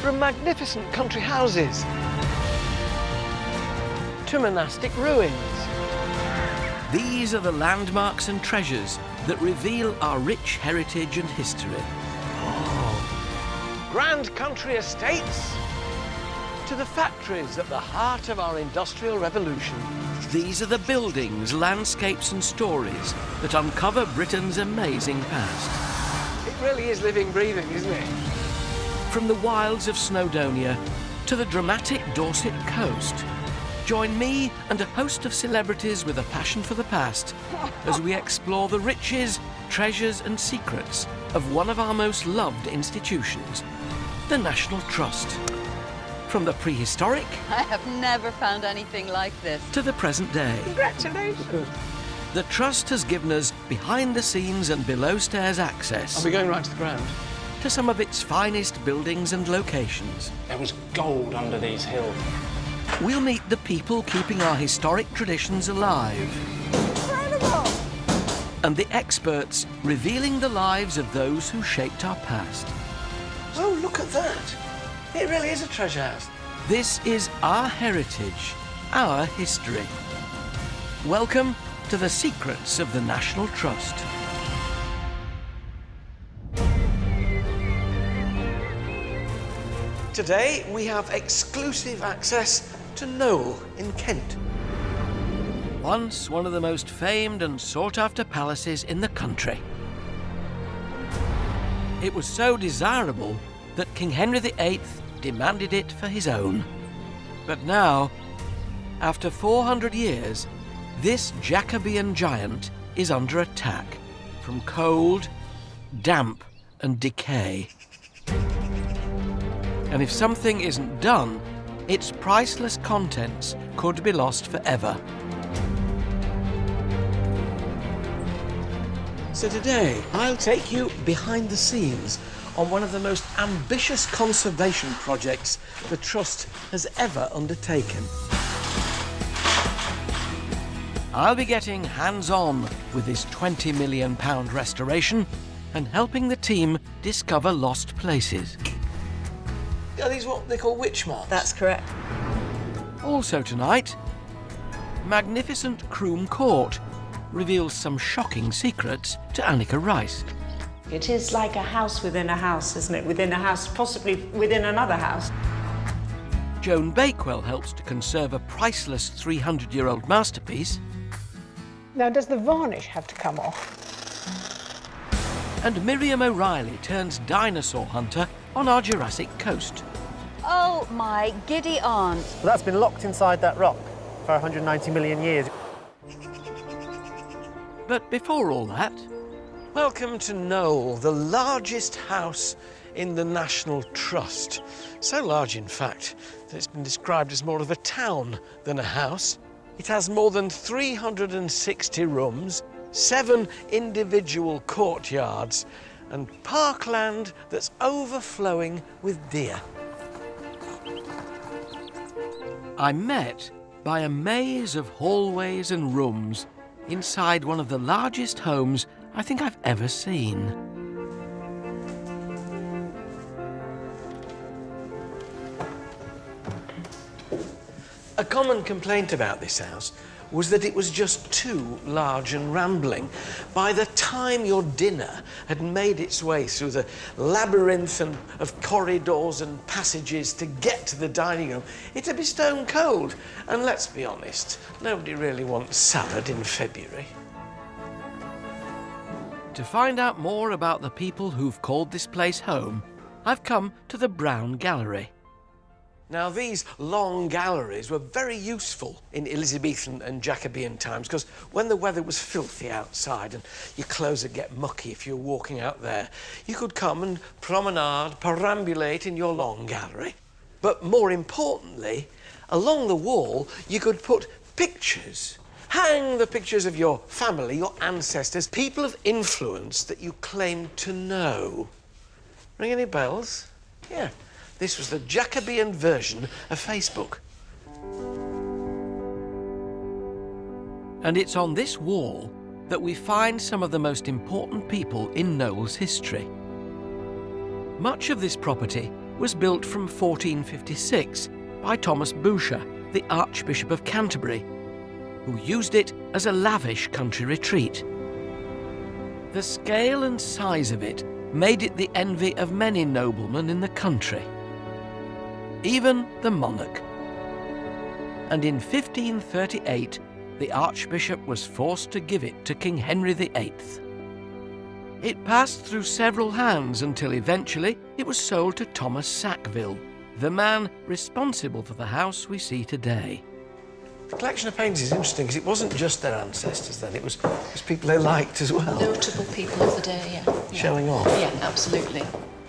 From magnificent country houses to monastic ruins. These are the landmarks and treasures that reveal our rich heritage and history. Grand country estates to the factories at the heart of our industrial revolution. These are the buildings, landscapes and stories that uncover Britain's amazing past. It really is living, breathing, isn't it? From the wilds of Snowdonia to the dramatic Dorset coast. Join me and a host of celebrities with a passion for the past as we explore the riches, treasures and secrets of one of our most loved institutions, the National Trust. From the prehistoric... I have never found anything like this. ...to the present day. Congratulations! The Trust has given us behind-the-scenes and below-stairs access... Are we going right to the ground? ...to some of its finest buildings and locations. There was gold under these hills. We'll meet the people keeping our historic traditions alive. Incredible! And the experts revealing the lives of those who shaped our past. Oh, look at that! It really is a treasure house. This is our heritage, our history. Welcome to the secrets of the National Trust. Today we have exclusive access to Knole in Kent. Once one of the most famed and sought-after palaces in the country. It was so desirable that King Henry VIII demanded it for his own. But now, after 400 years, this Jacobean giant is under attack from cold, damp and decay. And if something isn't done, its priceless contents could be lost forever. So today, I'll take you behind the scenes on one of the most ambitious conservation projects the Trust has ever undertaken. I'll be getting hands-on with this £20 million restoration and helping the team discover lost places. Are these what they call witch marks? That's correct. Also tonight, magnificent Croome Court reveals some shocking secrets to Annika Rice. It is like a house within a house, isn't it? Within a house, possibly within another house. Joan Bakewell helps to conserve a priceless 300-year-old masterpiece. Now, does the varnish have to come off? And Miriam O'Reilly turns dinosaur hunter on our Jurassic Coast. Oh, my giddy aunt. Well, that's been locked inside that rock for 190 million years. But before all that, Welcome to Knole, the largest house in the National Trust. So large, in fact, that it's been described as more of a town than a house. It has more than 360 rooms, 7 individual courtyards, and parkland that's overflowing with deer. I'm met by a maze of hallways and rooms inside one of the largest homes I think I've ever seen. A common complaint about this house was that it was just too large and rambling. By the time your dinner had made its way through the labyrinth of corridors and passages to get to the dining room, it'd be stone cold. And let's be honest, nobody really wants salad in February. To find out more about the people who've called this place home, I've come to the Brown Gallery. Now, these long galleries were very useful in Elizabethan and Jacobean times because when the weather was filthy outside and your clothes would get mucky if you were walking out there, you could come and promenade, perambulate in your long gallery. But more importantly, along the wall, you could put pictures. Hang the pictures of your family, your ancestors, people of influence that you claimed to know. Ring any bells? Yeah. This was the Jacobean version of Facebook. And it's on this wall that we find some of the most important people in Knole's history. Much of this property was built from 1456 by Thomas Boucher, the Archbishop of Canterbury, who used it as a lavish country retreat. The scale and size of it made it the envy of many noblemen in the country, even the monarch. And in 1538, the Archbishop was forced to give it to King Henry VIII. It passed through several hands until eventually it was sold to Thomas Sackville, the man responsible for the house we see today. The collection of paintings is interesting because it wasn't just their ancestors then, it was people they liked as well. Notable people of the day, yeah. Showing off. Yeah, absolutely.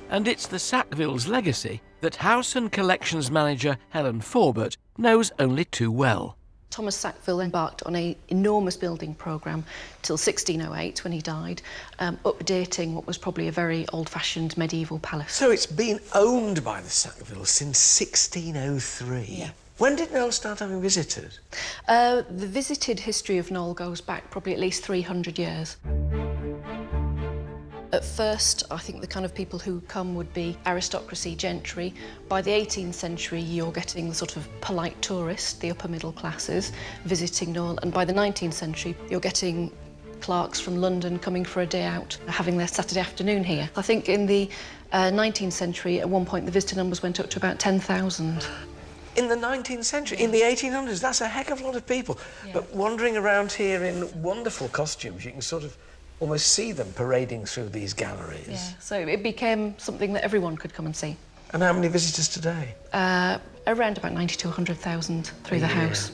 And it's the Sackville's legacy that House and Collections manager Helen Forbert knows only too well. Thomas Sackville embarked on an enormous building programme till 1608 when he died, updating what was probably a very old-fashioned medieval palace. So it's been owned by the Sackvilles since 1603? Yeah. When did Knole start having visitors? The visited history of Knole goes back probably at least 300 years. At first, I think the kind of people who come would be aristocracy, gentry. By the 18th century, you're getting the sort of polite tourist, the upper middle classes, visiting Knole. And by the 19th century, you're getting clerks from London coming for a day out, having their Saturday afternoon here. I think in the 19th century, at one point, the visitor numbers went up to about 10,000. In the 19th century, in the 1800s, that's a heck of a lot of people. Yeah. But wandering around here in wonderful costumes, you can sort of almost see them parading through these galleries. Yeah, so it became something that everyone could come and see. And how many visitors today? Around about 90 to 100,000 through the house.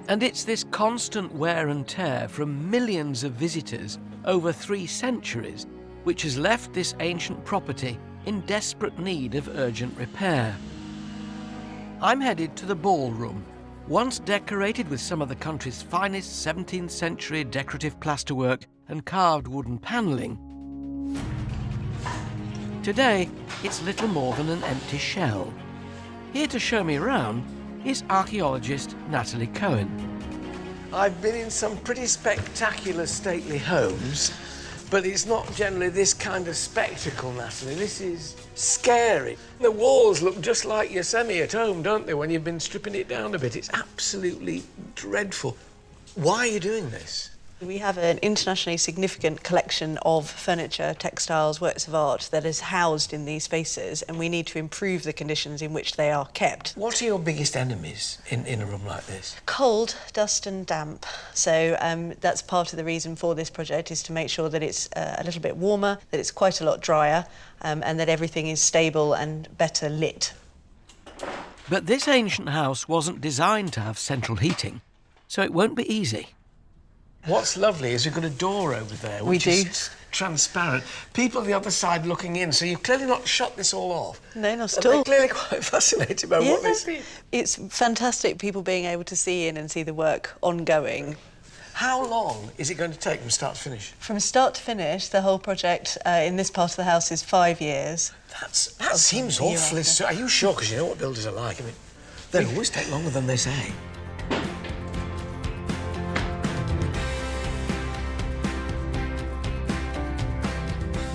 And it's this constant wear and tear from millions of visitors over 3 centuries which has left this ancient property in desperate need of urgent repair. I'm headed to the ballroom, once decorated with some of the country's finest 17th century decorative plasterwork and carved wooden panelling. Today, it's little more than an empty shell. Here to show me around is archaeologist Natalie Cohen. I've been in some pretty spectacular stately homes, but it's not generally this kind of spectacle, Natalie. This is scary. The walls look just like Yosemite at home, don't they, when you've been stripping it down a bit? It's absolutely dreadful. Why are you doing this? We have an internationally significant collection of furniture, textiles, works of art that is housed in these spaces, and we need to improve the conditions in which they are kept. What are your biggest enemies in a room like this? Cold, dust and damp. So that's part of the reason for this project, is to make sure that it's a little bit warmer, that it's quite a lot drier, and that everything is stable and better lit. But this ancient house wasn't designed to have central heating, so it won't be easy. What's lovely is we've got a door over there, which is transparent. People on the other side looking in, so you've clearly not shut this all off. No, not at They're all. clearly quite fascinated by what they see. It's fantastic, people being able to see in and see the work ongoing. How long is it going to take from start to finish? From start to finish, the whole project in this part of the house is 5 years. That seems awfully soon. Are you sure? Because you know what builders are like. I mean, they always take longer than they say.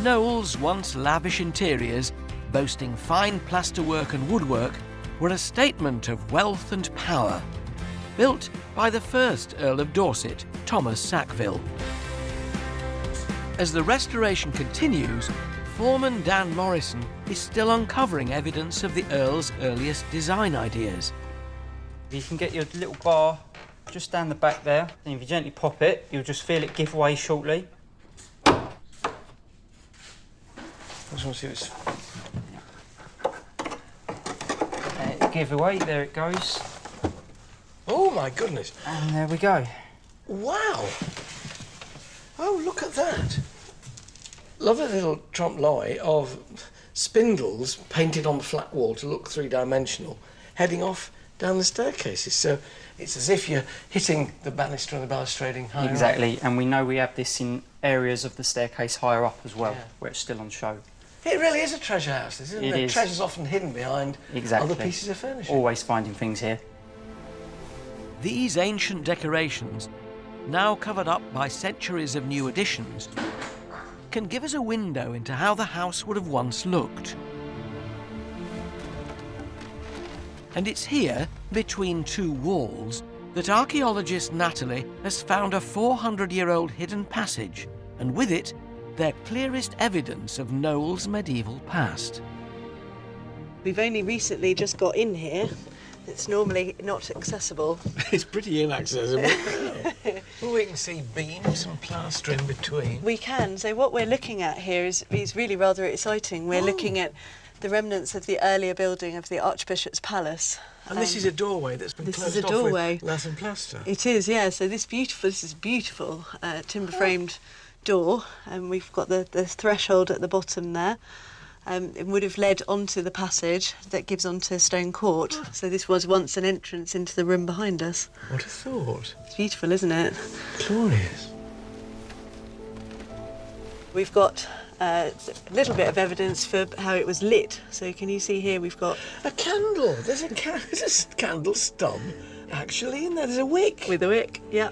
Knole's once lavish interiors, boasting fine plasterwork and woodwork, were a statement of wealth and power, built by the first Earl of Dorset, Thomas Sackville. As the restoration continues, foreman Dan Morrison is still uncovering evidence of the Earl's earliest design ideas. You can get your little bar just down the back there, and if you gently pop it, you'll just feel it give way shortly. I just want to see what's... Give away, there it goes. Oh, my goodness. And there we go. Wow. Oh, look at that. Lovely little trompe-l'oeil of spindles painted on the flat wall to look three-dimensional, heading off down the staircases. So it's as if you're hitting the banister and the balustrading higher Exactly, up. and we know we have this in areas of the staircase higher up as well, where it's still on show. It really is a treasure house, isn't it? It is. Treasure's often hidden behind other pieces of furniture. Always finding things here. These ancient decorations, now covered up by centuries of new additions, can give us a window into how the house would have once looked. And it's here, between two walls, that archaeologist Natalie has found a 400-year-old hidden passage, and with it, their clearest evidence of Knole's medieval past. We've only recently just got in here. It's normally not accessible. It's pretty inaccessible. Well, we can see beams and plaster in between. We can. So what we're looking at here is really rather exciting. We're looking at the remnants of the earlier building of the Archbishop's Palace. And this is a doorway that's been closed off with lath and plaster. It is, yeah. So this is beautiful timber-framed door, and we've got the threshold at the bottom there. It would have led onto the passage that gives onto Stone Court. So this was once an entrance into the room behind us. What a thought. It's beautiful, isn't it? Glorious. We've got a little bit of evidence for how it was lit. So can you see here we've got a candle. There's a candle stub, actually, in there. There's a wick. With a wick, yeah.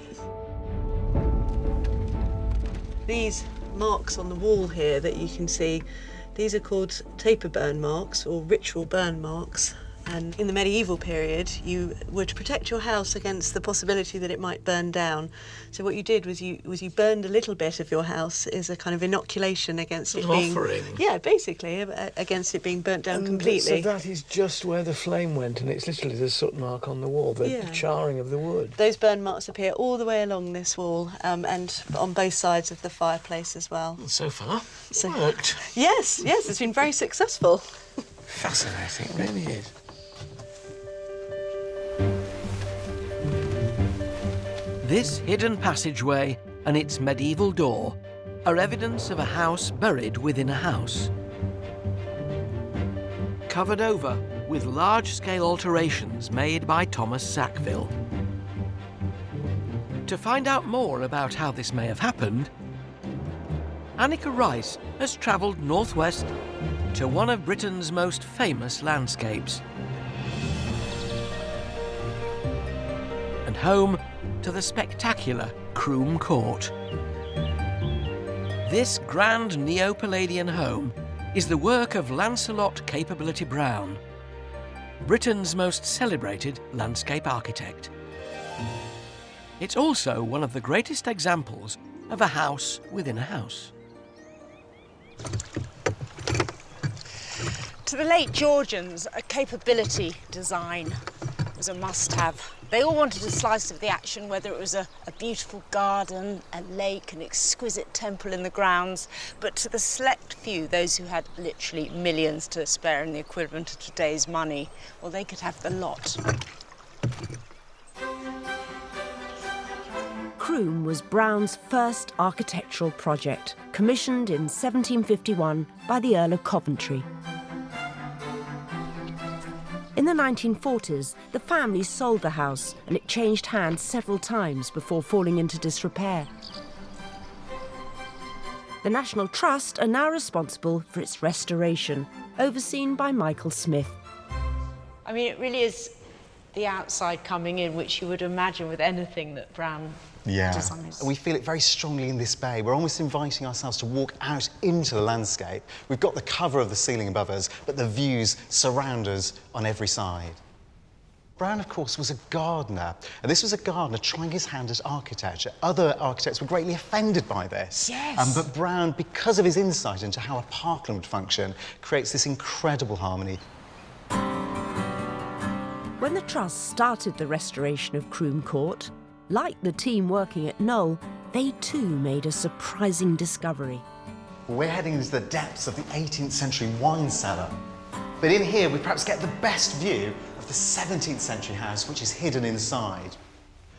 These marks on the wall here that you can see, these are called taper burn marks or ritual burn marks. And in the medieval period, you would protect your house against the possibility that it might burn down. So what you did was you burned a little bit of your house as a kind of inoculation against it being... offering. Yeah, basically, against it being burnt down completely. So that is just where the flame went, and it's literally the soot mark on the wall, the charring of the wood. Those burn marks appear all the way along this wall and on both sides of the fireplace as well. So far, it worked. Yes, it's been very successful. Fascinating, it really is. This hidden passageway and its medieval door are evidence of a house buried within a house. Covered over with large-scale alterations made by Thomas Sackville. To find out more about how this may have happened, Annika Rice has travelled northwest to one of Britain's most famous landscapes. And home to the spectacular Croome Court. This grand Neo-Palladian home is the work of Lancelot Capability Brown, Britain's most celebrated landscape architect. It's also one of the greatest examples of a house within a house. To the late Georgians, a capability design was a must-have. They all wanted a slice of the action, whether it was a beautiful garden, a lake, an exquisite temple in the grounds. But to the select few, those who had literally millions to spare in the equivalent of today's money, well, they could have the lot. Croome was Brown's first architectural project, commissioned in 1751 by the Earl of Coventry. In the 1940s, the family sold the house and it changed hands several times before falling into disrepair. The National Trust are now responsible for its restoration, overseen by Michael Smith. I mean, it really is the outside coming in, which you would imagine with anything that Brown designs. We feel it very strongly in this bay. We're almost inviting ourselves to walk out into the landscape. We've got the cover of the ceiling above us, but the views surround us on every side. Brown, of course, was a gardener, and this was a gardener trying his hand at architecture. Other architects were greatly offended by this. Yes. But Brown, because of his insight into how a parkland would function, creates this incredible harmony. When the Trust started the restoration of Croome Court, like the team working at Knole, they too made a surprising discovery. We're heading into the depths of the 18th century wine cellar. But in here, we perhaps get the best view of the 17th century house, which is hidden inside.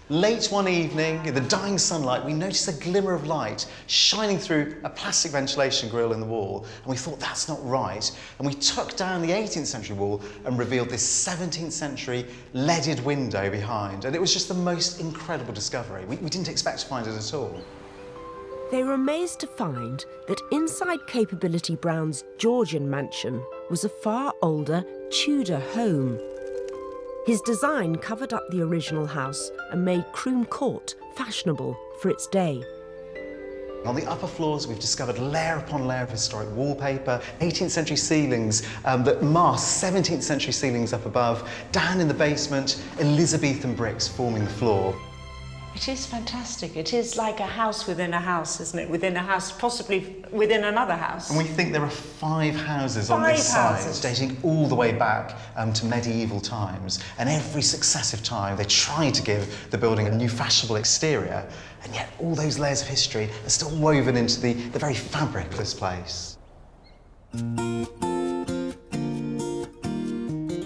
Late one evening, in the dying sunlight, we noticed a glimmer of light shining through a plastic ventilation grille in the wall, and we thought, that's not right. And we took down the 18th century wall and revealed this 17th century leaded window behind. And it was just the most incredible discovery. We didn't expect to find it at all. They were amazed to find that inside Capability Brown's Georgian mansion was a far older Tudor home. His design covered up the original house and made Croome Court fashionable for its day. On the upper floors, we've discovered layer upon layer of historic wallpaper, 18th century ceilings that mask 17th century ceilings up above. Down in the basement, Elizabethan bricks forming the floor. It is fantastic. It is like a house within a house, isn't it? Within a house, possibly within another house. And we think there are 5 houses on this site, dating all the way back to medieval times. And every successive time, they try to give the building a new fashionable exterior, and yet all those layers of history are still woven into the very fabric of this place.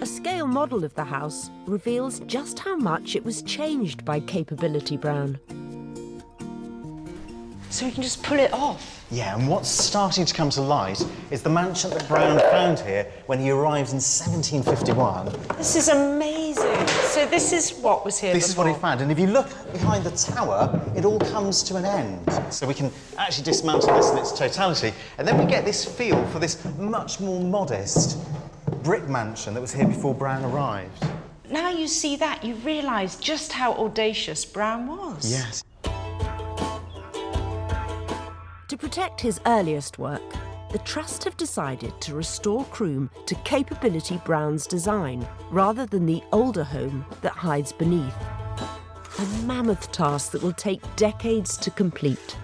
A scale model of the house reveals just how much it was changed by Capability Brown. So we can just pull it off? Yeah, and what's starting to come to light is the mansion that Brown found here when he arrived in 1751. This is amazing. So this is what was here This before. is what he found, and if you look behind the tower, it all comes to an end. So we can actually dismantle this in its totality, and then we get this feel for this much more modest brick mansion that was here before Brown arrived. Now you see that, you realise just how audacious Brown was. Yes. To protect his earliest work, the Trust have decided to restore Croome to Capability Brown's design, rather than the older home that hides beneath. A mammoth task that will take decades to complete.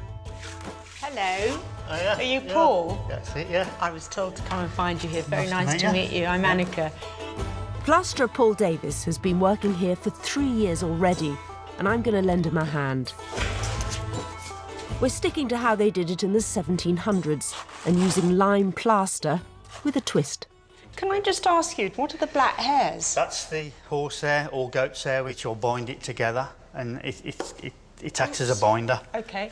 Hello. Oh, yeah. Are you Paul? That's it, yeah. I was told to come and find you here. Very Nice nice to to meet meet you. I'm Annika. Plasterer Paul Davis has been working here for 3 years already, and I'm going to lend him a hand. We're sticking to how they did it in the 1700s and using lime plaster with a twist. Can I just ask you, what are the black hairs? That's the horsehair or goat's hair, which will bind it together, and it acts as a binder. OK.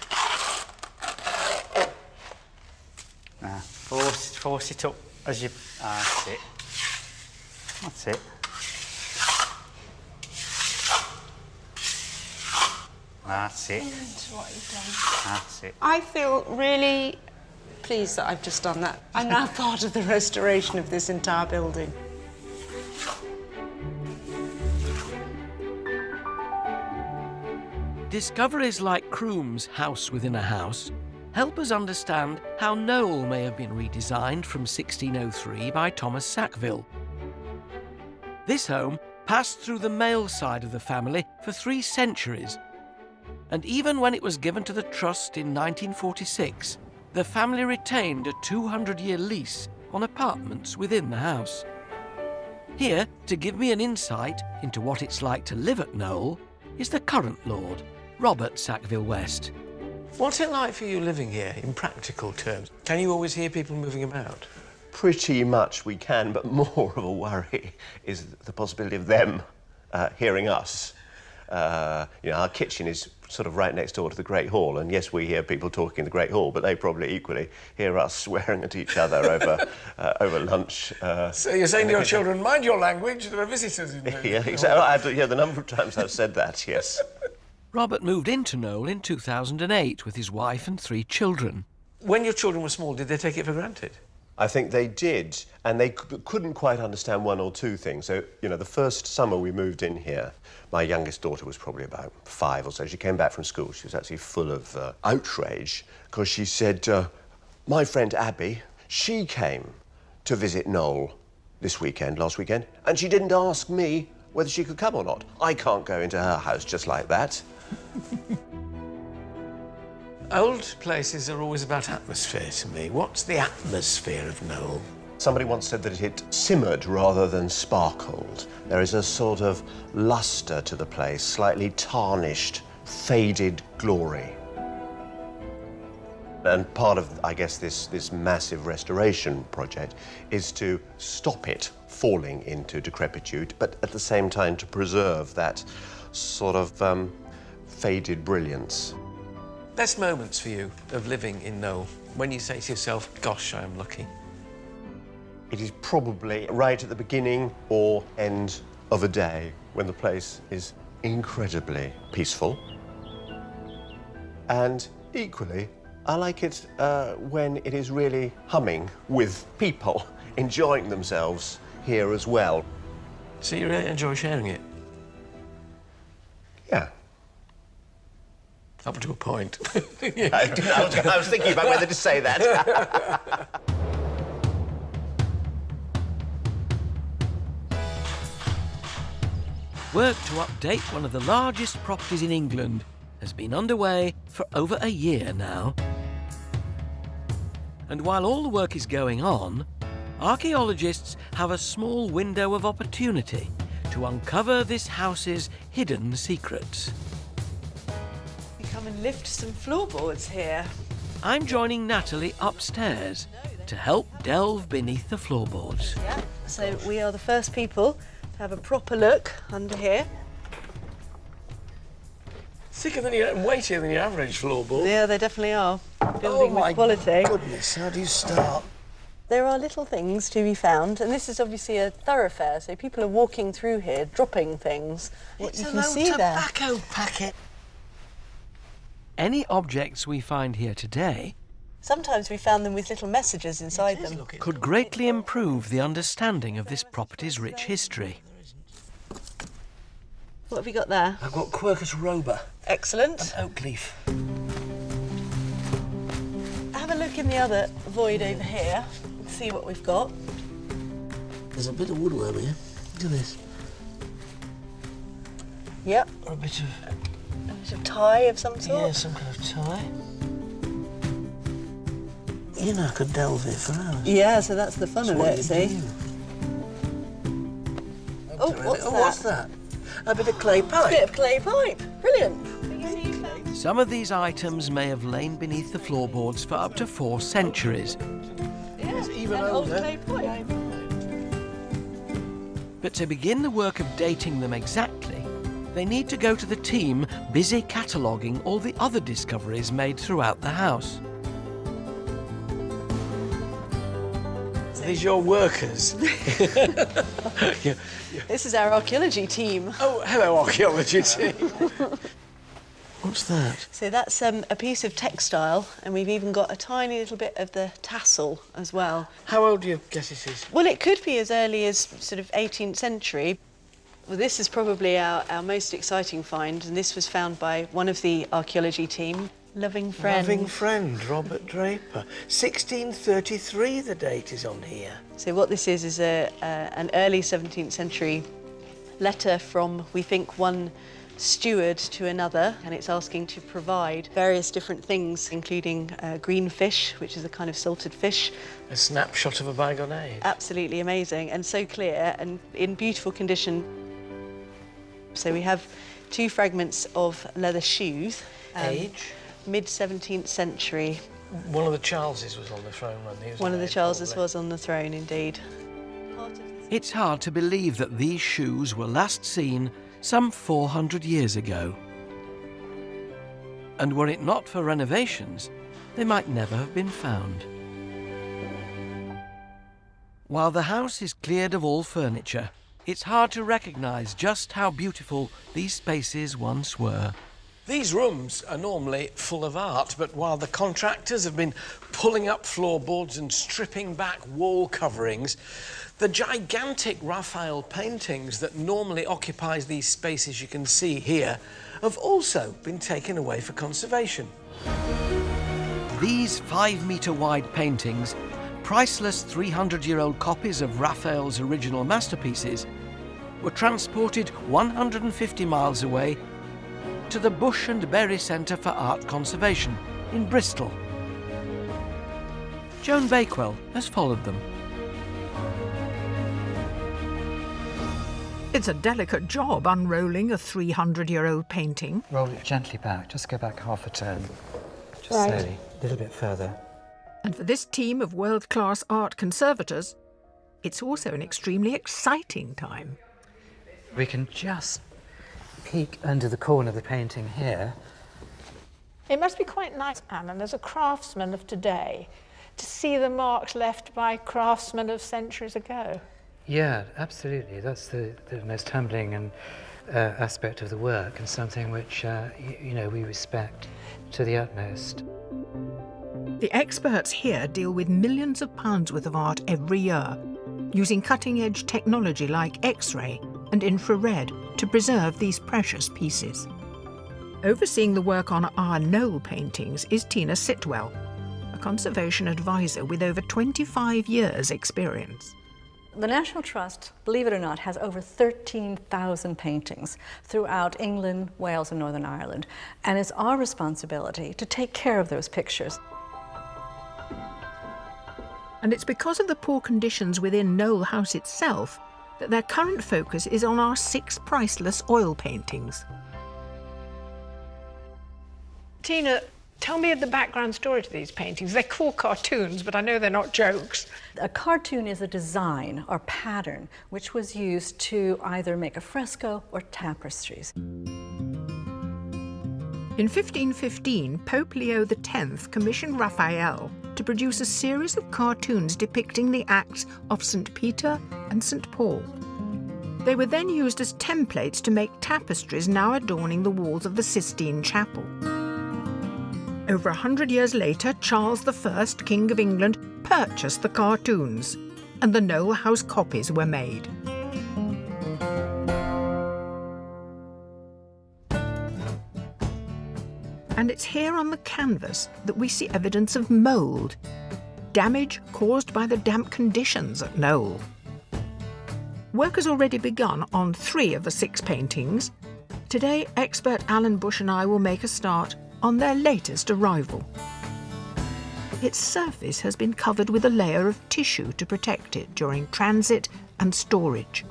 Now, force it up as you... that's it. That's it. That's it. What you've done. That's it. I feel really pleased that I've just done that. I'm now part of the restoration of this entire building. Discoveries like Croome's house within a house help us understand how Knole may have been redesigned from 1603 by Thomas Sackville. This home passed through the male side of the family for 3 centuries, and even when it was given to the Trust in 1946, the family retained a 200-year lease on apartments within the house. Here, to give me an insight into what it's like to live at Knole, is the current Lord, Robert Sackville West. What's it like for you living here, in practical terms? Can you always hear people moving about? Pretty much we can, but more of a worry is the possibility of them hearing us. You know, our kitchen is sort of right next door to the Great Hall, and yes, we hear people talking in the Great Hall, but they probably equally hear us swearing at each other over lunch. So you're saying to your children, mind your language, there are visitors in there. Yeah, exactly. Yeah, the number of times I've said that, yes. Robert moved into Knole in 2008 with his wife and 3 children. When your children were small, did they take it for granted? I think they did, and they couldn't quite understand 1 or 2 things. So, you know, the first summer we moved in here, my youngest daughter was probably about 5 or so. She came back from school. She was actually full of outrage because she said, my friend Abby, she came to visit Knole last weekend, and she didn't ask me whether she could come or not. I can't go into her house just like that. Old places are always about atmosphere to me. What's the atmosphere of Knole? Somebody once said that it simmered rather than sparkled. There is a sort of lustre to the place, slightly tarnished, faded glory. And part of, I guess, this massive restoration project is to stop it falling into decrepitude, but at the same time to preserve that sort of faded brilliance. Best moments for you of living in Knole, when you say to yourself, gosh, I am lucky? It is probably right at the beginning or end of a day when the place is incredibly peaceful. And equally, I like it when it is really humming with people enjoying themselves here as well. So you really enjoy sharing it? Yeah. Up to a point. I was thinking about whether to say that. Work to update one of the largest properties in England has been underway for over a year now. And while all the work is going on, archaeologists have a small window of opportunity to uncover this house's hidden secrets. We come and lift some floorboards here. I'm joining Natalie upstairs to help delve beneath the floorboards. Yeah, so we are the first people to have a proper look under here. Thicker than your, and weightier than your average floorboard. Yeah, they definitely are. Building with quality. Goodness, how do you start? There are little things to be found, and this is obviously a thoroughfare, so people are walking through here, dropping things. It's you an can old see there. tobacco packet. Any objects we find here today Sometimes we found them with little messages inside them. could greatly improve the understanding of this property's rich history. What have you got there? I've got Quercus roba. Excellent. An oak leaf. Have a look in the other void over here and see what we've got. There's a bit of woodwork here. Look at this. Yep. Or a bit of tie of some sort. Yeah, some kind of tie. You know, I could delve here for hours. Yeah, so that's the fun of it, see? Oh, what's that? A bit of clay pipe. A bit of clay pipe. Brilliant. Some of these items may have lain beneath the floorboards for up to 4 centuries. Yeah, even an old older. clay pipe. But to begin the work of dating them exactly, they need to go to the team busy cataloguing all the other discoveries made throughout the house. These your workers? Yeah. This is our archaeology team. Oh, hello, archaeology team. What's that? So that's a piece of textile, and we've even got a tiny little bit of the tassel as well. How old do you guess it is? Well, it could be as early as sort of 18th century. Well, this is probably our most exciting find, and this was found by one of the archaeology team. Loving friend. Loving friend, Robert Draper. 1633 the date is on here. So what this is an early 17th century letter from, we think, one steward to another, and it's asking to provide various different things, including green fish, which is a kind of salted fish. A snapshot of a bygone age. Absolutely amazing, and so clear and in beautiful condition. So we have 2 fragments of leather shoes. Age? Mid-17th century. One of the Charleses was on the throne when he was One of the age, Charleses probably. was on the throne, indeed. It's hard to believe that these shoes were last seen some 400 years ago. And were it not for renovations, they might never have been found. While the house is cleared of all furniture, it's hard to recognise just how beautiful these spaces once were. These rooms are normally full of art, but while the contractors have been pulling up floorboards and stripping back wall coverings, the gigantic Raphael paintings that normally occupy these spaces you can see here have also been taken away for conservation. These 5-metre wide paintings, priceless 300-year-old copies of Raphael's original masterpieces, were transported 150 miles away to the Bush and Berry Centre for Art Conservation in Bristol. Joan Bakewell has followed them. It's a delicate job unrolling a 300-year-old painting. Roll it gently back, just go back half a turn. Just Right. slowly, a little bit further. And for this team of world-class art conservators, it's also an extremely exciting time. We can just peek under the corner of the painting here. It must be quite nice, Alan, as a craftsman of today, to see the marks left by craftsmen of centuries ago. Yeah, absolutely. That's the most humbling and aspect of the work, and something which we respect to the utmost. The experts here deal with millions of pounds worth of art every year, using cutting-edge technology like X-ray and infrared to preserve these precious pieces. Overseeing the work on our Knole paintings is Tina Sitwell, a conservation advisor with over 25 years' experience. The National Trust, believe it or not, has over 13,000 paintings throughout England, Wales and Northern Ireland, and it's our responsibility to take care of those pictures. And it's because of the poor conditions within Knole House itself that their current focus is on our 6 priceless oil paintings. Tina, tell me the background story to these paintings. They're called cartoons, but I know they're not jokes. A cartoon is a design or pattern which was used to either make a fresco or tapestries. In 1515, Pope Leo X commissioned Raphael to produce a series of cartoons depicting the acts of St. Peter and St. Paul. They were then used as templates to make tapestries now adorning the walls of the Sistine Chapel. Over 100 years later, Charles I, King of England, purchased the cartoons, and the Knole House copies were made. And it's here on the canvas that we see evidence of mould, damage caused by the damp conditions at Knole. Work has already begun on 3 of the 6 paintings. Today, expert Alan Bush and I will make a start on their latest arrival. Its surface has been covered with a layer of tissue to protect it during transit and storage.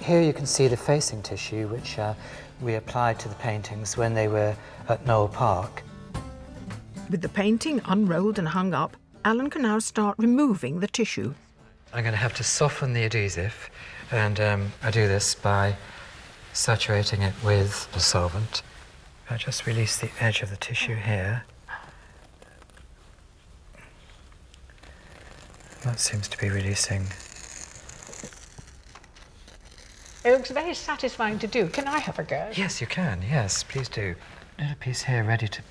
Here you can see the facing tissue which we applied to the paintings when they were at Knole Park. With the painting unrolled and hung up, Alan can now start removing the tissue. I'm going to have to soften the adhesive, and I do this by saturating it with a solvent. I just release the edge of the tissue here. That seems to be releasing. It looks very satisfying to do. Can I have a go? Yes, you can. Yes, please do. Little piece here ready to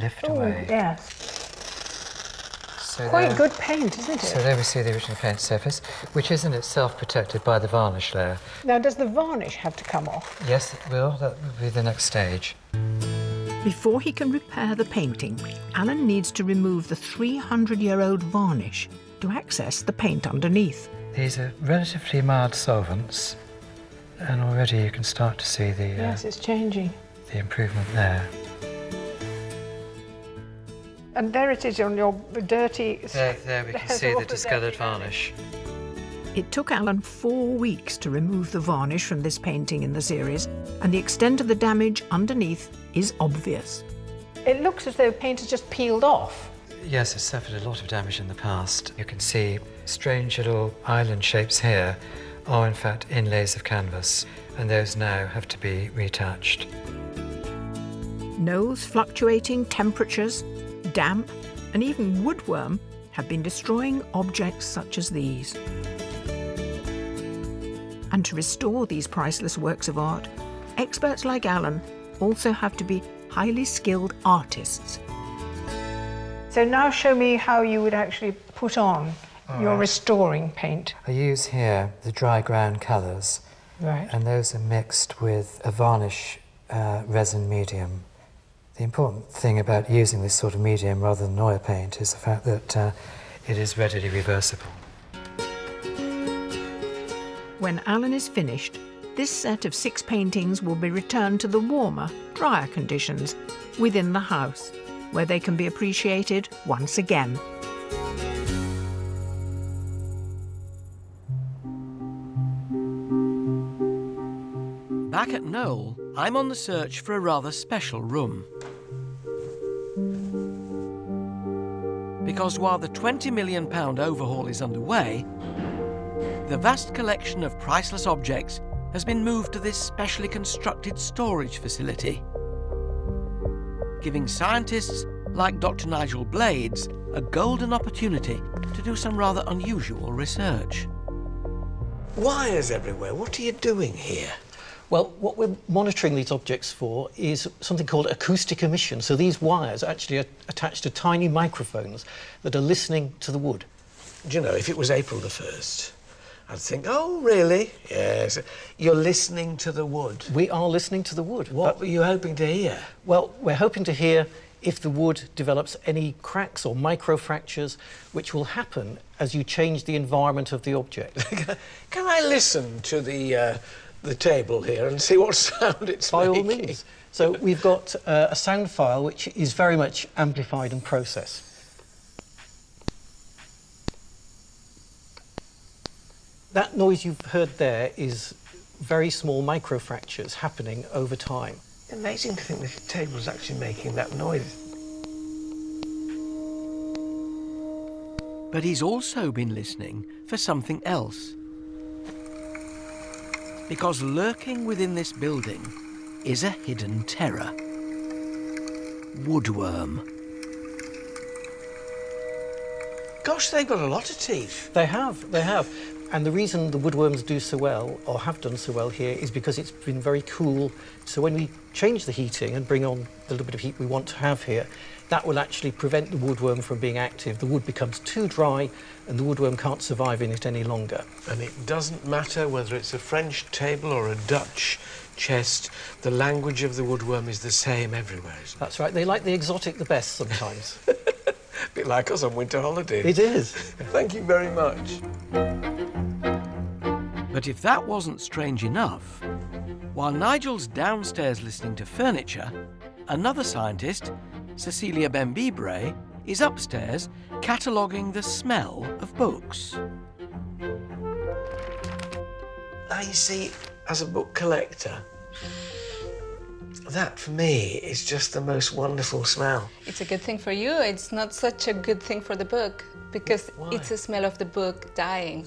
lift away. Yes. So Quite good paint, isn't it? So there we see the original paint surface, which is in itself protected by the varnish layer. Now, does the varnish have to come off? Yes, it will. That will be the next stage. Before he can repair the painting, Alan needs to remove the 300-year-old varnish to access the paint underneath. These are relatively mild solvents, and already you can start to see the yes, it's changing. The improvement there. And there it is on your dirty... There we can see the discoloured varnish. It took Alan 4 weeks to remove the varnish from this painting in the series, and the extent of the damage underneath is obvious. It looks as though paint has just peeled off. Yes, it's suffered a lot of damage in the past. You can see strange little island shapes here are in fact inlays of canvas, and those now have to be retouched. Knole's fluctuating temperatures, damp, and even woodworm have been destroying objects such as these. And to restore these priceless works of art, experts like Alan also have to be highly skilled artists. So now show me how you would actually put on your restoring paint. I use here the dry ground colours, right, and those are mixed with a varnish resin medium. The important thing about using this sort of medium rather than oil paint is the fact that it is readily reversible. When Alan is finished, this set of 6 paintings will be returned to the warmer, drier conditions within the house, where they can be appreciated once again. Back at Knole, I'm on the search for a rather special room. Because while the £20 million overhaul is underway, the vast collection of priceless objects has been moved to this specially constructed storage facility, giving scientists like Dr. Nigel Blades a golden opportunity to do some rather unusual research. Wires everywhere. What are you doing here? Well, what we're monitoring these objects for is something called acoustic emission. So these wires actually are attached to tiny microphones that are listening to the wood. Do you know, if it was April the 1st I'd think, oh, really? Yes. You're listening to the wood. We are listening to the wood. What were you hoping to hear? Well, we're hoping to hear if the wood develops any cracks or microfractures, which will happen as you change the environment of the object. Can I listen to the table here and see what sound it's By making? all means. So we've got a sound file which is very much amplified and processed. That noise you've heard there is very small microfractures happening over time. Amazing to think the table's actually making that noise. But he's also been listening for something else. Because lurking within this building is a hidden terror. Woodworm. Gosh, they've got a lot of teeth. They have. And the reason the woodworms do so well, or have done so well here, is because it's been very cool. So when we change the heating and bring on the little bit of heat we want to have here, that will actually prevent the woodworm from being active. The wood becomes too dry and the woodworm can't survive in it any longer. And it doesn't matter whether it's a French table or a Dutch chest, the language of the woodworm is the same everywhere, isn't it? That's right. They like the exotic the best sometimes. A bit like us on winter holiday. It is. Thank you very much. But if that wasn't strange enough, while Nigel's downstairs listening to furniture, another scientist, Cecilia Bembibre, is upstairs cataloguing the smell of books. Now, you see, as a book collector, that for me is just the most wonderful smell. It's a good thing for you. It's not such a good thing for the book, because it's a smell of the book dying.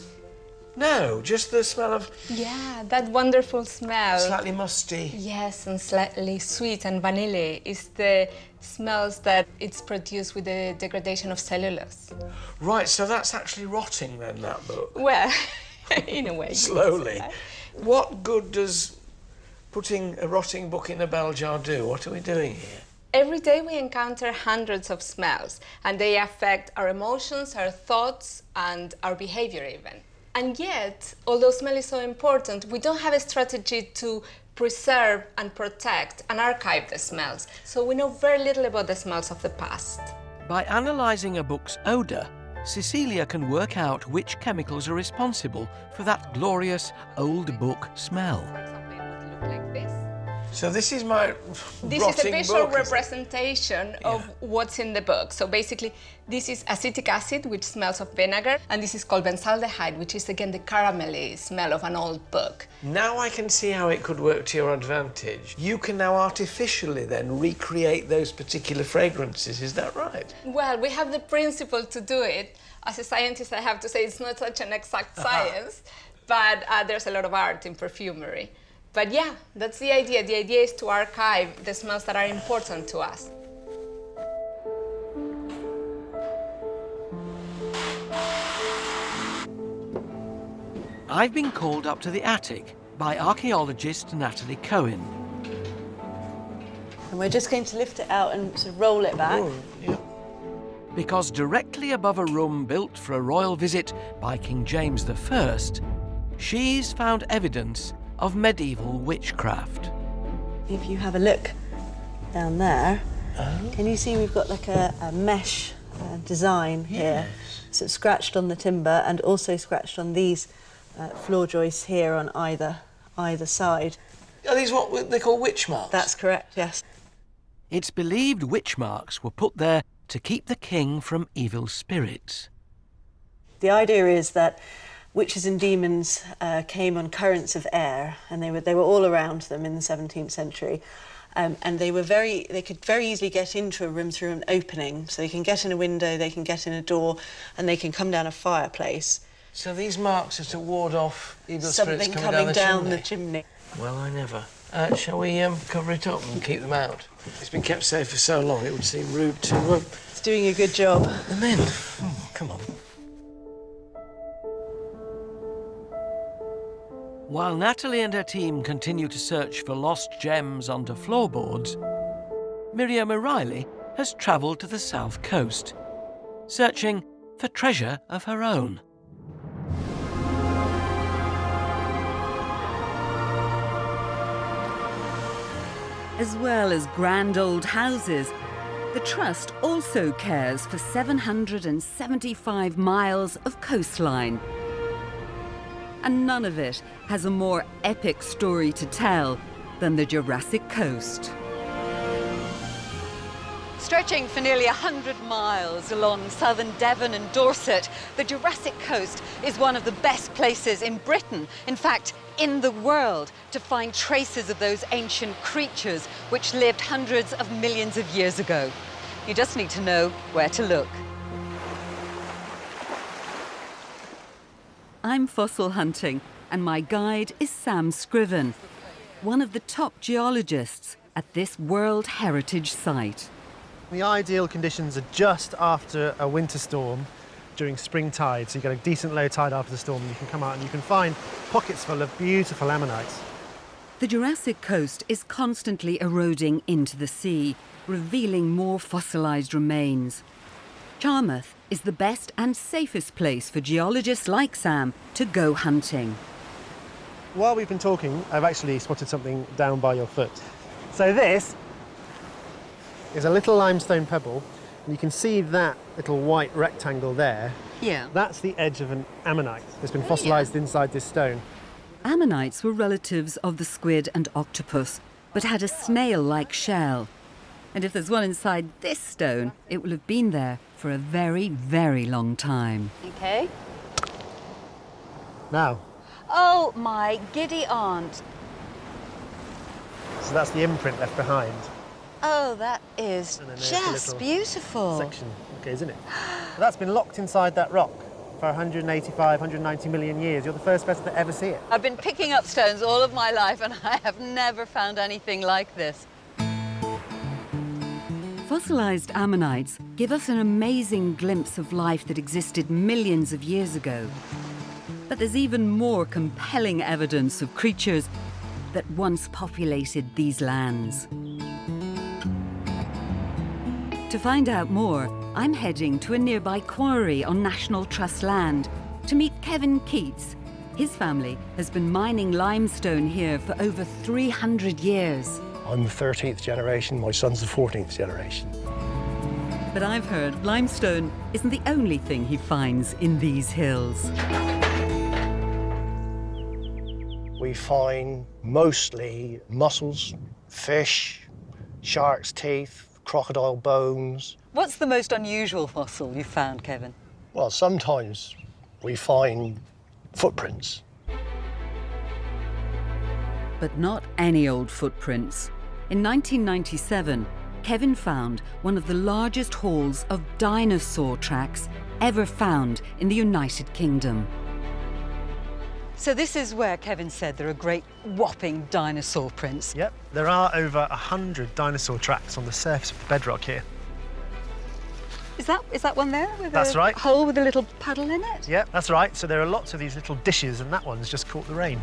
No, just the smell of... Yeah, that wonderful smell. Slightly musty. Yes, and slightly sweet and vanilla is the smells that it's produced with the degradation of cellulose. Right, so that's actually rotting then, that book? Well, in a way. Slowly. Yes. What good does putting a rotting book in a bell jar do? What are we doing here? Every day we encounter hundreds of smells, and they affect our emotions, our thoughts, and our behavior even. And yet, although smell is so important, we don't have a strategy to preserve and protect and archive the smells. So we know very little about the smells of the past. By analysing a book's odour, Cecilia can work out which chemicals are responsible for that glorious old book smell. For example, it would look like this. So this is my This is a visual representation of what's in the book. So basically, this is acetic acid, which smells of vinegar, and this is called benzaldehyde, which is again the caramelly smell of an old book. Now I can see how it could work to your advantage. You can now artificially then recreate those particular fragrances, is that right? Well, we have the principle to do it. As a scientist, I have to say it's not such an exact science, but there's a lot of art in perfumery. But yeah, that's the idea. The idea is to archive the smells that are important to us. I've been called up to the attic by archaeologist Natalie Cohen. And we're just going to lift it out and sort of roll it back. Oh, yeah. Because directly above a room built for a royal visit by King James I, she's found evidence of medieval witchcraft. If you have a look down there, can you see we've got like a mesh design here? So it's scratched on the timber and also scratched on these floor joists here on either side. Are these what they call witch marks? That's correct, yes. It's believed witch marks were put there to keep the king from evil spirits. The idea is that witches and demons came on currents of air, and they were all around them in the 17th century. And they could very easily get into a room through an opening. So they can get in a window, they can get in a door, and they can come down a fireplace. So these marks are to ward off evil spirits Something coming down the chimney. Well, I never. Shall we cover it up and keep them out? It's been kept safe for so long, it would seem rude to... It's doing a good job. Them in. Oh, come on. While Natalie and her team continue to search for lost gems under floorboards, Miriam O'Reilly has travelled to the south coast, searching for treasure of her own. As well as grand old houses, the Trust also cares for 775 miles of coastline. And none of it has a more epic story to tell than the Jurassic Coast. Stretching for nearly 100 miles along southern Devon and Dorset, the Jurassic Coast is one of the best places in Britain, in fact, in the world, to find traces of those ancient creatures which lived hundreds of millions of years ago. You just need to know where to look. I'm fossil hunting, and my guide is Sam Scriven, one of the top geologists at this World Heritage Site. The ideal conditions are just after a winter storm during spring tide, so you get a decent low tide after the storm, and you can come out and you can find pockets full of beautiful ammonites. The Jurassic Coast is constantly eroding into the sea, revealing more fossilised remains. Charmouth is the best and safest place for geologists like Sam to go hunting. While we've been talking, I've actually spotted something down by your foot. So this is a little limestone pebble, and you can see that little white rectangle there. Yeah. That's the edge of an ammonite that's been fossilised inside this stone. Ammonites were relatives of the squid and octopus, but had a snail-like shell. And if there's one inside this stone, it will have been there for a very, very long time. Okay. Now. Oh, my giddy aunt. So that's the imprint left behind. Oh, that is just beautiful. Section, okay, isn't it? That's been locked inside that rock for 185, 190 million years. You're the first person to ever see it. I've been picking up stones all of my life, and I have never found anything like this. Fossilised ammonites give us an amazing glimpse of life that existed millions of years ago. But there's even more compelling evidence of creatures that once populated these lands. To find out more, I'm heading to a nearby quarry on National Trust land to meet Kevin Keats. His family has been mining limestone here for over 300 years. I'm the 13th generation, my son's the 14th generation. But I've heard limestone isn't the only thing he finds in these hills. We find mostly mussels, fish, shark's teeth, crocodile bones. What's the most unusual fossil you've found, Kevin? Well, sometimes we find footprints. But not any old footprints. In 1997, Kevin found one of the largest hauls of dinosaur tracks ever found in the United Kingdom. So this is where Kevin said there are great whopping dinosaur prints. Yep, there are over 100 dinosaur tracks on the surface of the bedrock here. Is that one there? With That's right. Hole with a little puddle in it? Yep, that's right. So there are lots of these little dishes, and that one's just caught the rain.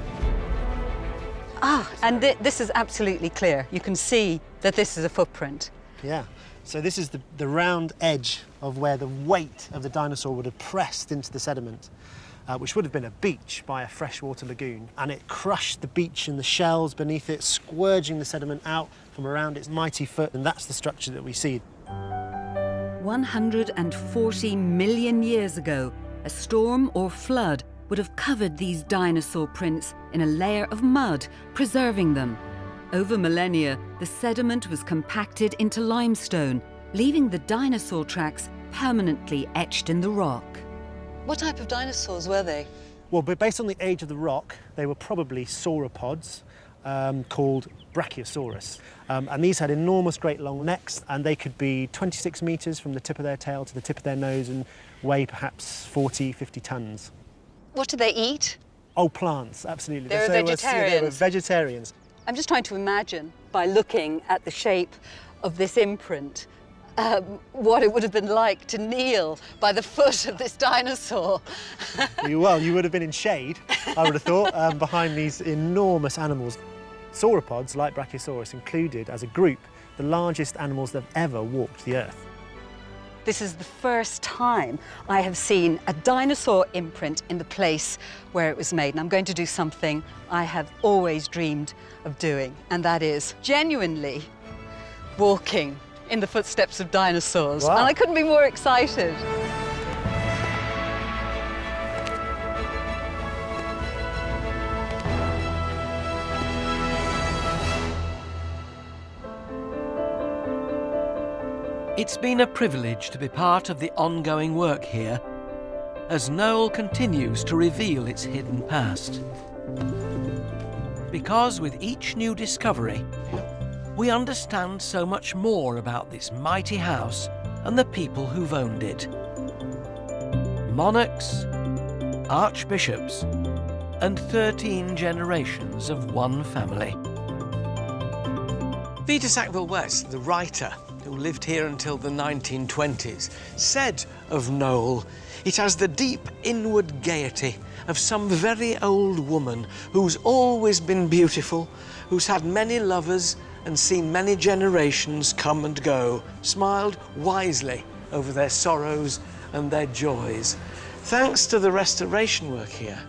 Ah, and this is absolutely clear. You can see that this is a footprint. Yeah. So this is the round edge of where the weight of the dinosaur would have pressed into the sediment, which would have been a beach by a freshwater lagoon. And it crushed the beach and the shells beneath it, squirging the sediment out from around its mighty foot. And that's the structure that we see. 140 million years ago, a storm or flood would have covered these dinosaur prints in a layer of mud, preserving them. Over millennia, the sediment was compacted into limestone, leaving the dinosaur tracks permanently etched in the rock. What type of dinosaurs were they? Well, but based on the age of the rock, they were probably sauropods called Brachiosaurus. And these had enormous, great long necks, and they could be 26 metres from the tip of their tail to the tip of their nose and weigh perhaps 40, 50 tonnes. What do they eat? Oh, plants, absolutely. They're vegetarians. They were vegetarians. I'm just trying to imagine, by looking at the shape of this imprint, what it would have been like to kneel by the foot of this dinosaur. Well, you would have been in shade, I would have thought, behind these enormous animals. Sauropods, like Brachiosaurus, included, as a group, the largest animals that have ever walked the Earth. This is the first time I have seen a dinosaur imprint in the place where it was made. And I'm going to do something I have always dreamed of doing, and that is genuinely walking in the footsteps of dinosaurs. Wow. And I couldn't be more excited. It's been a privilege to be part of the ongoing work here as Knole continues to reveal its hidden past. Because with each new discovery, we understand so much more about this mighty house and the people who've owned it. Monarchs, archbishops, and 13 generations of one family. Vita Sackville West, the writer who lived here until the 1920s, said of Knole, "It has the deep inward gaiety of some very old woman who's always been beautiful, who's had many lovers and seen many generations come and go, smiled wisely over their sorrows and their joys. Thanks to the restoration work here,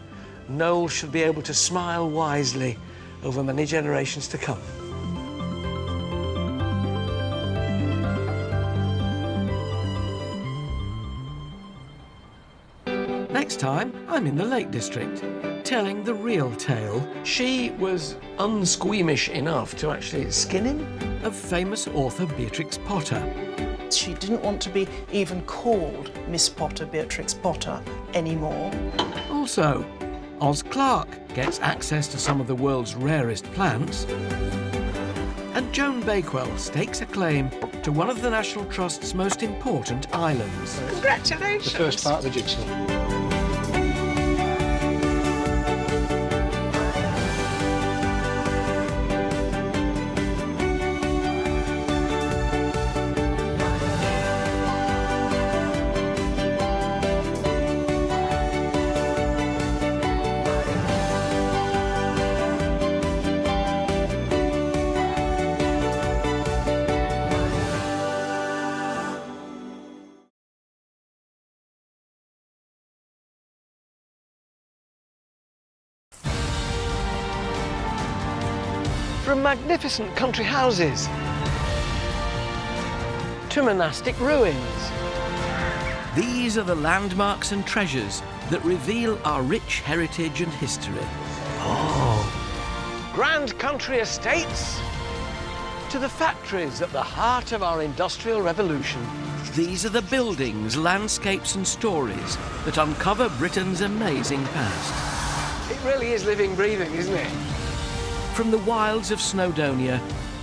Knole should be able to smile wisely over many generations to come." Next time, I'm in the Lake District, telling the real tale. She was unsqueamish enough to actually skin him? Of famous author Beatrix Potter. She didn't want to be even called Miss Potter, Beatrix Potter, anymore. Also, Oz Clarke gets access to some of the world's rarest plants. And Joan Bakewell stakes a claim to one of the National Trust's most important islands. Congratulations! The first part of the jigsaw. From magnificent country houses to monastic ruins. These are the landmarks and treasures that reveal our rich heritage and history. Oh, grand country estates to the factories at the heart of our industrial revolution. These are the buildings, landscapes and stories that uncover Britain's amazing past. It really is living, breathing, isn't it? From the wilds of Snowdonia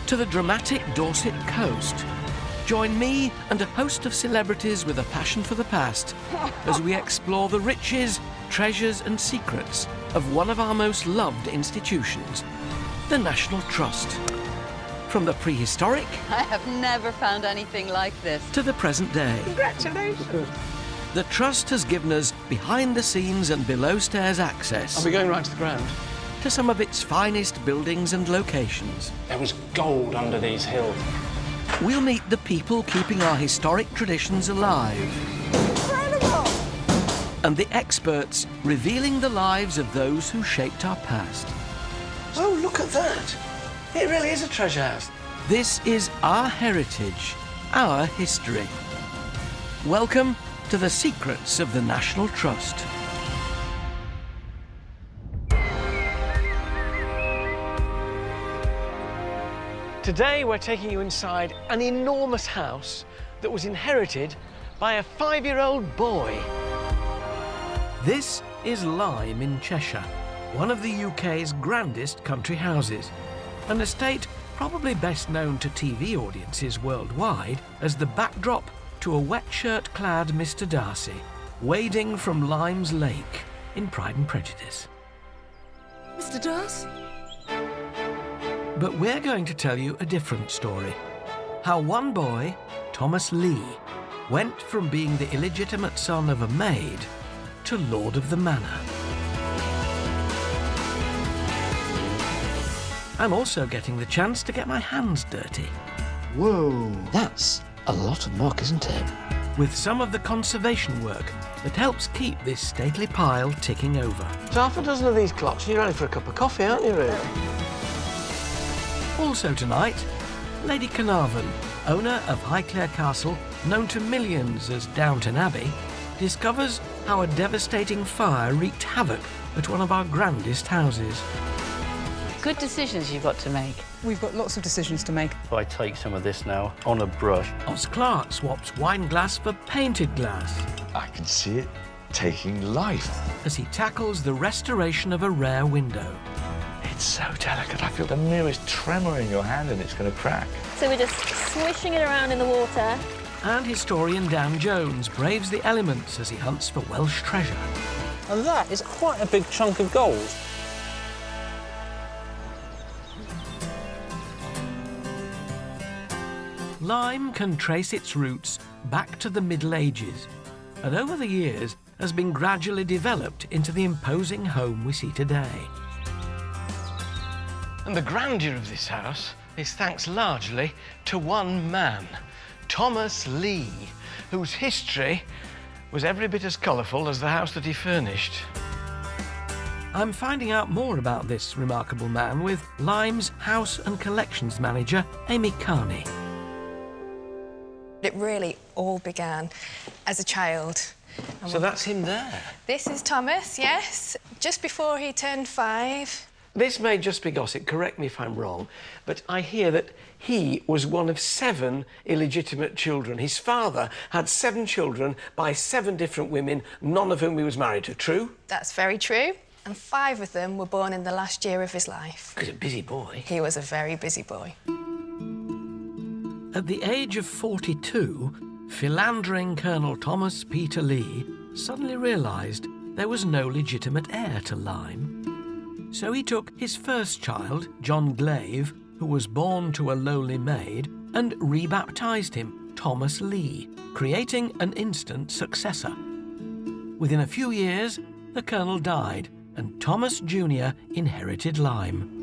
to the dramatic Dorset coast, join me and a host of celebrities with a passion for the past as we explore the riches, treasures and secrets of one of our most loved institutions, the National Trust. From the prehistoric... I have never found anything like this. ...to the present day. Congratulations! The Trust has given us behind-the-scenes and below-stairs access... Are we going right to the ground? ...to some of its finest buildings and locations. There was gold under these hills. We'll meet the people keeping our historic traditions alive. Incredible! And the experts revealing the lives of those who shaped our past. Oh, look at that! It really is a treasure house. This is our heritage, our history. Welcome to the secrets of the National Trust. Today we're taking you inside an enormous house that was inherited by a 5-year-old boy. This is Lyme in Cheshire, one of the UK's grandest country houses. An estate probably best known to TV audiences worldwide as the backdrop to a wet shirt-clad Mr. Darcy wading from Lyme's Lake in Pride and Prejudice. Mr. Darcy? But we're going to tell you a different story. How one boy, Thomas Lee, went from being the illegitimate son of a maid to Lord of the Manor. I'm also getting the chance to get my hands dirty. Whoa, that's a lot of muck, isn't it? with some of the conservation work that helps keep this stately pile ticking over. So half a dozen of these clocks, you're ready for a cup of coffee, aren't you, really? Also tonight, Lady Carnarvon, owner of Highclere Castle, known to millions as Downton Abbey, discovers how a devastating fire wreaked havoc at one of our grandest houses. Good decisions you've got to make. We've got lots of decisions to make. If I take some of this now on a brush. Oz Clarke swaps wine glass for painted glass. I can see it taking life. As he tackles the restoration of a rare window. It's so delicate. I feel the merest tremor in your hand and it's going to crack. So we're just swishing it around in the water. And historian Dan Jones braves the elements as he hunts for Welsh treasure. And that is quite a big chunk of gold. Lyme can trace its roots back to the Middle Ages, and over the years has been gradually developed into the imposing home we see today. And the grandeur of this house is thanks largely to one man, Thomas Lee, whose history was every bit as colourful as the house that he furnished. I'm finding out more about this remarkable man with Lyme's House and Collections Manager, Amy Carney. It really all began as a child. So that's him there? This is Thomas, yes, just before he turned 5. This may just be gossip, correct me if I'm wrong, but I hear that he was one of 7 illegitimate children. His father had 7 children by 7 different women, none of whom he was married to. True? That's very true. And 5 of them were born in the last year of his life. He was a busy boy. He was a very busy boy. At the age of 42, philandering Colonel Thomas Peter Lee suddenly realised there was no legitimate heir to Lyme. So he took his first child, John Glaive, who was born to a lowly maid, and rebaptised him Thomas Lee, creating an instant successor. Within a few years, the colonel died, and Thomas Jr. inherited Lyme.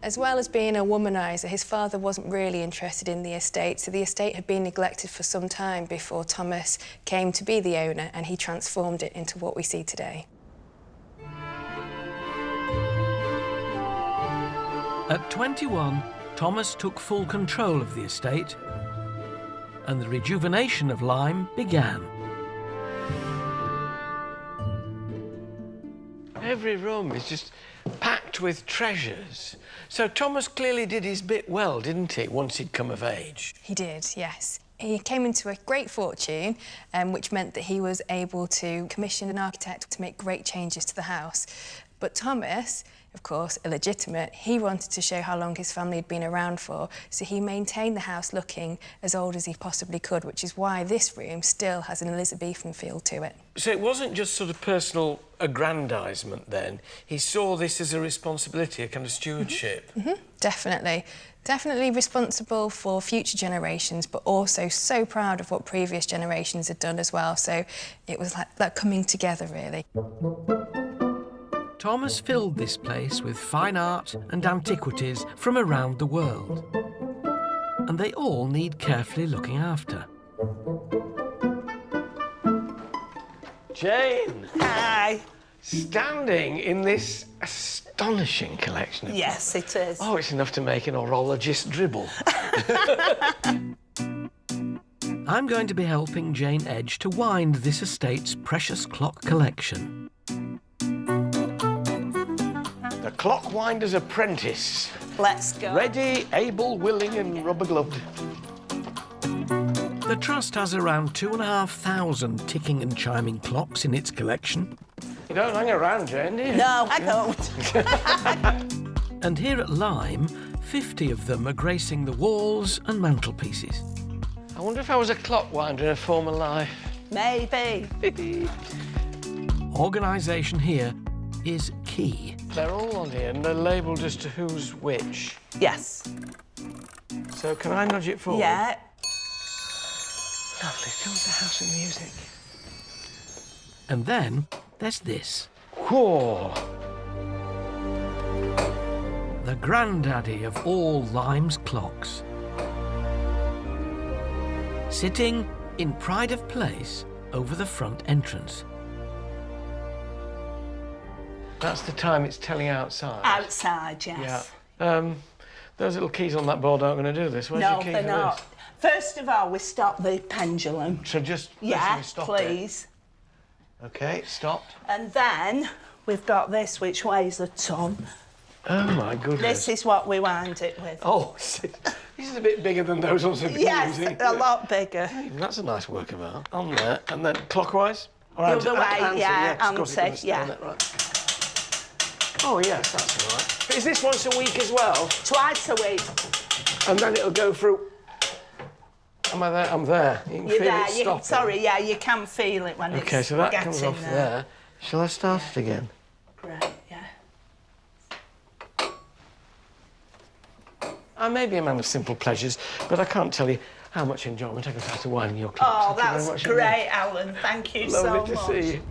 As well as being a womaniser, his father wasn't really interested in the estate, so the estate had been neglected for some time before Thomas came to be the owner, and he transformed it into what we see today. At 21, Thomas took full control of the estate, and the rejuvenation of Lyme began. Every room is just packed with treasures. So Thomas clearly did his bit well, didn't he, once he'd come of age? He did, yes. He came into a great fortune, which meant that he was able to commission an architect to make great changes to the house. But Thomas, of course, illegitimate, he wanted to show how long his family had been around for, so he maintained the house looking as old as he possibly could, which is why this room still has an Elizabethan feel to it. So it wasn't just sort of personal aggrandisement then. He saw this as a responsibility, a kind of stewardship. Definitely. Definitely responsible for future generations, but also so proud of what previous generations had done as well. So it was like that coming together, really. Thomas filled this place with fine art and antiquities from around the world. And they all need carefully looking after. Jane! Hi! Standing in this astonishing collection of... Yes, it is. Oh, it's enough to make an horologist dribble. I'm going to be helping Jane Edge to wind this estate's precious clock collection. The clock winder's apprentice. Let's go. Ready, able, willing and rubber-gloved. The Trust has around 2,500 ticking and chiming clocks in its collection. You don't hang around, Jane, do you? No, I don't. And here at Lyme, 50 of them are gracing the walls and mantelpieces. I wonder if I was a clock winder in a former life. Maybe. Organisation here is key. They're all on here and they're labelled as to who's which. Yes. So can I nudge it forward? Yeah. Lovely, fills the house with music. And then there's this. Whoa! The granddaddy of all Lyme's clocks. sitting in pride of place over the front entrance. That's the time it's telling outside. Outside, yes. Yeah. Those little keys on that board aren't going to do this. Where's your No, key they're for not. this? First of all, we stop the pendulum. So just Yeah, stop please. it. OK, stopped. And then we've got this, which weighs a ton. Oh, my goodness. This is what we wind it with. Oh, this is a bit bigger than those ones we've been Yes, using. a lot bigger. That's a nice work of art. On there, and then clockwise? The other way, yeah, anti, yeah. Right. Oh, yes, that's all right. But is this once a week as well? Twice a week. And then it'll go through... Am I there? I'm there. You can You're feel there. it stopping. Sorry, yeah, you can feel it when it's OK, so that getting comes off there. Shall I start it again? Great, yeah. I may be a man of simple pleasures, but I can't tell you how much enjoyment I get out of winding your clocks. Oh, that's great, Alan. Thank you so much. Lovely to see you.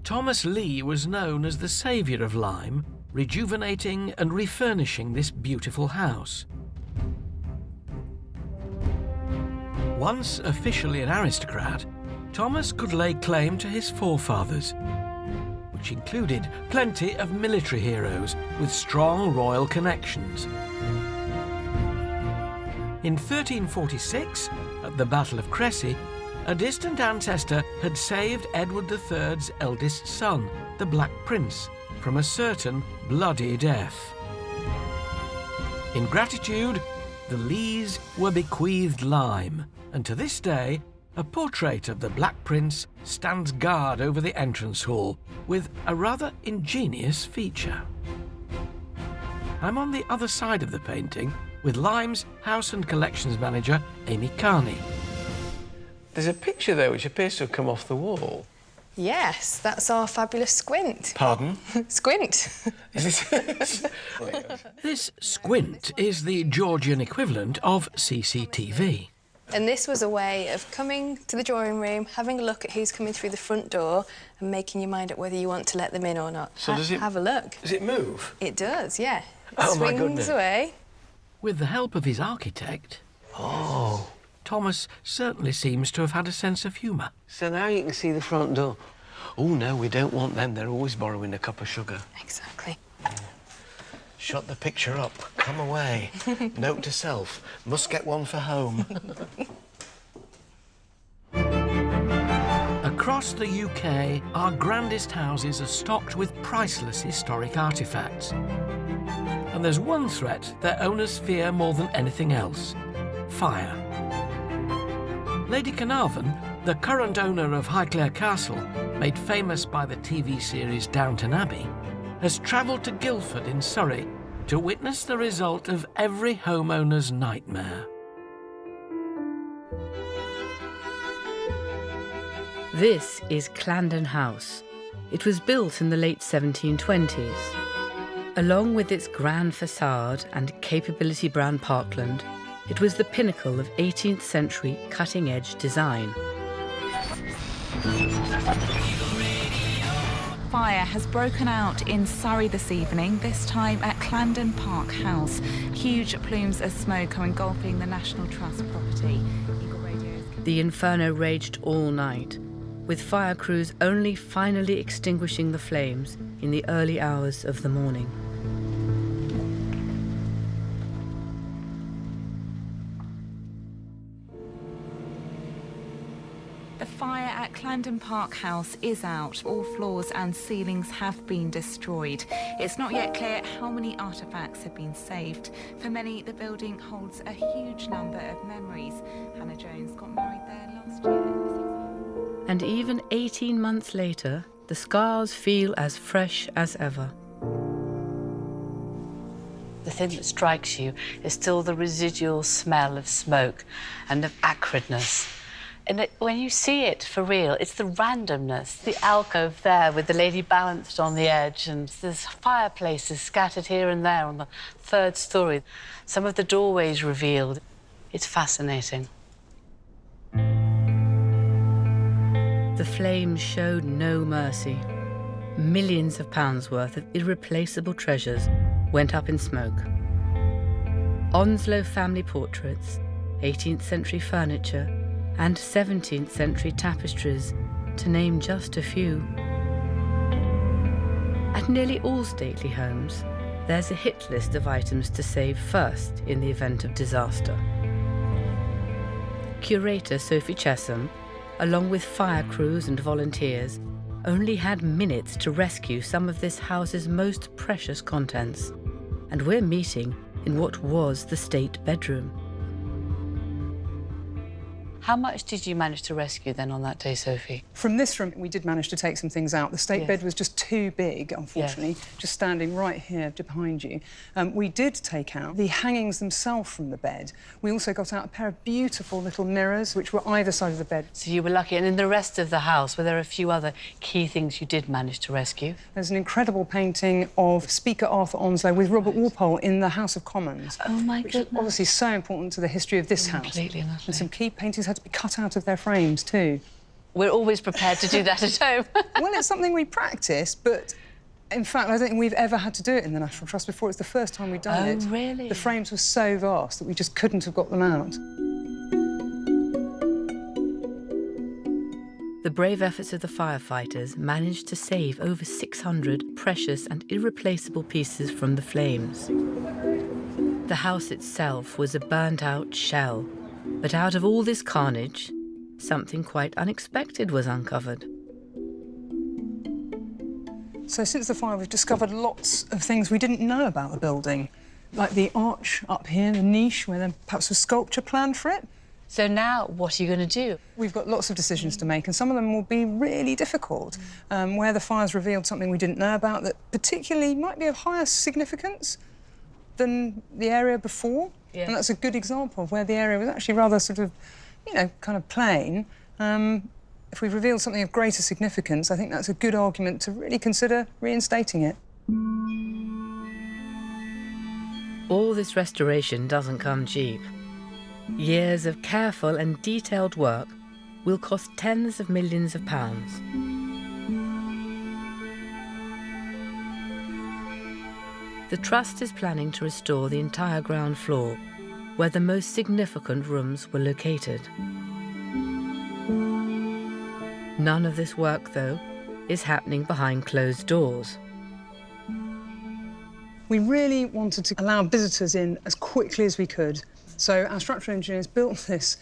Thomas Lee was known as the saviour of Lyme, rejuvenating and refurnishing this beautiful house. Once officially an aristocrat, Thomas could lay claim to his forefathers, which included plenty of military heroes with strong royal connections. In 1346, at the Battle of Crecy, a distant ancestor had saved Edward III's eldest son, the Black Prince, from a certain bloody death. In gratitude, the Lees were bequeathed Lyme, and to this day, a portrait of the Black Prince stands guard over the entrance hall with a rather ingenious feature. I'm on the other side of the painting with Lyme's House and Collections Manager, Amy Carney. There's a picture there which appears to have come off the wall. Yes, that's our fabulous squint. Pardon? Squint. Is this... This squint is the Georgian equivalent of CCTV. And this was a way of coming to the drawing room, having a look at who's coming through the front door and making your mind up whether you want to let them in or not. So does it... Have a look. Does it move? It does, yeah. Oh, my Swings goodness. away. With the help of his architect, Oh. Thomas certainly seems to have had a sense of humour. So now you can see the front door. Oh, no, we don't want them. They're always borrowing a cup of sugar. Exactly. Shut the picture up. Come away. Note to self. Must get one for home. Across the UK, our grandest houses are stocked with priceless historic artefacts. And there's one threat their owners fear more than anything else: fire. Lady Carnarvon, the current owner of Highclere Castle, made famous by the TV series Downton Abbey, has travelled to Guildford in Surrey to witness the result of every homeowner's nightmare. This is Clandon House. It was built in the late 1720s. Along with its grand facade and capability brand parkland, it was the pinnacle of 18th century cutting-edge design. Fire has broken out in Surrey this evening, this time at Clandon Park House. Huge plumes of smoke are engulfing the National Trust property. The inferno raged all night, with fire crews only finally extinguishing the flames in the early hours of the morning. The fire at Clandon Park House is out. All floors and ceilings have been destroyed. It's not yet clear how many artefacts have been saved. For many, the building holds a huge number of memories. Hannah Jones got married there last year. And even 18 months later, the scars feel as fresh as ever. The thing that strikes you is still the residual smell of smoke and of acridness. And when you see it for real, it's the randomness. The alcove there with the lady balanced on the edge, and there's fireplaces scattered here and there on the third story. Some of the doorways revealed. It's fascinating. The flames showed no mercy. Millions of pounds worth of irreplaceable treasures went up in smoke. Onslow family portraits, 18th century furniture, and 17th century tapestries, to name just a few. At nearly all stately homes, there's a hit list of items to save first in the event of disaster. Curator Sophie Chesham, along with fire crews and volunteers, only had minutes to rescue some of this house's most precious contents. And we're meeting in what was the state bedroom. How much did you manage to rescue then on that day, Sophie? From this room, we did manage to take some things out. The state bed was just too big, unfortunately, just standing right here behind you. We did take out the hangings themselves from the bed. We also got out a pair of beautiful little mirrors, which were either side of the bed. So you were lucky. And in the rest of the house, were there a few other key things you did manage to rescue? There's an incredible painting of Speaker Arthur Onslow with Robert Walpole in the House of Commons. Oh, my which goodness. is obviously so important to the history of this house. Completely and utterly. And some key paintings had to be cut out of their frames too. We're always prepared to do that at home. Well, it's something we practice, but in fact, I don't think we've ever had to do it in the National Trust before. It's the first time we've done it. Oh, really? The frames were so vast that we just couldn't have got them out. The brave efforts of the firefighters managed to save over 600 precious and irreplaceable pieces from the flames. The house itself was a burnt-out shell, but out of all this carnage, something quite unexpected was uncovered. So since the fire, we've discovered lots of things we didn't know about the building, like the arch up here, the niche, where there perhaps was sculpture planned for it. So now, what are you going to do? We've got lots of decisions to make, and some of them will be really difficult, where the fire's revealed something we didn't know about that particularly might be of higher significance than the area before. Yeah. And that's a good example of where the area was actually rather sort of, you know, kind of plain. If we've revealed something of greater significance, I think that's a good argument to really consider reinstating it. All this restoration doesn't come cheap. Years of careful and detailed work will cost tens of millions of pounds. The Trust is planning to restore the entire ground floor, where the most significant rooms were located. None of this work, though, is happening behind closed doors. We really wanted to allow visitors in as quickly as we could. So our structural engineers built this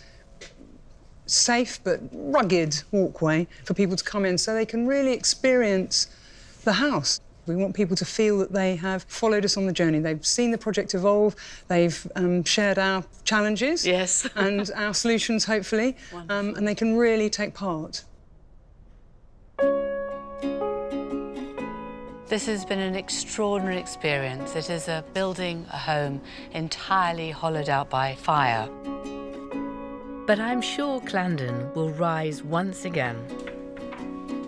safe but rugged walkway for people to come in so they can really experience the house. We want people to feel that they have followed us on the journey. They've seen the project evolve, they've shared our challenges and our solutions, hopefully, and they can really take part. This has been an extraordinary experience. It is a building a home entirely hollowed out by fire. But I'm sure Clandon will rise once again.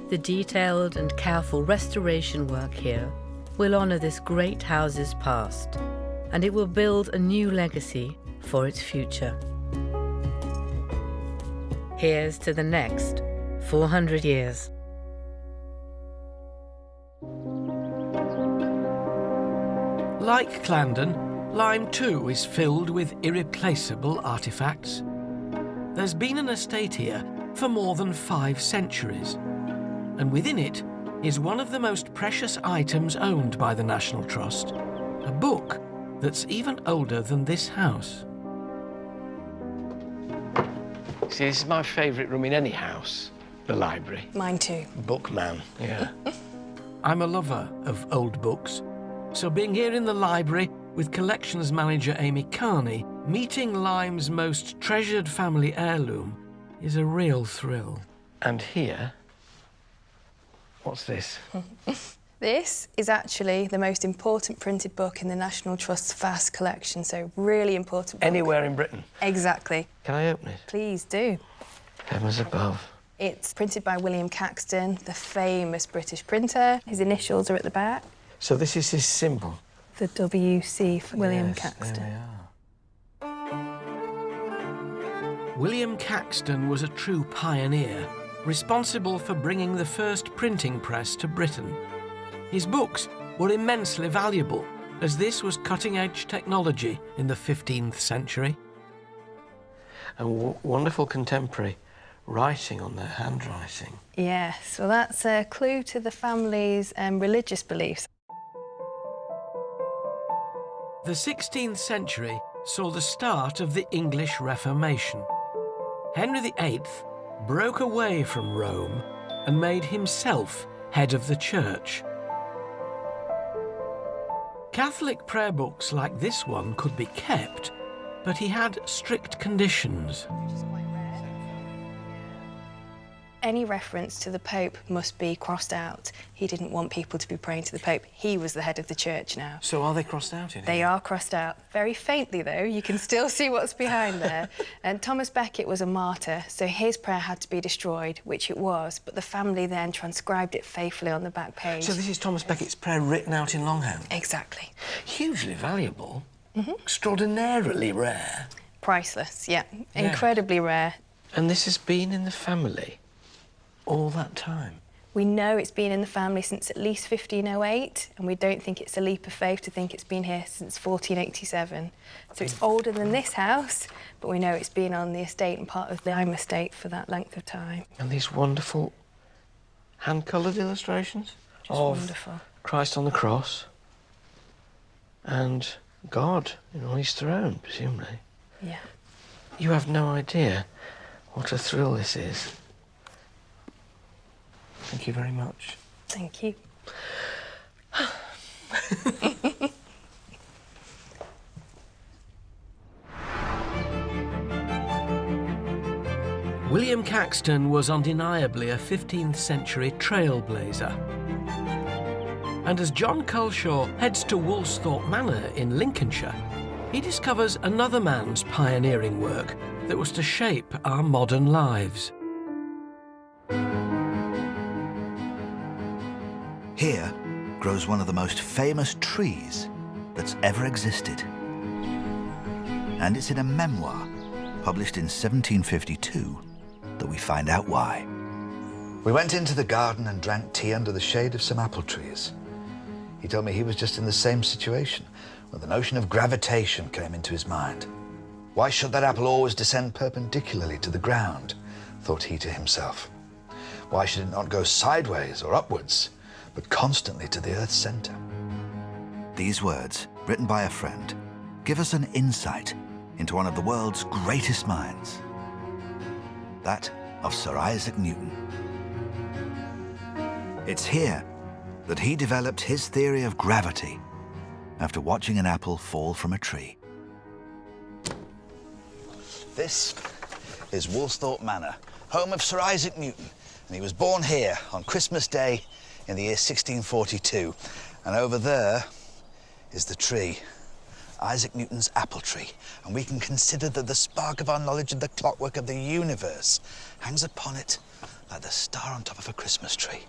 The detailed and careful restoration work here will honour this great house's past, and it will build a new legacy for its future. Here's to the next 400 years. Like Clandon, Lyme too is filled with irreplaceable artefacts. There's been an estate here for more than 5 centuries, and within it is one of the most precious items owned by the National Trust, a book that's even older than this house. See, this is my favourite room in any house, the library. Mine too. Bookman, yeah. I'm a lover of old books, so being here in the library with collections manager Amy Carney, meeting Lyme's most treasured family heirloom is a real thrill. And here, what's this? This is actually the most important printed book in the National Trust's vast collection, so really important book. Anywhere in Britain? Exactly. Can I open it? Please do. Heavens above. It's printed by William Caxton, the famous British printer. His initials are at the back. So this is his symbol? The WC for William Caxton. There we are. William Caxton was a true pioneer, responsible for bringing the first printing press to Britain. His books were immensely valuable, as this was cutting-edge technology in the 15th century. And wonderful contemporary writing on their handwriting. Yes, well, that's a clue to the family's religious beliefs. The 16th century saw the start of the English Reformation. Henry VIII broke away from Rome and made himself head of the church. Catholic prayer books like this one could be kept, but he had strict conditions. Any reference to the Pope must be crossed out. He didn't want people to be praying to the Pope. He was the head of the church now. So are they crossed out in here? They are crossed out. Very faintly, though. You can still see what's behind there. And Thomas Becket was a martyr, so his prayer had to be destroyed, which it was, but the family then transcribed it faithfully on the back page. So this is Thomas Becket's prayer written out in longhand? Exactly. Hugely valuable. Extraordinarily rare. Priceless, yeah. Incredibly rare. And this has been in the family all that time? We know it's been in the family since at least 1508, and we don't think it's a leap of faith to think it's been here since 1487. So it's older than this house, but we know it's been on the estate and part of the Lyme estate for that length of time. And these wonderful hand-coloured illustrations of wonderful. Christ on the cross and God on his throne, presumably. Yeah. You have no idea what a thrill this is. Thank you very much. Thank you. William Caxton was undeniably a 15th century trailblazer. And as John Culshaw heads to Woolsthorpe Manor in Lincolnshire, he discovers another man's pioneering work that was to shape our modern lives. Here grows one of the most famous trees that's ever existed. And it's in a memoir published in 1752 that we find out why. We went into the garden and drank tea under the shade of some apple trees. He told me he was just in the same situation when the notion of gravitation came into his mind. Why should that apple always descend perpendicularly to the ground, thought he to himself. Why should it not go sideways or upwards, but constantly to the Earth's centre? These words, written by a friend, give us an insight into one of the world's greatest minds, that of Sir Isaac Newton. It's here that he developed his theory of gravity after watching an apple fall from a tree. This is Woolsthorpe Manor, home of Sir Isaac Newton, and he was born here on Christmas Day in the year 1642. And over there is the tree, Isaac Newton's apple tree. And we can consider that the spark of our knowledge of the clockwork of the universe hangs upon it like the star on top of a Christmas tree.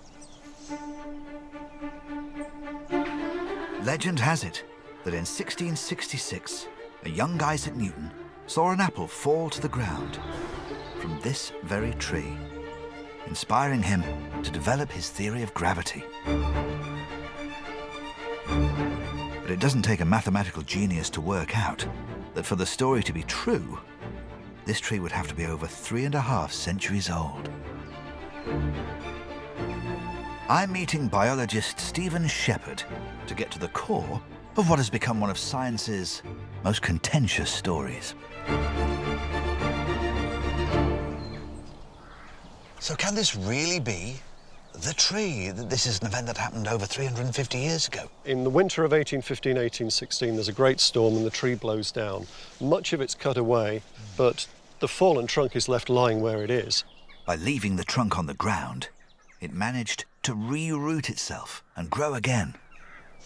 Legend has it that in 1666, a young Isaac Newton saw an apple fall to the ground from this very tree, inspiring him to develop his theory of gravity. But it doesn't take a mathematical genius to work out that for the story to be true, this tree would have to be over 3.5 centuries old. I'm meeting biologist Stephen Shepherd to get to the core of what has become one of science's most contentious stories. So can this really be the tree? This is an event that happened over 350 years ago. In the winter of 1815-1816, there's a great storm and the tree blows down. Much of it's cut away, but the fallen trunk is left lying where it is. By leaving the trunk on the ground, it managed to re-root itself and grow again.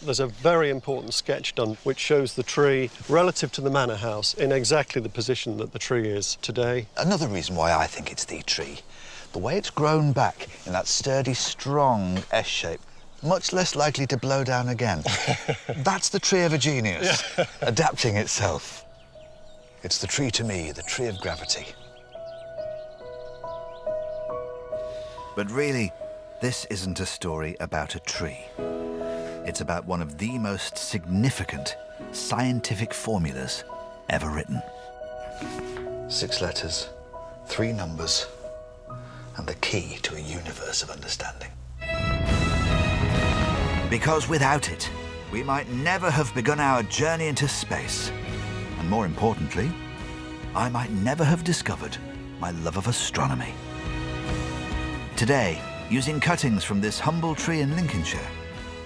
There's a very important sketch done which shows the tree relative to the manor house in exactly the position that the tree is today. Another reason why I think it's the tree, the way it's grown back in that sturdy, strong S shape, much less likely to blow down again. That's the tree of a genius, adapting itself. It's the tree to me, the tree of gravity. But really, this isn't a story about a tree. It's about one of the most significant scientific formulas ever written. 6 letters, 3 numbers, and the key to a universe of understanding. Because without it, we might never have begun our journey into space. And more importantly, I might never have discovered my love of astronomy. Today, using cuttings from this humble tree in Lincolnshire,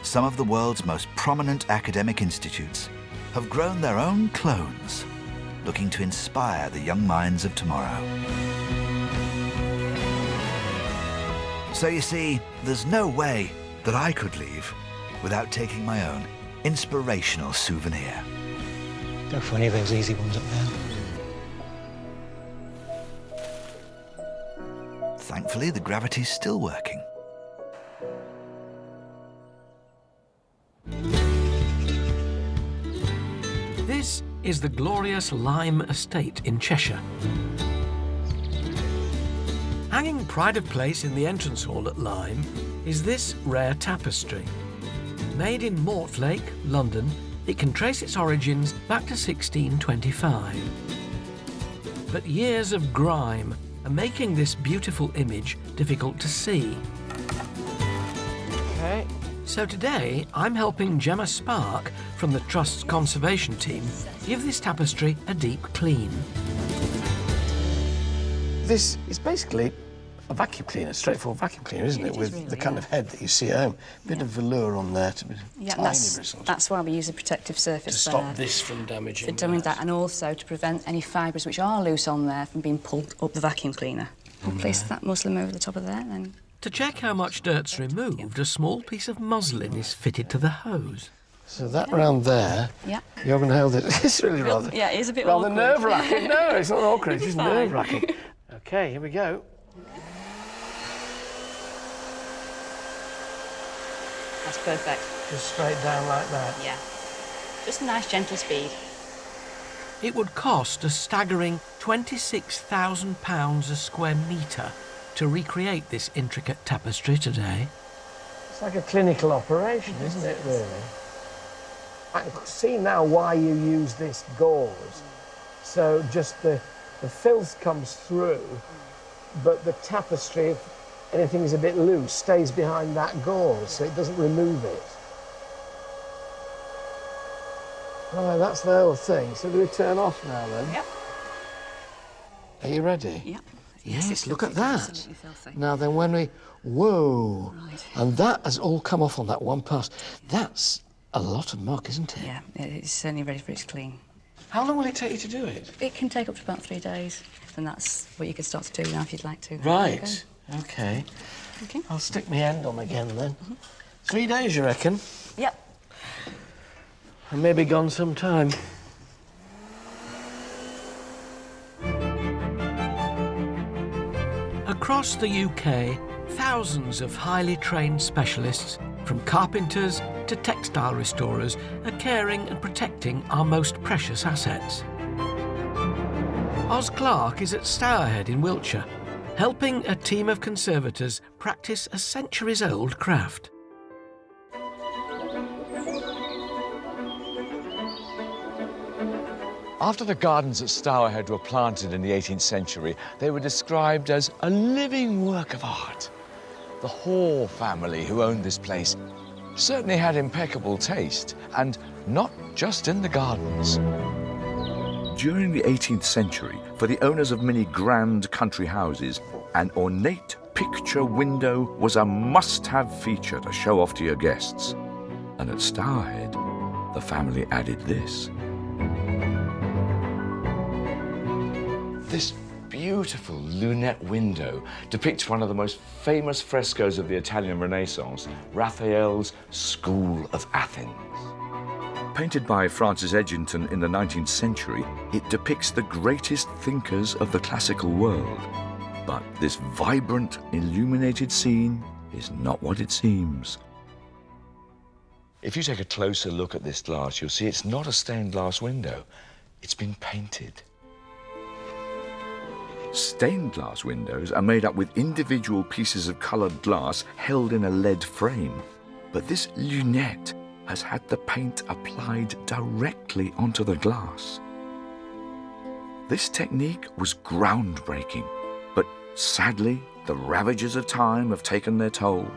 some of the world's most prominent academic institutes have grown their own clones, looking to inspire the young minds of tomorrow. So you see, there's no way that I could leave without taking my own inspirational souvenir. Go for any of those easy ones up there. Thankfully, the gravity's still working. This is the glorious Lyme Estate in Cheshire. Hanging pride of place in the entrance hall at Lyme is this rare tapestry. Made in Mortlake, London, it can trace its origins back to 1625. But years of grime are making this beautiful image difficult to see. Okay. So today, I'm helping Gemma Spark from the Trust's conservation team give this tapestry a deep clean. This is basically a vacuum cleaner, straightforward vacuum cleaner, isn't it? With really, the kind of head that you see at home. Bit of velour on there to be tiny bristles. That's why we use a protective surface To there. stop this from damaging For doing that, and also to prevent any fibres which are loose on there from being pulled up the vacuum cleaner. We'll place that muslin over the top of there, then. To check how much dirt's removed, a small piece of muslin is fitted to the hose. So that round there, yeah. You're going to hold it. It's really rather... Yeah, it is a bit rather awkward. nerve-wracking. No, it's not awkward, it's just Fine. nerve-wracking. OK, here we go. That's perfect. Just straight down like that. Yeah. Just a nice gentle speed. It would cost a staggering £26,000 a square metre to recreate this intricate tapestry today. It's like a clinical operation, isn't it, really? I can see now why you use this gauze. So just the filth comes through, but the tapestry, if anything's a bit loose, stays behind that gauze, so it doesn't remove it. Right, that's the whole thing. So do we turn off now, then? Yep. Are you ready? Yep. Yes, look at that. Now then, when we... Whoa! Right. And that has all come off on that one pass. That's a lot of muck, isn't it? Yeah, it's certainly ready for its clean. How long will it take you to do it? It can take up to about 3 days, and that's what you can start to do now if you'd like to. Right. OK. Okay. I'll stick my end on again, then. 3 days, you reckon? Yep. I may be gone some time. Across the UK, thousands of highly trained specialists, from carpenters to textile restorers, are caring and protecting our most precious assets. Oz Clarke is at Stourhead in Wiltshire, helping a team of conservators practice a centuries-old craft. After the gardens at Stourhead were planted in the 18th century, they were described as a living work of art. The Hall family, who owned this place, certainly had impeccable taste, and not just in the gardens. During the 18th century, for the owners of many grand country houses, an ornate picture window was a must-have feature to show off to your guests. And at Stourhead, the family added this. This beautiful lunette window depicts one of the most famous frescoes of the Italian Renaissance, Raphael's School of Athens. Painted by Francis Edgington in the 19th century, it depicts the greatest thinkers of the classical world. But this vibrant, illuminated scene is not what it seems. If you take a closer look at this glass, you'll see it's not a stained glass window. It's been painted. Stained glass windows are made up with individual pieces of coloured glass held in a lead frame. But this lunette has had the paint applied directly onto the glass. This technique was groundbreaking, but sadly, the ravages of time have taken their toll.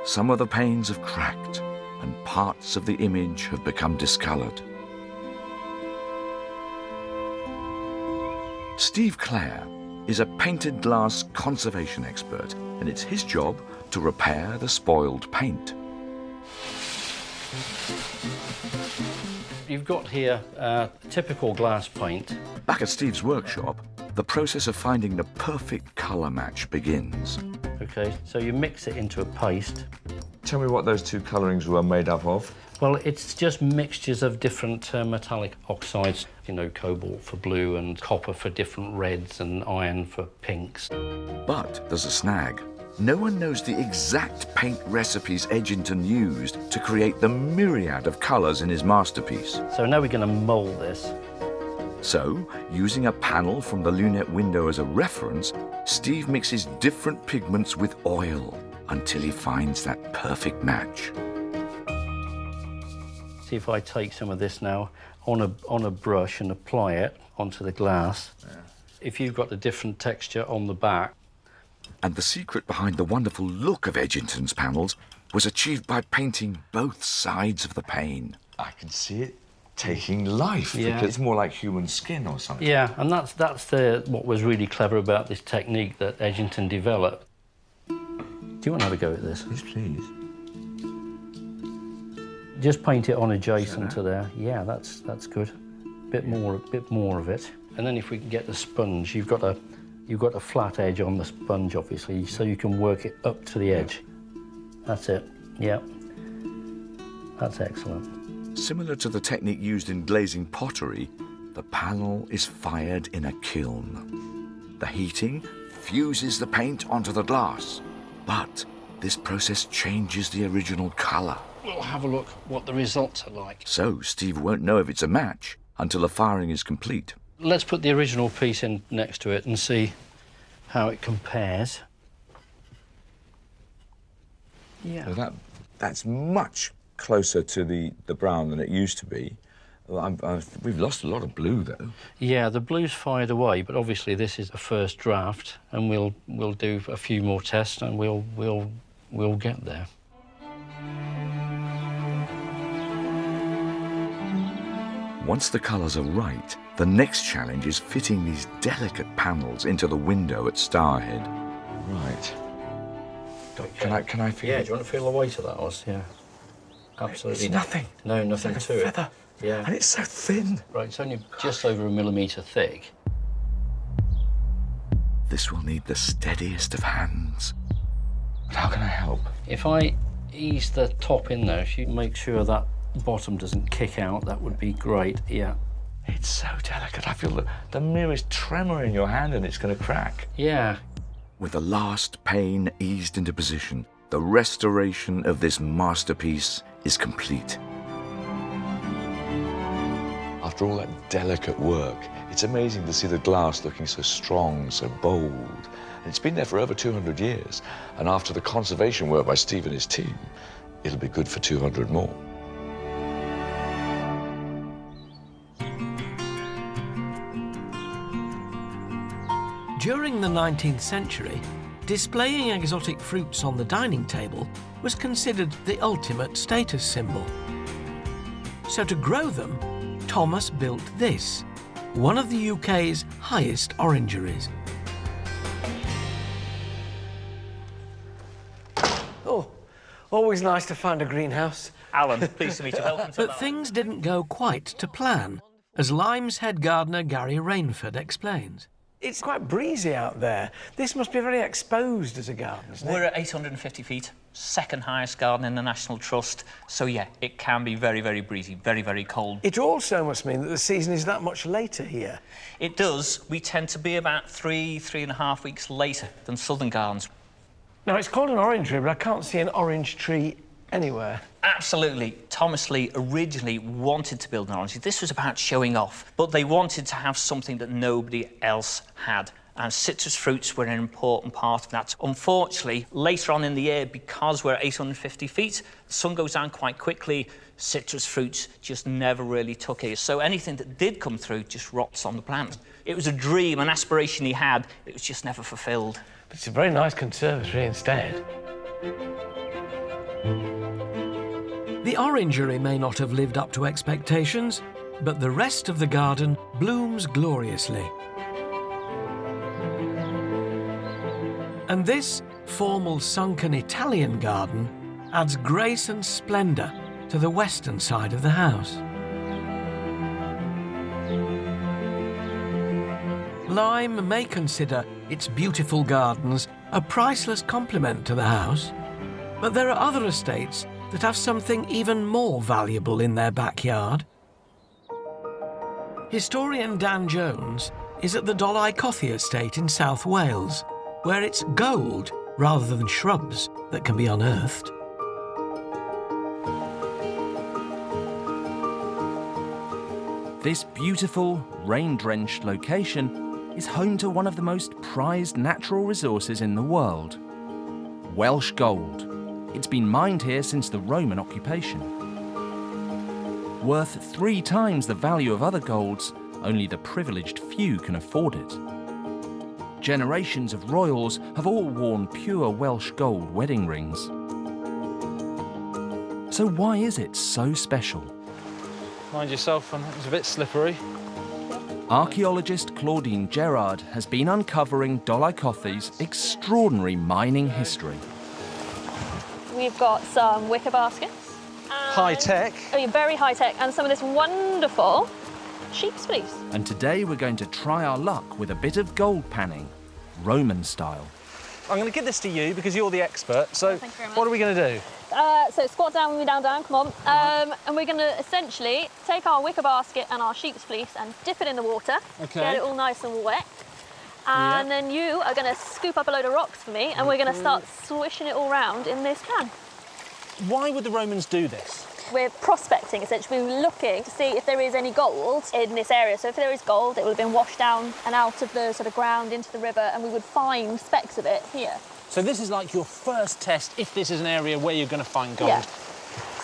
Some of the panes have cracked, and parts of the image have become discoloured. Steve Clare is a painted glass conservation expert, and it's his job to repair the spoiled paint. You've got here typical glass paint. Back at Steve's workshop, the process of finding the perfect colour match begins. Okay, so you mix it into a paste. Tell me what those two colourings were made up of. Well, it's just mixtures of different metallic oxides. You know, cobalt for blue and copper for different reds and iron for pinks. But there's a snag. No one knows the exact paint recipes Edgington used to create the myriad of colours in his masterpiece. So now we're going to mould this. So, using a panel from the lunette window as a reference, Steve mixes different pigments with oil until he finds that perfect match. See if I take some of this now on a brush and apply it onto the glass. Yeah. If you've got a different texture on the back. And the secret behind the wonderful look of Edgington's panels was achieved by painting both sides of the pane. I can see it taking life, because it's more like human skin or something. Yeah, and that's what was really clever about this technique that Edgington developed. Do you want to have a go at this? Yes, please. Just paint it on adjacent to there. Yeah, that's good. Bit more of it. And then if we can get the sponge, you've got a flat edge on the sponge, obviously, so you can work it up to the edge. That's it. Yeah. That's excellent. Similar to the technique used in glazing pottery, the panel is fired in a kiln. The heating fuses the paint onto the glass, but this process changes the original colour. We'll have a look what the results are like. So Steve won't know if it's a match until the firing is complete. Let's put the original piece in next to it and see how it compares. Yeah. So that's much closer to the brown than it used to be. We've lost a lot of blue, though. Yeah, the blue's fired away, but obviously this is a first draft, and we'll do a few more tests, and we'll get there. Once the colours are right, the next challenge is fitting these delicate panels into the window at Stourhead. Right. Can I feel it? Yeah, do you want to feel the weight of that, Oz? Yeah. Absolutely. It's nothing. No, nothing it's to like a it. feather. Yeah. And it's so thin. Right, it's only just over 1 millimetre thick. This will need the steadiest of hands. But how can I help? If I ease the top in there, if you make sure that bottom doesn't kick out, that would be great, yeah. It's so delicate. I feel the merest tremor in your hand and it's going to crack. Yeah. With the last pane eased into position, the restoration of this masterpiece is complete. After all that delicate work, it's amazing to see the glass looking so strong, so bold. And it's been there for over 200 years. And after the conservation work by Steve and his team, it'll be good for 200 more. During the 19th century, displaying exotic fruits on the dining table was considered the ultimate status symbol. So to grow them, Thomas built this, one of the UK's highest orangeries. Oh, always nice to find a greenhouse. Alan, pleased to meet you. Welcome to But things didn't go quite to plan, as Lyme's head gardener Gary Rainford explains. It's quite breezy out there. This must be very exposed as a garden, isn't it? We're at 850 feet, second highest garden in the National Trust. So, yeah, it can be very, very breezy, very, very cold. It also must mean that the season is that much later here. It does. We tend to be about 3.5 weeks later than southern gardens. Now, it's called an orangery, but I can't see an orange tree anywhere. Absolutely. Thomas Lee originally wanted to build an orangery. This was about showing off, but they wanted to have something that nobody else had. and citrus fruits were an important part of that. Unfortunately, later on in the year, because we're at 850 feet, the sun goes down quite quickly, citrus fruits just never really took it. So anything that did come through just rots on the plant. It was a dream, an aspiration he had, it was just never fulfilled. But it's a very nice conservatory instead. The orangery may not have lived up to expectations, but the rest of the garden blooms gloriously. And this formal sunken Italian garden adds grace and splendour to the western side of the house. Lyme may consider its beautiful gardens a priceless compliment to the house, but there are other estates that have something even more valuable in their backyard. Historian Dan Jones is at the Dolycothy estate in South Wales, where it's gold rather than shrubs that can be unearthed. This beautiful, rain-drenched location is home to one of the most prized natural resources in the world, Welsh gold. It's been mined here since the Roman occupation. Worth 3 times the value of other golds, only the privileged few can afford it. Generations of royals have all worn pure Welsh gold wedding rings. So why is it so special? Mind yourself, it's a bit slippery. Archaeologist Claudine Gerard has been uncovering Dolycothy's extraordinary mining history. We've got some wicker baskets. High-tech. Oh, yeah, very high-tech. And some of this wonderful sheep's fleece. And today we're going to try our luck with a bit of gold panning, Roman style. I'm going to give this to you because you're the expert. So thank you very much. What are we going to do? So squat down when we're down, come on. And we're going to essentially take our wicker basket and our sheep's fleece and dip it in the water. Okay. Get it all nice and wet. And then you are going to scoop up a load of rocks for me, and we're going to start swishing it all round in this can. Why would the Romans do this? We're prospecting, essentially. We're looking to see if there is any gold in this area. So if there is gold, it will have been washed down and out of the sort of ground into the river, and we would find specks of it here. So this is like your first test if this is an area where you're going to find gold. Yeah.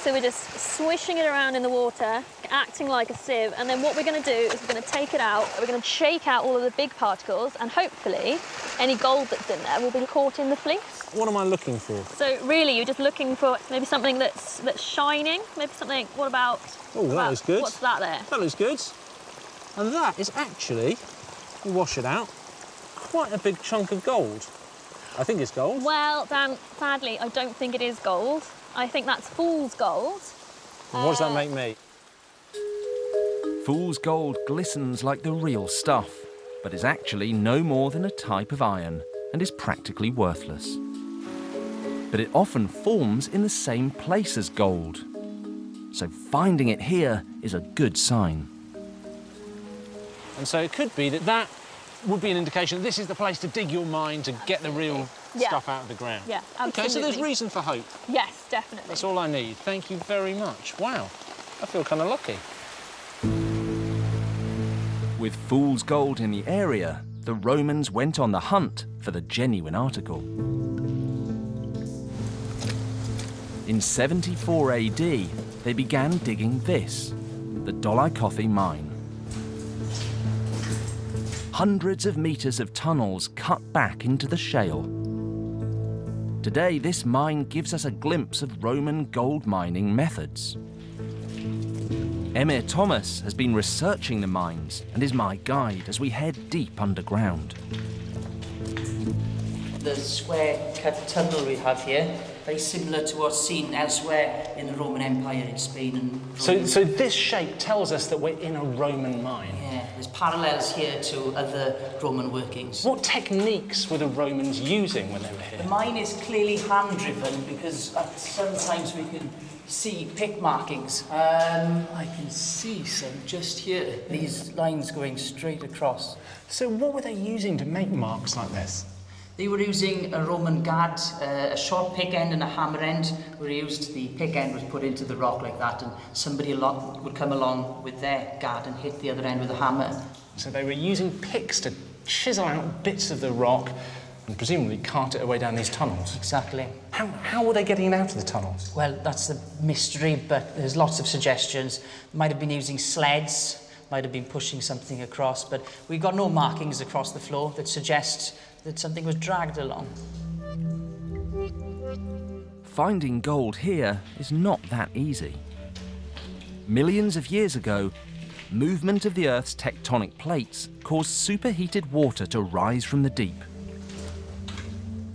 So we're just swishing it around in the water, acting like a sieve, and then what we're going to do is we're going to take it out, we're going to shake out all of the big particles, and hopefully any gold that's in there will be caught in the fleece. What am I looking for? So really, you're just looking for maybe something that's shining, maybe something. What about? Oh, that looks good. What's that there? That looks good. And that is actually, we wash it out, quite a big chunk of gold. I think it's gold. Well, Dan, sadly, I don't think it is gold. I think that's fool's gold. And what does that make me? Fool's gold glistens like the real stuff, but is actually no more than a type of iron and is practically worthless. But it often forms in the same place as gold. So finding it here is a good sign. And so it could be that that would be an indication that this is the place to dig your mine to get the real stuff out of the ground. Yeah, absolutely. OK, so there's reason for hope. Yes, definitely. That's all I need. Thank you very much. Wow, I feel kind of lucky. With fool's gold in the area, the Romans went on the hunt for the genuine article. In 74 AD, they began digging this, the Dolycothy mine. Hundreds of metres of tunnels cut back into the shale. Today, this mine gives us a glimpse of Roman gold mining methods. Emir Thomas has been researching the mines and is my guide as we head deep underground. The square cut tunnel we have here, very similar to what's seen elsewhere in the Roman Empire in Spain and Rome. So this shape tells us that we're in a Roman mine? Yeah, there's parallels here to other Roman workings. What techniques were the Romans using when they were here? The mine is clearly hand-driven because sometimes we can see pick markings. I can see some just here. These lines going straight across. So what were they using to make marks like this? They were using a Roman guard, a short pick end and a hammer end were used. The pick end was put into the rock like that, and somebody would come along with their guard and hit the other end with a hammer. So they were using picks to chisel out bits of the rock and presumably cart it away down these tunnels. Exactly. How were they getting it out of the tunnels? Well, that's the mystery, but there's lots of suggestions. Might have been using sleds, might have been pushing something across, but we've got no markings across the floor that suggest that something was dragged along. Finding gold here is not that easy. Millions of years ago, movement of the Earth's tectonic plates caused superheated water to rise from the deep.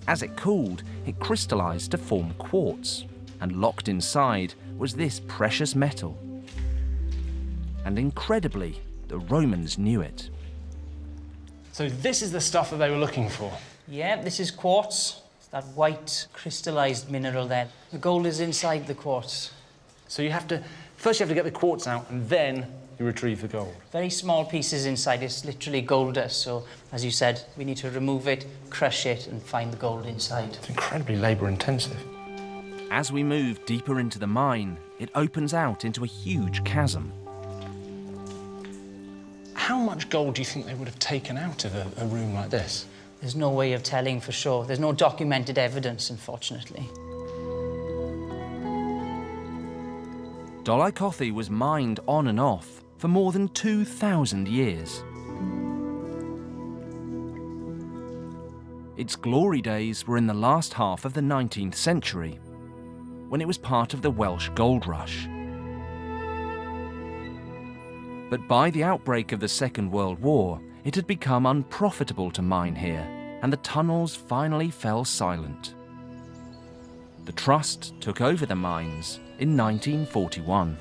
As it cooled, it crystallized to form quartz, and locked inside was this precious metal. And incredibly, the Romans knew it. So this is the stuff that they were looking for? Yeah, this is quartz. It's that white crystallized mineral there. The gold is inside the quartz. So first you have to get the quartz out, and then you retrieve the gold. Very small pieces inside. It's literally gold dust. So, as you said, we need to remove it, crush it, and find the gold inside. It's incredibly labour-intensive. As we move deeper into the mine, it opens out into a huge chasm. How much gold do you think they would have taken out of a room like this? There's no way of telling for sure. There's no documented evidence, unfortunately. Dolycothe was mined on and off for more than 2,000 years. Its glory days were in the last half of the 19th century, when it was part of the Welsh gold rush. But by the outbreak of the Second World War, it had become unprofitable to mine here, and the tunnels finally fell silent. The Trust took over the mines in 1941.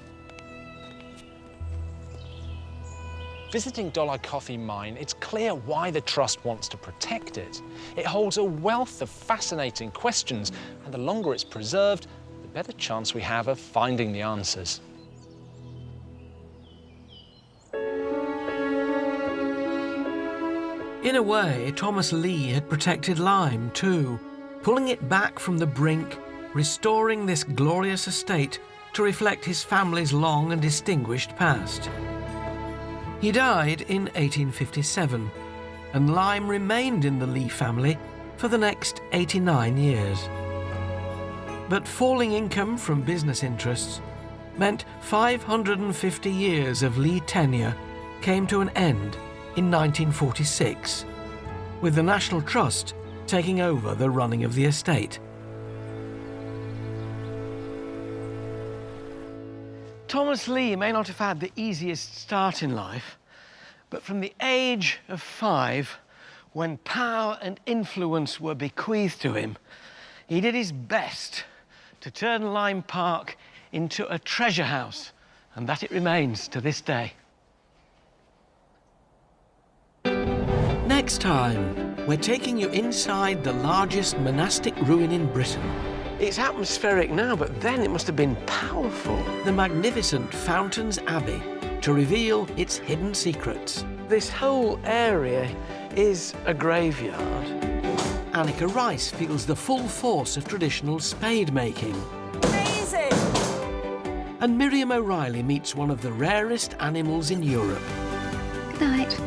Visiting Dolycothe mine, it's clear why the Trust wants to protect it. It holds a wealth of fascinating questions, and the longer it's preserved, the better chance we have of finding the answers. In a way, Thomas Lee had protected Lyme too, pulling it back from the brink, restoring this glorious estate to reflect his family's long and distinguished past. He died in 1857, and Lyme remained in the Lee family for the next 89 years. But falling income from business interests meant 550 years of Lee tenure came to an end in 1946, with the National Trust taking over the running of the estate. Thomas Lee may not have had the easiest start in life, but from the age of 5, when power and influence were bequeathed to him, he did his best to turn Lyme Park into a treasure house, and that it remains to this day. Next time, we're taking you inside the largest monastic ruin in Britain. It's atmospheric now, but then it must have been powerful. The magnificent Fountains Abbey, to reveal its hidden secrets. This whole area is a graveyard. Annika Rice feels the full force of traditional spade making. Amazing! And Miriam O'Reilly meets one of the rarest animals in Europe. Good night.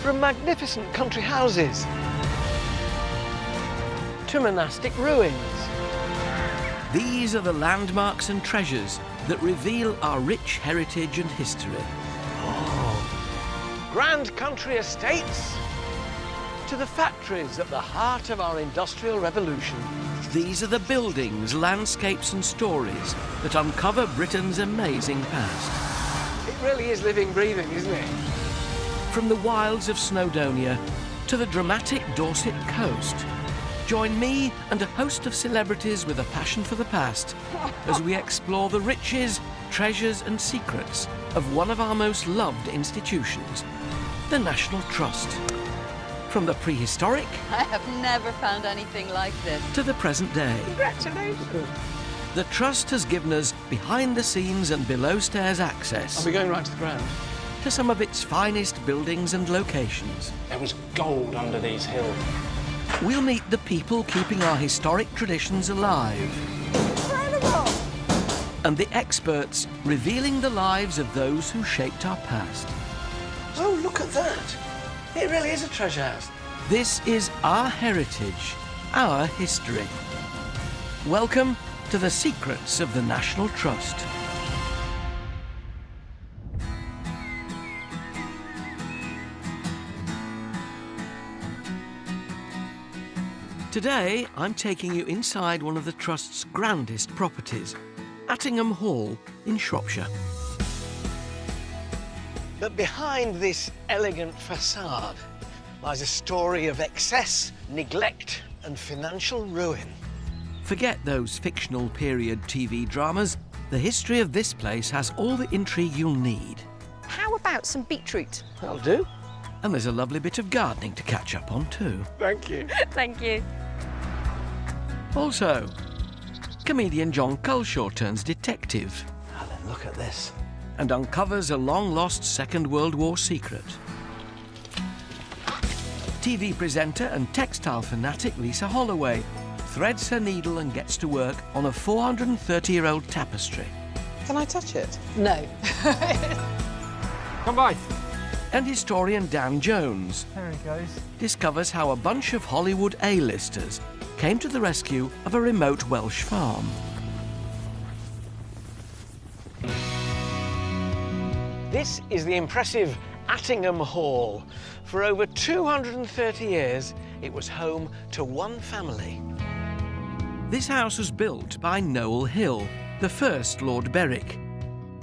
From magnificent country houses to monastic ruins. These are the landmarks and treasures that reveal our rich heritage and history. Oh. Grand country estates to the factories at the heart of our industrial revolution. These are the buildings, landscapes and stories that uncover Britain's amazing past. It really is living, breathing, isn't it? From the wilds of Snowdonia to the dramatic Dorset coast, Join me and a host of celebrities with a passion for the past as we explore the riches, treasures and secrets of one of our most loved institutions, the National Trust. From the prehistoric I have never found anything like this. to the present day, Congratulations. the Trust has given us behind-the-scenes and below-stairs access. Are we going right to the ground? To some of its finest buildings and locations. There was gold under these hills. We'll meet the people keeping our historic traditions alive. Incredible! And the experts revealing the lives of those who shaped our past. Oh, look at that. It really is a treasure house. This is our heritage, our history. Welcome to the secrets of the National Trust. Today, I'm taking you inside one of the Trust's grandest properties, Attingham Hall in Shropshire. But behind this elegant facade lies a story of excess, neglect and financial ruin. Forget those fictional period TV dramas. The history of this place has all the intrigue you'll need. How about some beetroot? That'll do. And there's a lovely bit of gardening to catch up on too. Thank you. Thank you. Also, comedian John Culshaw turns detective. Alan, look at this. And uncovers a long-lost Second World War secret. TV presenter and textile fanatic Lisa Holloway threads her needle and gets to work on a 430-year-old tapestry. Can I touch it? No. Come by. And historian Dan Jones There he goes. discovers how a bunch of Hollywood A-listers came to the rescue of a remote Welsh farm. This is the impressive Attingham Hall. For over 230 years, it was home to one family. This house was built by Knole Hill, the first Lord Berwick.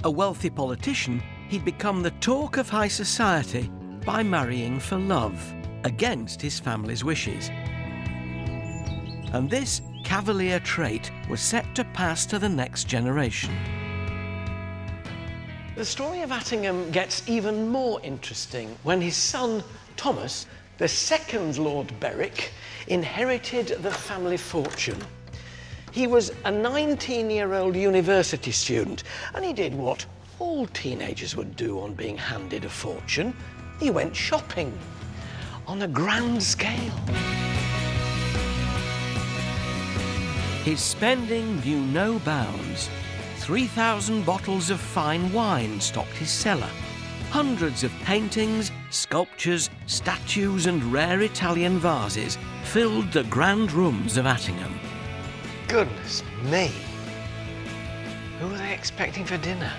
A wealthy politician, he'd become the talk of high society by marrying for love, against his family's wishes. And this cavalier trait was set to pass to the next generation. The story of Attingham gets even more interesting when his son, Thomas, the second Lord Berwick, inherited the family fortune. He was a 19-year-old university student, and he did what all teenagers would do on being handed a fortune. He went shopping on a grand scale. His spending knew no bounds. 3,000 bottles of fine wine stocked his cellar. Hundreds of paintings, sculptures, statues and rare Italian vases filled the grand rooms of Attingham. Goodness me. Who were they expecting for dinner?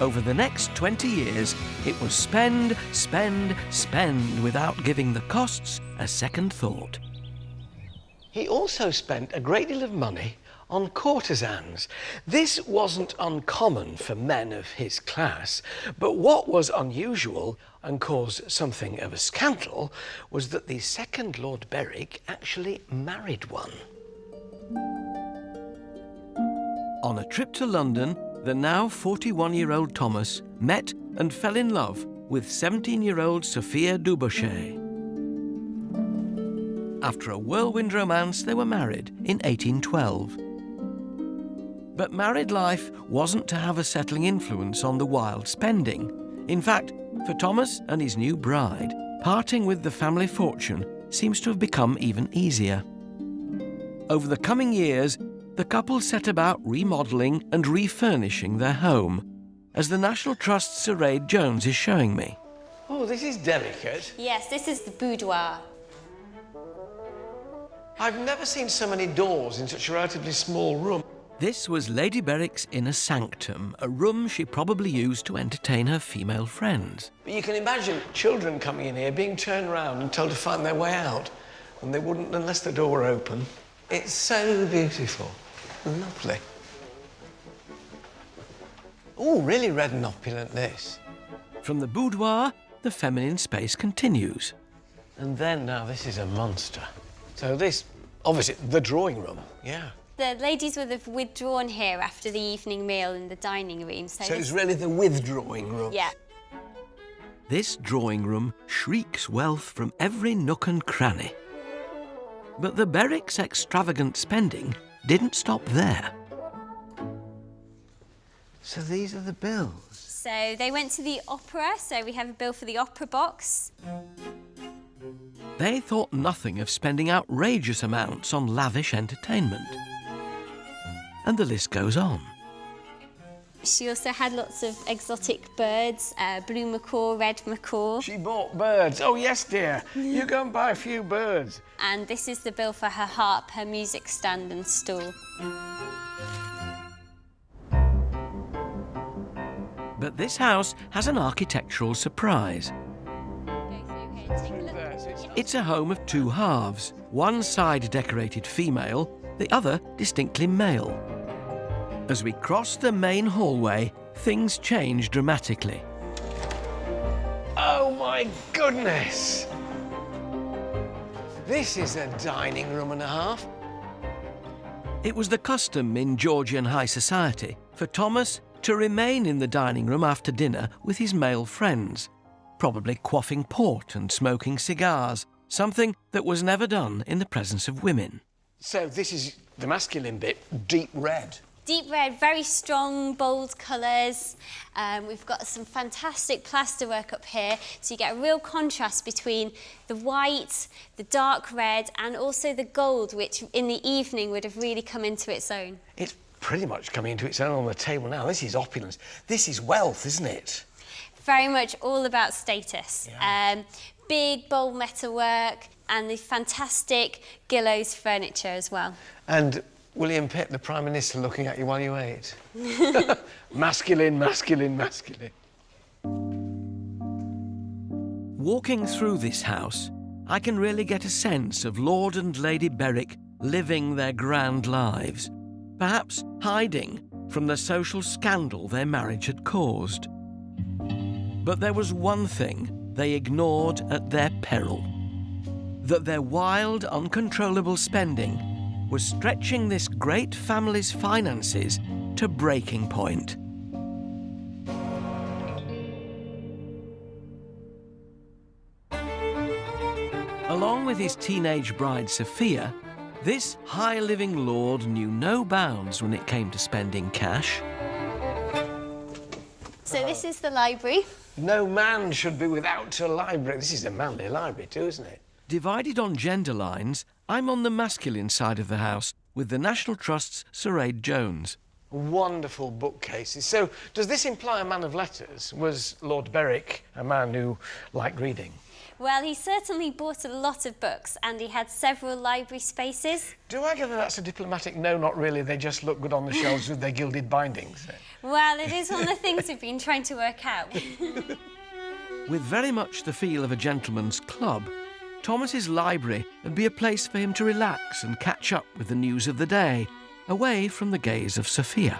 Over the next 20 years, it was spend, spend, spend without giving the costs a second thought. He also spent a great deal of money on courtesans. This wasn't uncommon for men of his class, but what was unusual and caused something of a scandal was that the second Lord Berwick actually married one. On a trip to London, the now 41-year-old Thomas met and fell in love with 17-year-old Sophia Dubourchet. After a whirlwind romance, they were married in 1812. But married life wasn't to have a settling influence on the wild spending. In fact, for Thomas and his new bride, parting with the family fortune seems to have become even easier. Over the coming years, the couple set about remodelling and refurnishing their home, as the National Trust's Arrayed Jones is showing me. Oh, this is delicate. Yes, this is the boudoir. I've never seen so many doors in such a relatively small room. This was Lady Berwick's inner sanctum, a room she probably used to entertain her female friends. But you can imagine children coming in here being turned around and told to find their way out, and they wouldn't unless the door were open. It's so beautiful. Lovely. Oh, really red and opulent, this. From the boudoir, the feminine space continues. And then, now, this is a monster. So this Obviously, the drawing room, yeah. The ladies would have withdrawn here after the evening meal in the dining room. So it's really the withdrawing room? Yeah. This drawing room shrieks wealth from every nook and cranny. But the Berwick's extravagant spending didn't stop there. So these are the bills? So they went to the opera, so we have a bill for the opera box. They thought nothing of spending outrageous amounts on lavish entertainment. And the list goes on. She also had lots of exotic birds, blue macaw, red macaw. She bought birds. Oh, yes, dear. You go and buy a few birds. And this is the bill for her harp, her music stand and stool. But this house has an architectural surprise. It's a home of two halves, one side decorated female, the other distinctly male. As we cross the main hallway, things change dramatically. Oh, my goodness! This is a dining room and a half. It was the custom in Georgian high society for Thomas to remain in the dining room after dinner with his male friends, probably quaffing port and smoking cigars, something that was never done in the presence of women. So this is the masculine bit, deep red. Deep red, very strong, bold colours. We've got some fantastic plasterwork up here, so you get a real contrast between the white, the dark red, and also the gold, which in the evening would have really come into its own. It's pretty much coming into its own on the table now. This is opulence. This is wealth, isn't it? Very much all about status. Yeah. Big, bold metalwork, and the fantastic Gillows furniture as well. And William Pitt, the Prime Minister, looking at you while you ate. Masculine, masculine, masculine. Walking through this house, I can really get a sense of Lord and Lady Berwick living their grand lives, perhaps hiding from the social scandal their marriage had caused. But there was one thing they ignored at their peril: that their wild, uncontrollable spending was stretching this great family's finances to breaking point. Along with his teenage bride Sophia, this high-living lord knew no bounds when it came to spending cash. So this is the library. No man should be without a library. This is a manly library too, isn't it? Divided on gender lines, I'm on the masculine side of the house with the National Trust's Sir Aid Jones. Wonderful bookcases. So, does this imply a man of letters? Was Lord Berwick a man who liked reading? Well, he certainly bought a lot of books, and he had several library spaces. Do I gather that's a diplomatic no, not really, they just look good on the shelves with their gilded bindings? Well, it is one of the things we've been trying to work out. With very much the feel of a gentleman's club, Thomas's library would be a place for him to relax and catch up with the news of the day, away from the gaze of Sophia.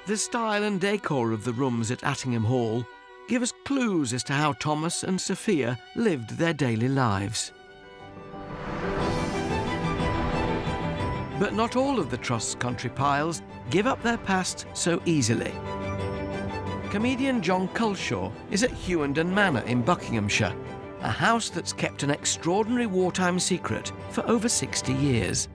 The style and decor of the rooms at Attingham Hall give us clues as to how Thomas and Sophia lived their daily lives. But not all of the Trust's country piles give up their past so easily. Comedian John Culshaw is at Hughenden Manor in Buckinghamshire, a house that's kept an extraordinary wartime secret for over 60 years.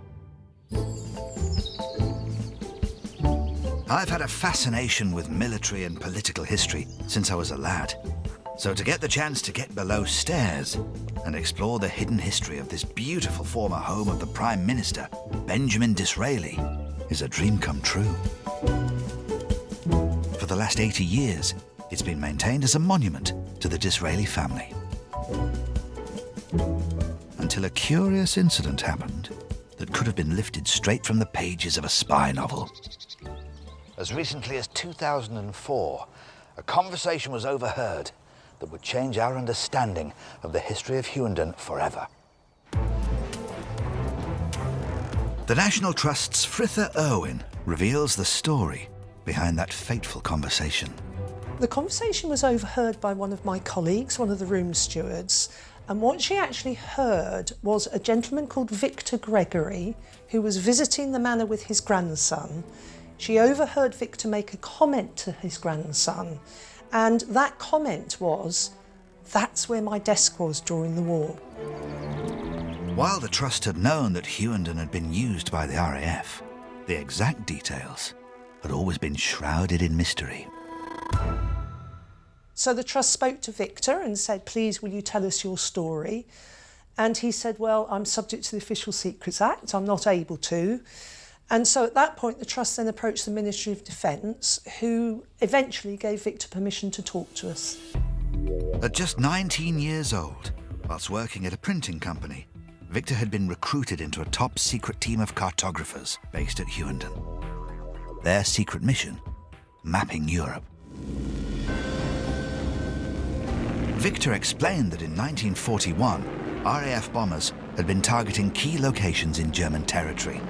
I've had a fascination with military and political history since I was a lad. So to get the chance to get below stairs and explore the hidden history of this beautiful former home of the Prime Minister, Benjamin Disraeli, is a dream come true. For the last 80 years, it's been maintained as a monument to the Disraeli family. Until a curious incident happened that could have been lifted straight from the pages of a spy novel. As recently as 2004, a conversation was overheard that would change our understanding of the history of Hughenden forever. The National Trust's Fritha Irwin reveals the story behind that fateful conversation. The conversation was overheard by one of my colleagues, one of the room stewards, and what she actually heard was a gentleman called Victor Gregory, who was visiting the manor with his grandson. She overheard Victor make a comment to his grandson, and that comment was, "That's where my desk was during the war." While the Trust had known that Hughenden had been used by the RAF, the exact details had always been shrouded in mystery. So the Trust spoke to Victor and said, "Please, will you tell us your story?" And he said, "Well, I'm subject to the Official Secrets Act, I'm not able to." And so at that point, the Trust then approached the Ministry of Defence, who eventually gave Victor permission to talk to us. At just 19 years old, whilst working at a printing company, Victor had been recruited into a top-secret team of cartographers based at Hughenden. Their secret mission, mapping Europe. Victor explained that in 1941, RAF bombers had been targeting key locations in German territory.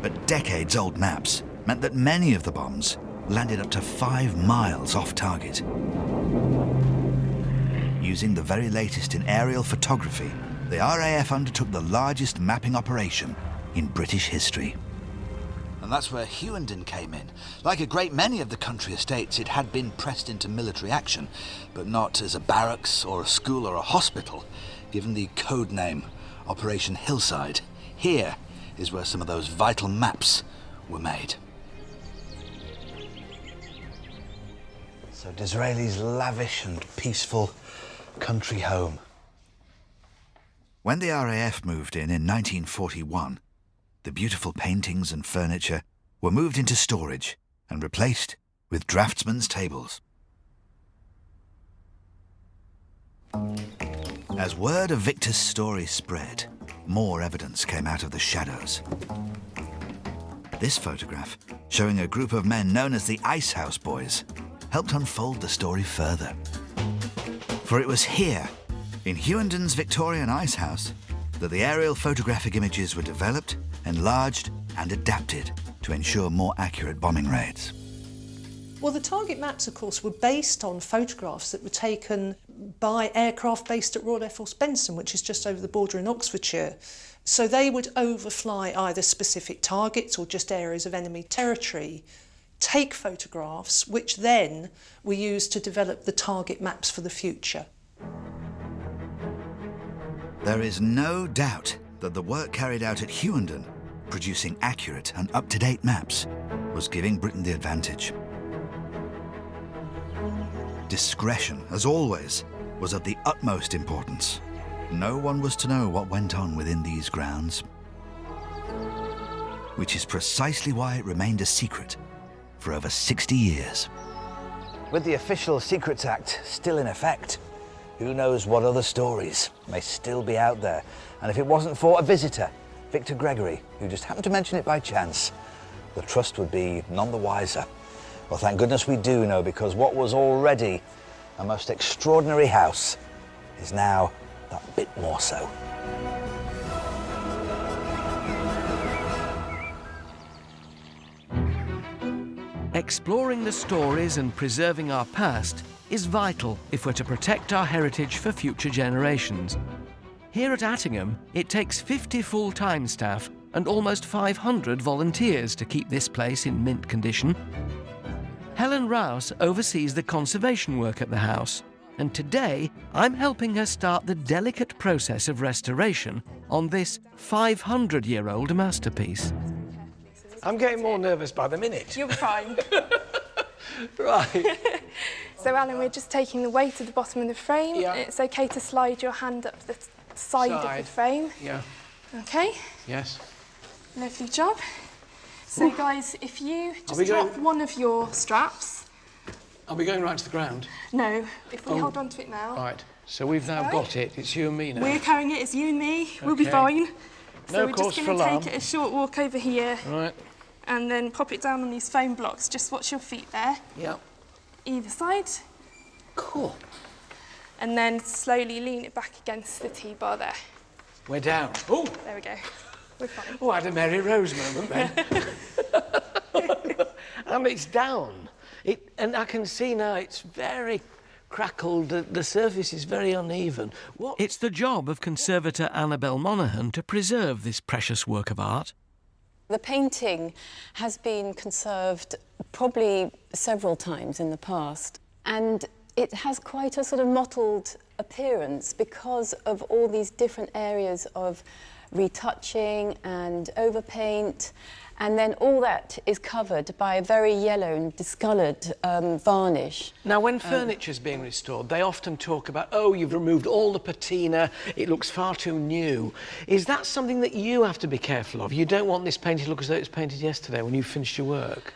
But decades-old maps meant that many of the bombs landed up to 5 miles off target. Using the very latest in aerial photography, the RAF undertook the largest mapping operation in British history. And that's where Hughenden came in. Like a great many of the country estates, it had been pressed into military action, but not as a barracks or a school or a hospital, given the code name Operation Hillside. Here is where some of those vital maps were made. So Disraeli's lavish and peaceful country home. When the RAF moved in 1941, the beautiful paintings and furniture were moved into storage and replaced with draftsmen's tables. As word of Victor's story spread, more evidence came out of the shadows. This photograph, showing a group of men known as the Ice House Boys, helped unfold the story further. For it was here, in Hughenden Victorian Ice House, that the aerial photographic images were developed, enlarged and adapted to ensure more accurate bombing raids. Well, the target maps, of course, were based on photographs that were taken by aircraft based at Royal Air Force Benson, which is just over the border in Oxfordshire. So they would overfly either specific targets or just areas of enemy territory, take photographs, which then were used to develop the target maps for the future. There is no doubt that the work carried out at Hughenden, producing accurate and up-to-date maps, was giving Britain the advantage. Discretion, as always, was of the utmost importance. No one was to know what went on within these grounds, which is precisely why it remained a secret for over 60 years. With the Official Secrets Act still in effect, who knows what other stories may still be out there. And if it wasn't for a visitor, Victor Gregory, who just happened to mention it by chance, the Trust would be none the wiser. Well, thank goodness we do know, because what was already a most extraordinary house is now that bit more so. Exploring the stories and preserving our past is vital if we're to protect our heritage for future generations. Here at Attingham, it takes 50 full-time staff and almost 500 volunteers to keep this place in mint condition. Helen Rouse oversees the conservation work at the house, and today I'm helping her start the delicate process of restoration on this 500-year-old masterpiece. I'm getting more nervous by the minute. You're fine. Right. So, Alan, we're just taking the weight at the bottom of the frame. Yeah. It's okay to slide your hand up the side of the frame. Yeah. Okay. Yes. Lovely job. So, guys, if you just drop one of your straps. Are we going right to the ground? No, if we hold on to it now. Right. So we've now got it. It's you and me now. We're carrying it. It's you and me. Okay. We'll be fine. No So we're cause just for going to alarm. take it a short walk over here. Right. And then pop it down on these foam blocks. Just watch your feet there. Yeah. Either side. Cool. And then slowly lean it back against the T-bar there. We're down. Oh! There we go. We're fine. Oh, I had a Mary Rose moment then. And it's down. And I can see now it's very crackled. The surface is very uneven. It's the job of conservator Annabel Monaghan to preserve this precious work of art. The painting has been conserved probably several times in the past, and it has quite a sort of mottled appearance because of all these different areas of retouching and overpaint, and then all that is covered by a very yellow and discoloured varnish. Now, when furniture's being restored, they often talk about, oh, you've removed all the patina, it looks far too new. Is that something that you have to be careful of? You don't want this painting to look as though it was painted yesterday when you finished your work?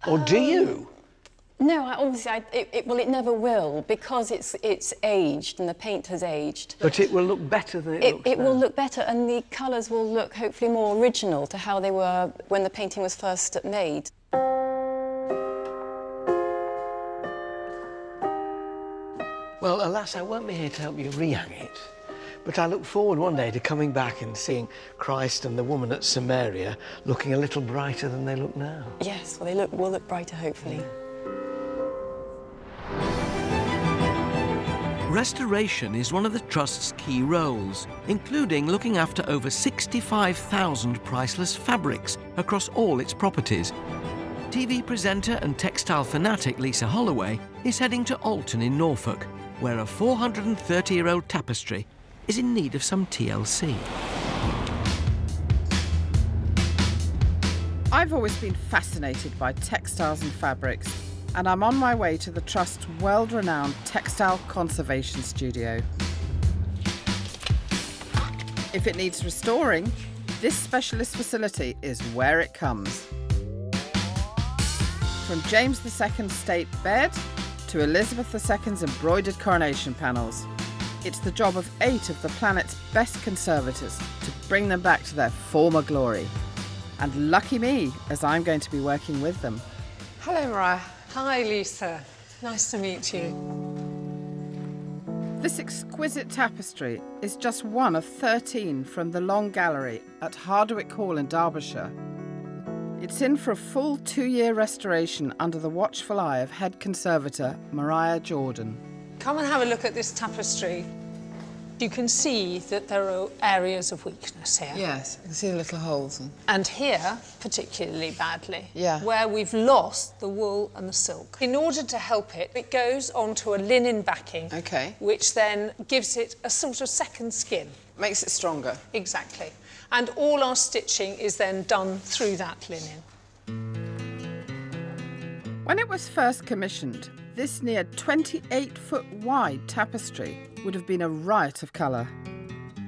Or do you? No, it never will, because it's aged and the paint has aged. But it will look better than it looks now. It will look better, and the colours will look hopefully more original to how they were when the painting was first made. Well, alas, I won't be here to help you rehang it. But I look forward one day to coming back and seeing Christ and the woman at Samaria looking a little brighter than they look now. Yes, well, they will look brighter, hopefully. Restoration is one of the Trust's key roles, including looking after over 65,000 priceless fabrics across all its properties. TV presenter and textile fanatic Lisa Holloway is heading to Alton in Norfolk, where a 430-year-old tapestry is in need of some TLC. I've always been fascinated by textiles and fabrics, and I'm on my way to the Trust's world-renowned textile conservation studio. If it needs restoring, this specialist facility is where it comes. From James II's state bed to Elizabeth II's embroidered coronation panels, it's the job of 8 of the planet's best conservators to bring them back to their former glory. And lucky me, as I'm going to be working with them. Hello, Mariah. Hi, Lisa. Nice to meet you. This exquisite tapestry is just one of 13 from the Long Gallery at Hardwick Hall in Derbyshire. It's in for a full 2-year restoration under the watchful eye of head conservator Mariah Jordan. Come and have a look at this tapestry. You can see that there are areas of weakness here. Yes, I can see the little holes. And here, particularly badly, Yeah. where we've lost the wool and the silk. In order to help it, it goes onto a linen backing, Okay. which then gives it a sort of second skin. Makes it stronger. Exactly. And all our stitching is then done through that linen. When it was first commissioned, this near 28-foot wide tapestry would have been a riot of colour,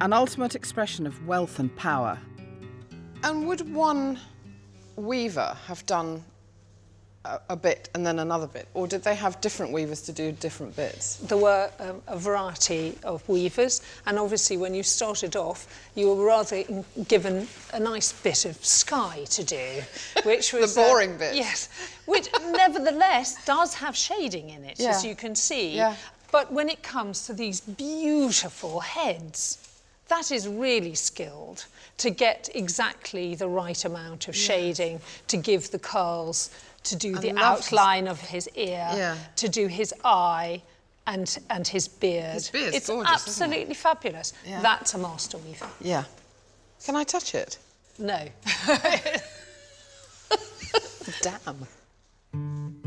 an ultimate expression of wealth and power. And would one weaver have done a bit and then another bit, or did they have different weavers to do different bits? There were a variety of weavers, and obviously when you started off, you were rather given a nice bit of sky to do, which was... The boring bit. Yes, which nevertheless does have shading in it, as you can see. Yeah. But when it comes to these beautiful heads, that is really skilled to get exactly the right amount of shading, to give the curls, to do the outline of his ear, to do his eye and his beard. His beard's it's gorgeous, absolutely isn't it? fabulous. Yeah. That's a master weaver. Yeah. Can I touch it? No. Damn.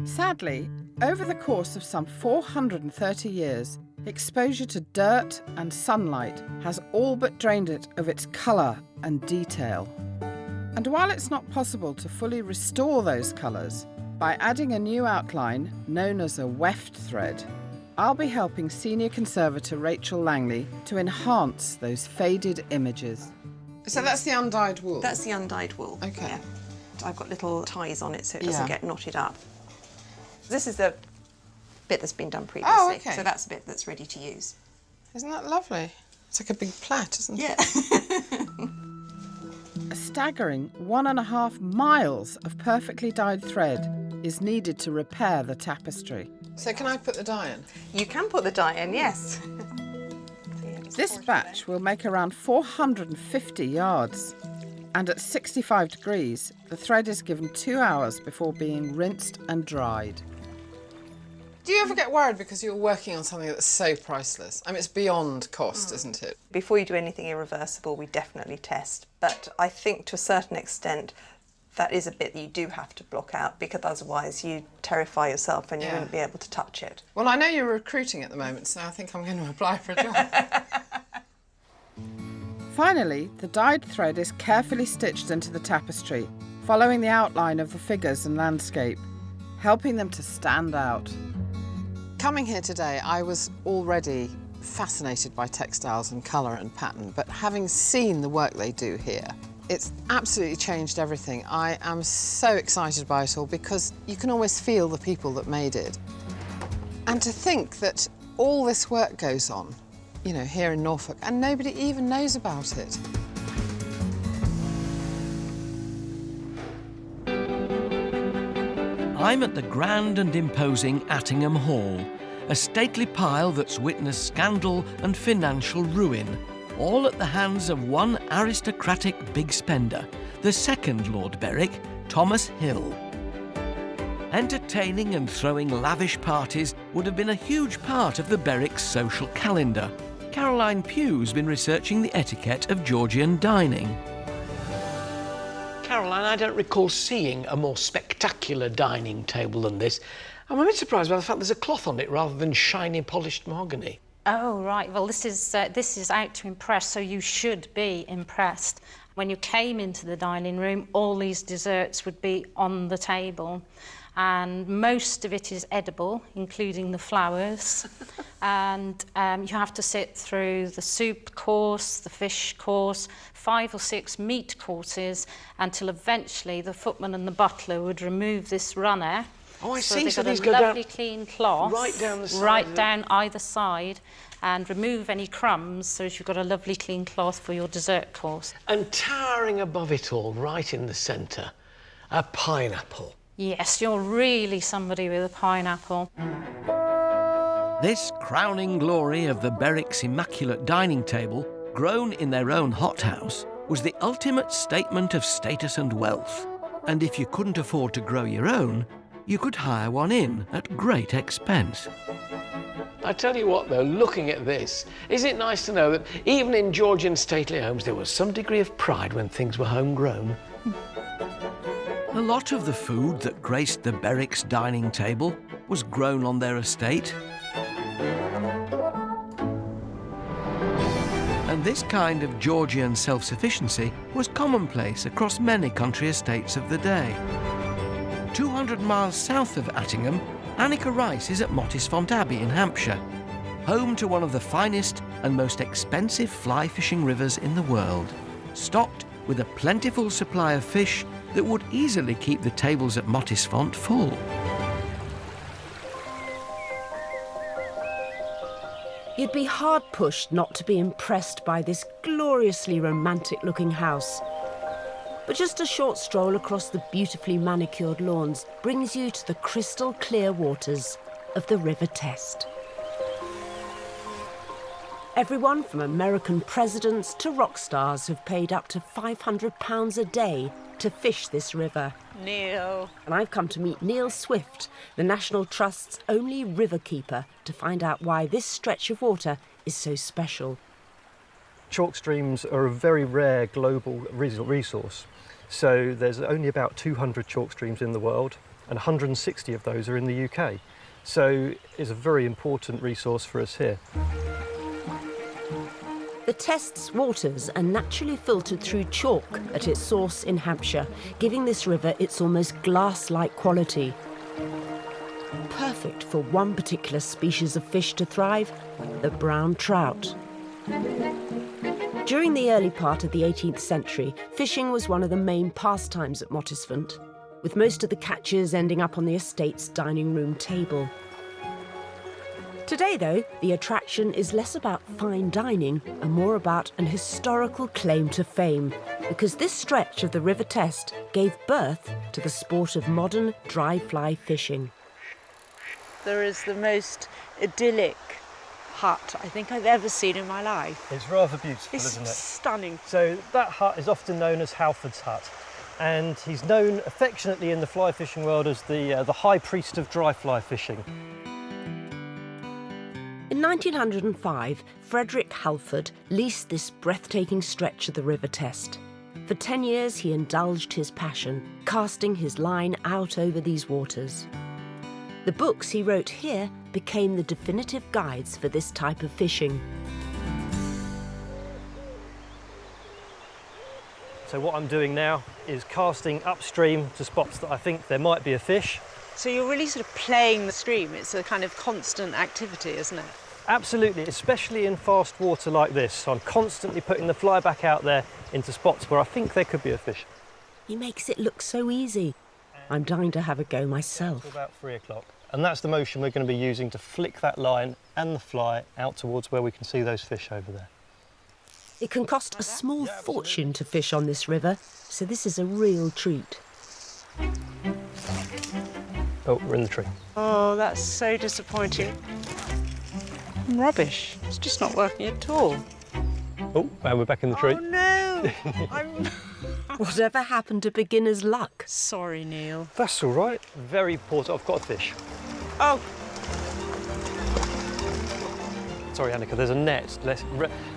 Sadly, over the course of some 430 years, exposure to dirt and sunlight has all but drained it of its colour and detail. And while it's not possible to fully restore those colours, by adding a new outline known as a weft thread, I'll be helping Senior Conservator Rachel Langley to enhance those faded images. So that's the undyed wool? That's the undyed wool. Okay. Yeah. I've got little ties on it so it doesn't get knotted up. This is the bit that's been done previously. Oh, okay. So that's the bit that's ready to use. Isn't that lovely? It's like a big plait, isn't it? Yeah. A staggering 1.5 miles of perfectly dyed thread is needed to repair the tapestry. So can I put the dye in? You can put the dye in, yes. This batch will make around 450 yards. And at 65 degrees, the thread is given 2 hours before being rinsed and dried. Do you ever get worried because you're working on something that's so priceless? I mean, it's beyond cost, isn't it? Before you do anything irreversible, we definitely test. But I think to a certain extent, that is a bit that you do have to block out, because otherwise you terrify yourself and you wouldn't be able to touch it. Well, I know you're recruiting at the moment, so I think I'm going to apply for a job. Finally, the dyed thread is carefully stitched into the tapestry, following the outline of the figures and landscape, helping them to stand out. Coming here today, I was already fascinated by textiles and colour and pattern, but having seen the work they do here, it's absolutely changed everything. I am so excited by it all because you can almost feel the people that made it. And to think that all this work goes on, you know, here in Norfolk, and nobody even knows about it. I'm at the grand and imposing Attingham Hall, a stately pile that's witnessed scandal and financial ruin, all at the hands of one aristocratic big spender, the second Lord Berwick, Thomas Hill. Entertaining and throwing lavish parties would have been a huge part of the Berwick's social calendar. Caroline Pugh's been researching the etiquette of Georgian dining. Caroline, I don't recall seeing a more spectacular dining table than this. I'm a bit surprised by the fact there's a cloth on it rather than shiny polished mahogany. Oh, right. Well, this is out to impress, so you should be impressed. When you came into the dining room, all these desserts would be on the table, and most of it is edible, including the flowers. And you have to sit through the soup course, the fish course, 5 or 6 meat courses, until eventually the footman and the butler would remove this runner. Oh, I so see. They've So got these a go lovely down clean cloth right down the side. right down either side, and remove any crumbs so that you've got a lovely clean cloth for your dessert course. And towering above it all, right in the centre, a pineapple. Yes, you're really somebody with a pineapple. This crowning glory of the Berwick's immaculate dining table, grown in their own hothouse, was the ultimate statement of status and wealth. And if you couldn't afford to grow your own, you could hire one in at great expense. I tell you what, though, looking at this, is it nice to know that even in Georgian stately homes there was some degree of pride when things were homegrown? A lot of the food that graced the Berwick's dining table was grown on their estate. And this kind of Georgian self-sufficiency was commonplace across many country estates of the day. 200 miles south of Attingham, Annika Rice is at Mottisfont Abbey in Hampshire, home to one of the finest and most expensive fly fishing rivers in the world, stocked with a plentiful supply of fish that would easily keep the tables at Mottisfont full. You'd be hard-pushed not to be impressed by this gloriously romantic-looking house. But just a short stroll across the beautifully manicured lawns brings you to the crystal-clear waters of the River Test. Everyone from American presidents to rock stars have paid up to £500 a day to fish this river. Neil. And I've come to meet Neil Swift, the National Trust's only river keeper, to find out why this stretch of water is so special. Chalk streams are a very rare global resource. So there's only about 200 chalk streams in the world, and 160 of those are in the UK. So it's a very important resource for us here. The Test's waters are naturally filtered through chalk at its source in Hampshire, giving this river its almost glass-like quality. Perfect for one particular species of fish to thrive, the brown trout. During the early part of the 18th century, fishing was one of the main pastimes at Mottisfont, with most of the catches ending up on the estate's dining room table. Today, though, the attraction is less about fine dining and more about an historical claim to fame, because this stretch of the River Test gave birth to the sport of modern dry fly fishing. There is the most idyllic hut I think I've ever seen in my life. It's rather beautiful, It's isn't it? stunning. So that hut is often known as Halford's hut, and he's known affectionately in the fly fishing world as the high priest of dry fly fishing. In 1905, Frederick Halford leased this breathtaking stretch of the River Test. For 10 years, he indulged his passion, casting his line out over these waters. The books he wrote here became the definitive guides for this type of fishing. So what I'm doing now is casting upstream to spots that I think there might be a fish. So you're really sort of playing the stream. It's a kind of constant activity, isn't it? Absolutely, especially in fast water like this. So I'm constantly putting the fly back out there into spots where I think there could be a fish. He makes it look so easy. I'm dying to have a go myself. Until about 3 o'clock. And that's the motion we're going to be using to flick that line and the fly out towards where we can see those fish over there. It can cost a small fortune to fish on this river, so this is a real treat. Oh, we're in the tree. Oh, that's so disappointing. Rubbish. It's just not working at all. Oh, and we're back in the tree. Oh, no! Whatever happened to beginner's luck? Sorry, Neil. That's all right. Very important. I've got a fish. Oh! Sorry, Annika, there's a net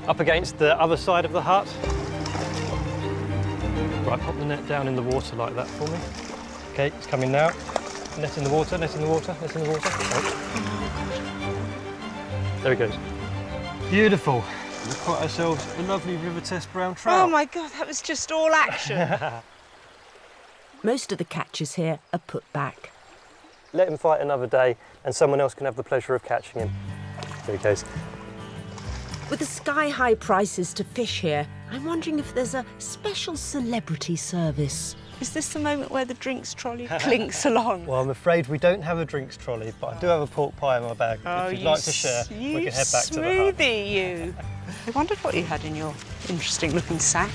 up against the other side of the hut. Right, pop the net down in the water like that for me. OK, it's coming now. Net in the water, net in the water, net in the water. Oh. There it goes. Beautiful. We've caught ourselves a lovely River Test brown trout. Oh my God, that was just all action. Most of the catches here are put back. Let him fight another day and someone else can have the pleasure of catching him. There he goes. With the sky-high prices to fish here, I'm wondering if there's a special celebrity service. Is this the moment where the drinks trolley clinks along? Well, I'm afraid we don't have a drinks trolley, but I do have a pork pie in my bag. Oh, if you'd like to share, we can head back to the hut. Smoothie, you! I wondered what you had in your interesting-looking sack.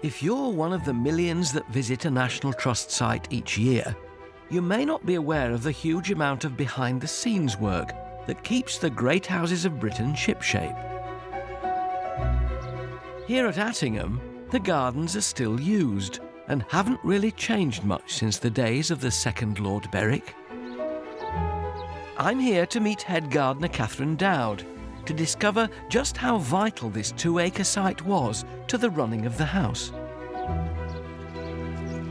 If you're one of the millions that visit a National Trust site each year, you may not be aware of the huge amount of behind-the-scenes work that keeps the great houses of Britain shipshape. Here at Attingham, the gardens are still used and haven't really changed much since the days of the second Lord Berwick. I'm here to meet head gardener Catherine Dowd to discover just how vital this 2-acre site was to the running of the house.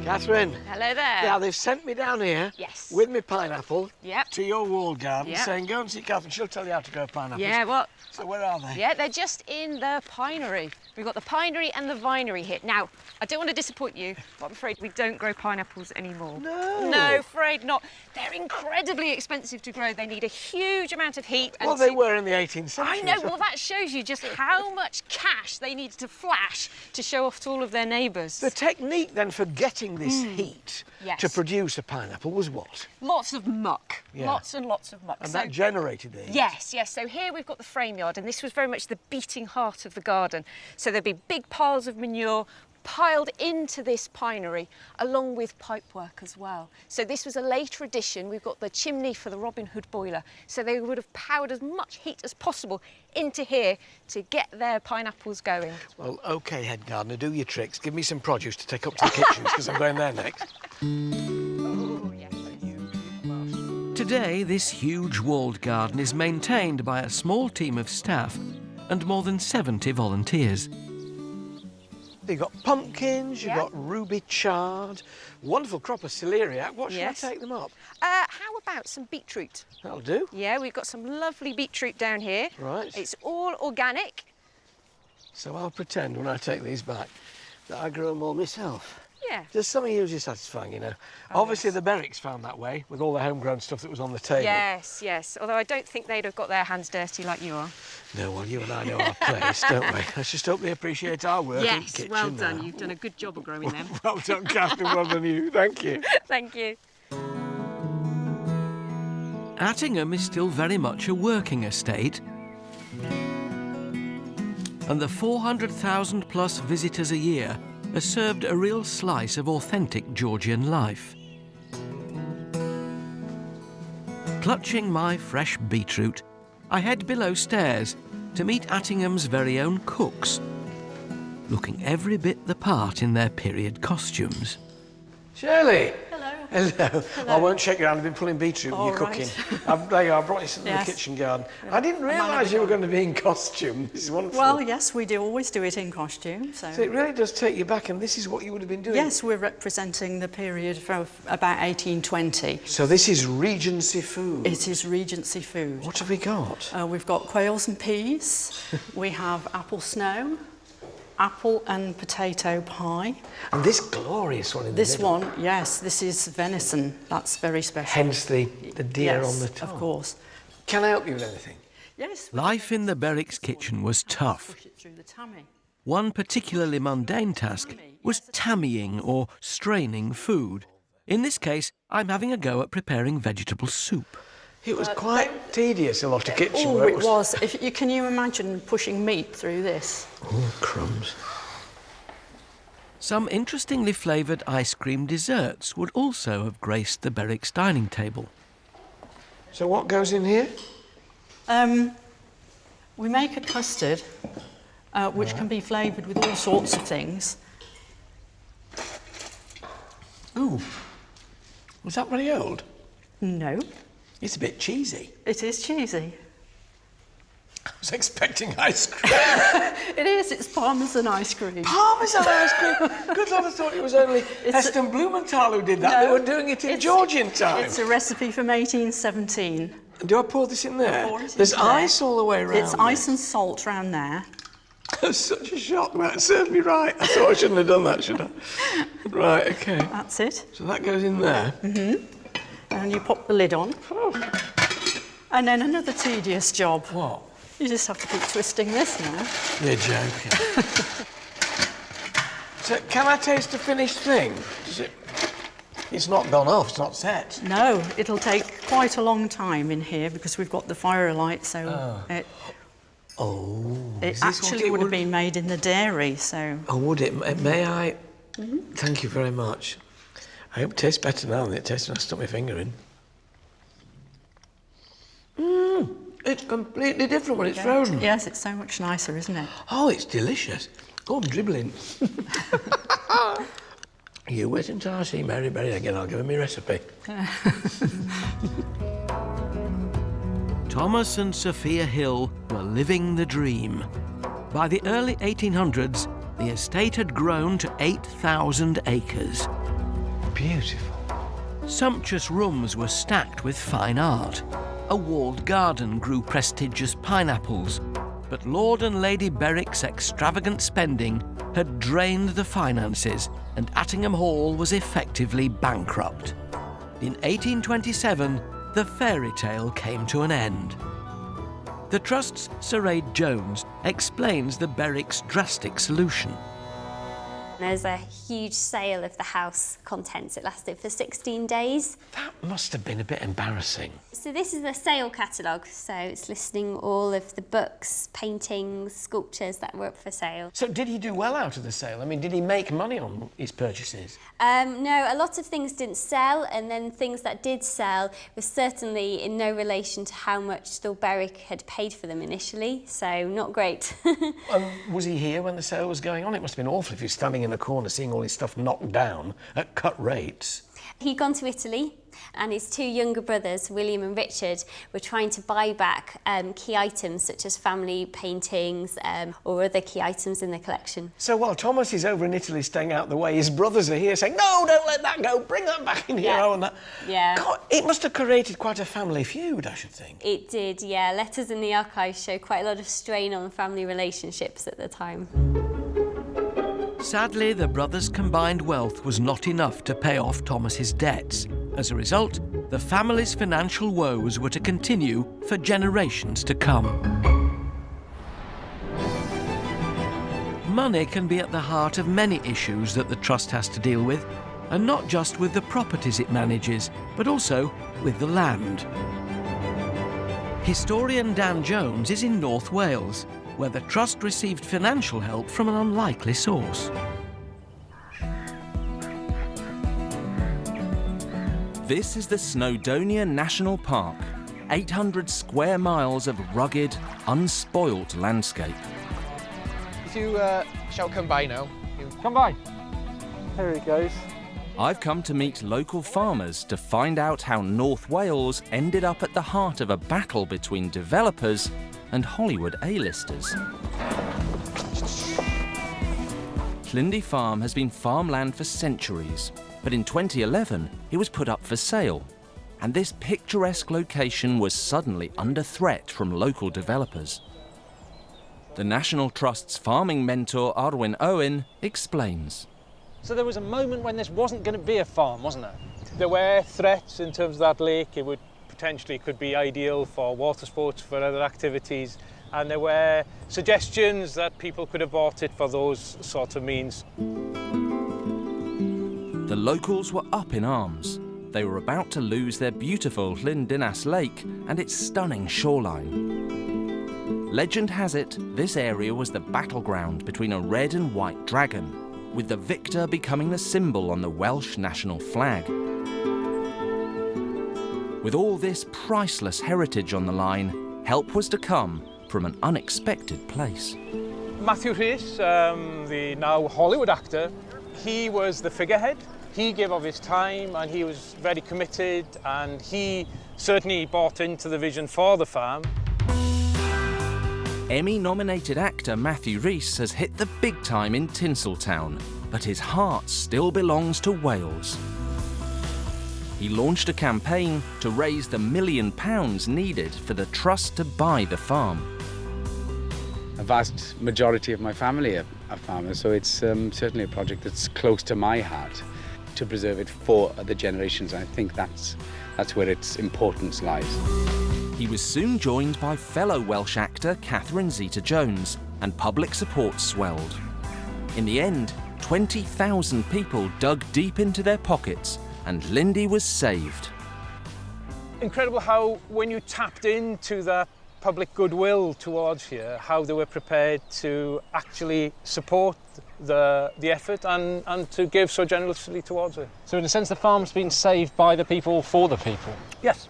Catherine. Hello there. Now, they've sent me down here with my pineapple to your wall garden, saying go and see Catherine, she'll tell you how to grow pineapples. Yeah, well... So where are they? Yeah, they're just in the pinery. We've got the pinery and the vinery here. Now, I don't want to disappoint you, but I'm afraid we don't grow pineapples anymore. No. No, afraid not. They're incredibly expensive to grow. They need a huge amount of heat. Well, they were in the 18th century. I know, well, that shows you just how much cash they needed to flash to show off to all of their neighbours. The technique, then, for getting this heat to produce a pineapple was what? Lots of muck. Yeah. Lots and lots of muck. And that generated the heat? Yes, yes. So here we've got the frame yard, and this was very much the beating heart of the garden. So there'd be big piles of manure piled into this pinery, along with pipework as well. So this was a later addition. We've got the chimney for the Robin Hood boiler. So they would have powered as much heat as possible into here to get their pineapples going. Well, OK, head gardener, do your tricks. Give me some produce to take up to the kitchens, because I'm going there next. Today, this huge walled garden is maintained by a small team of staff and more than 70 volunteers. You've got pumpkins, you've got ruby chard, wonderful crop of celeriac. What should I take them up? How about some beetroot? That'll do. Yeah, we've got some lovely beetroot down here. Right. It's all organic. So I'll pretend when I take these back that I grow them all myself. Yeah. Just something hugely satisfying, you know. Obviously, the Berwicks found that way with all the homegrown stuff that was on the table. Yes, yes. Although I don't think they'd have got their hands dirty like you are. No, well, you and I know our place, don't we? Let's just hope they appreciate our work in the kitchen. Yes, well done. now. You've done a good job of growing them. Well done, Catherine. Well done, you. Thank you. Thank you. Attingham is still very much a working estate, and the 400,000 plus visitors a year has served a real slice of authentic Georgian life. Clutching my fresh beetroot, I head below stairs to meet Attingham's very own cooks, looking every bit the part in their period costumes. Shirley! Hello. Hello. Hello. I won't shake your hand, I've been pulling beetroot when All you're right. cooking. There you are, I brought you something in Yes. the kitchen garden. I didn't realise you were going to be in costume. This is wonderful. Well, yes, we do always do it in costume. So it really does take you back, and this is what you would have been doing. yes, we're representing the period from about 1820. So this is Regency food. It is Regency food. What have we got? We've got quails and peas. We have apple snow, apple and potato pie. And this glorious one in the This middle. one, yes, this is venison. That's very special. Hence the deer Yes, on the top. of course. Can I help you with anything? Yes. Life in the Berwick's kitchen was tough. Push it through the tammy. One particularly mundane task was tammying or straining food. In this case, I'm having a go at preparing vegetable soup. It was quite tedious, a lot of kitchen Oh, work. it was. Can you imagine pushing meat through this? Oh, crumbs. Some interestingly flavoured ice cream desserts would also have graced the Berwick's dining table. So what goes in here? We make a custard, which can be flavoured with all sorts of things. Ooh. Was that very old? No. It's a bit cheesy. It is cheesy. I was expecting ice cream. It is. It's Parmesan ice cream. Parmesan ice cream? Good Lord, I thought it was only Heston Blumenthal who did that. No, They were doing it in Georgian time. It's a recipe from 1817. Do I pour this in there? Pour it in There's there. ice all the way around. It's ice and salt round there. That's such a shock. That served me right. I thought I shouldn't have done that, should I? Right, OK. That's it. So that goes in there. Mm-hmm. And you pop the lid on. And then another tedious job. What? You just have to keep twisting this now. You're joking. So can I taste the finished thing? Does it... It's not gone off, it's not set. No, it'll take quite a long time in here because we've got the firelight, so it is this what actually it would have would- been made in the dairy, so... Oh, would it? May I? Thank you very much. I hope it tastes better now than it tasted when I stuck my finger in. It's completely different when it's frozen. Yes, it's so much nicer, isn't it? Oh, it's delicious. Oh, I'm dribbling. You wait until I see Mary Berry again, I'll give her my recipe. Thomas and Sophia Hill were living the dream. By the early 1800s, the estate had grown to 8,000 acres. Beautiful. Sumptuous rooms were stacked with fine art. A walled garden grew prestigious pineapples, but Lord and Lady Berwick's extravagant spending had drained the finances, and Attingham Hall was effectively bankrupt. In 1827, the fairy tale came to an end. The Trust's Sir Aid Jones explains the Berwick's drastic solution. There's a huge sale of the house contents. It lasted for 16 days. That must have been a bit embarrassing. So this is the sale catalogue, so it's listing all of the books, paintings, sculptures that were up for sale. So did he do well out of the sale? I mean, did he make money on his purchases? No, a lot of things didn't sell, and then things that did sell was certainly in no relation to how much the Berwick had paid for them initially, so not great. Was he here when the sale was going on? It must have been awful if he was standing in the corner seeing all his stuff knocked down at cut rates. He'd gone to Italy, and his two younger brothers, William and Richard, were trying to buy back key items such as family paintings or other key items in the collection. So while Thomas is over in Italy staying out the way, his brothers are here saying, no, don't let that go, bring that back in here. Yeah. Oh, and that. Yeah. God, it must have created quite a family feud, I should think. It did, yeah. Letters in the archives show quite a lot of strain on family relationships at the time. Sadly, the brothers' combined wealth was not enough to pay off Thomas's debts. As a result, the family's financial woes were to continue for generations to come. Money can be at the heart of many issues that the Trust has to deal with, and not just with the properties it manages, but also with the land. Historian Dan Jones is in North Wales, where the Trust received financial help from an unlikely source. This is the Snowdonia National Park, 800 square miles of rugged, unspoilt landscape. If you shall come by now. Come by. Here he goes. I've come to meet local farmers to find out how North Wales ended up at the heart of a battle between developers and Hollywood A-listers. Llyndy Farm has been farmland for centuries, but in 2011 it was put up for sale, and this picturesque location was suddenly under threat from local developers. The National Trust's farming mentor Arwyn Owen explains. So there was a moment when this wasn't going to be a farm, wasn't there? There were threats in terms of that lake. It would potentially could be ideal for water sports, for other activities, and there were suggestions that people could have bought it for those sorts of means. The locals were up in arms. They were about to lose their beautiful Llyndinas Lake and its stunning shoreline. Legend has it, this area was the battleground between a red and white dragon, with the victor becoming the symbol on the Welsh national flag. With all this priceless heritage on the line, help was to come from an unexpected place. Matthew Rhys, the now Hollywood actor, he was the figurehead. He gave of his time and he was very committed, and he certainly bought into the vision for the farm. Emmy-nominated actor Matthew Rhys has hit the big time in Tinseltown, but his heart still belongs to Wales. He launched a campaign to raise the £1 million needed for the trust to buy the farm. A vast majority of my family are farmers, so it's certainly a project that's close to my heart, to preserve it for other generations. I think that's where its importance lies. He was soon joined by fellow Welsh actor Catherine Zeta-Jones, and public support swelled. In the end, 20,000 people dug deep into their pockets, and Llyndy was saved. Incredible how, when you tapped into that public goodwill towards here, how they were prepared to actually support the effort and to give so generously towards it. So in a sense, the farm's been saved by the people for the people. Yes.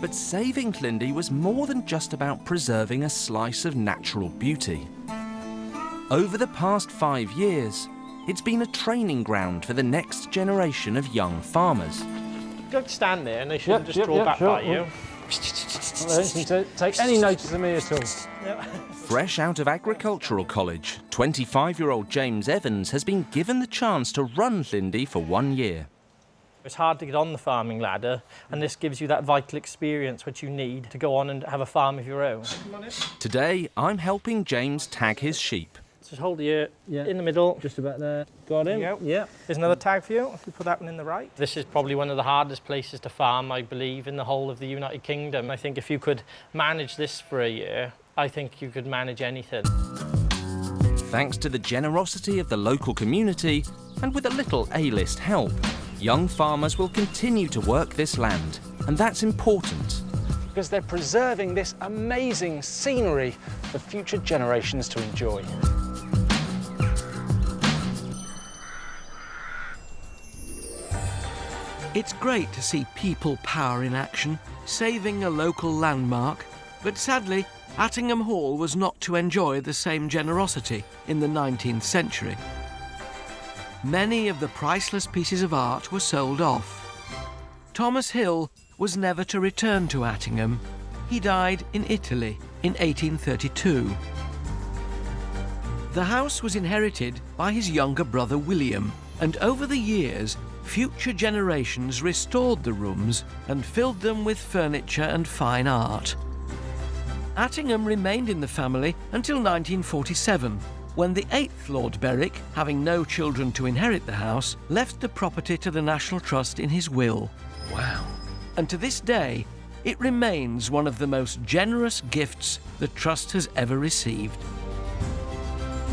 But saving Llyndy was more than just about preserving a slice of natural beauty. Over the past 5 years, it's been a training ground for the next generation of young farmers. Go stand there and they shouldn't just draw back by you. They don't seem to take any notice of me at all. Fresh out of agricultural college, 25-year-old James Evans has been given the chance to run Llyndy for 1 year. It's hard to get on the farming ladder, and this gives you that vital experience which you need to go on and have a farm of your own. Today, I'm helping James tag his sheep. Just hold the ear in the middle. Just about there. Got him? Yeah. There's another tag for you. If you put that one in the right. This is probably one of the hardest places to farm, I believe, in the whole of the United Kingdom. I think if you could manage this for a year, I think you could manage anything. Thanks to the generosity of the local community, and with a little A-list help, young farmers will continue to work this land, and that's important. Because they're preserving this amazing scenery for future generations to enjoy. It's great to see people power in action, saving a local landmark, but sadly, Attingham Hall was not to enjoy the same generosity in the 19th century. Many of the priceless pieces of art were sold off. Thomas Hill was never to return to Attingham. He died in Italy in 1832. The house was inherited by his younger brother William, and over the years, future generations restored the rooms and filled them with furniture and fine art. Attingham remained in the family until 1947, when the 8th Lord Berwick, having no children to inherit the house, left the property to the National Trust in his will. Wow. And to this day, it remains one of the most generous gifts the Trust has ever received.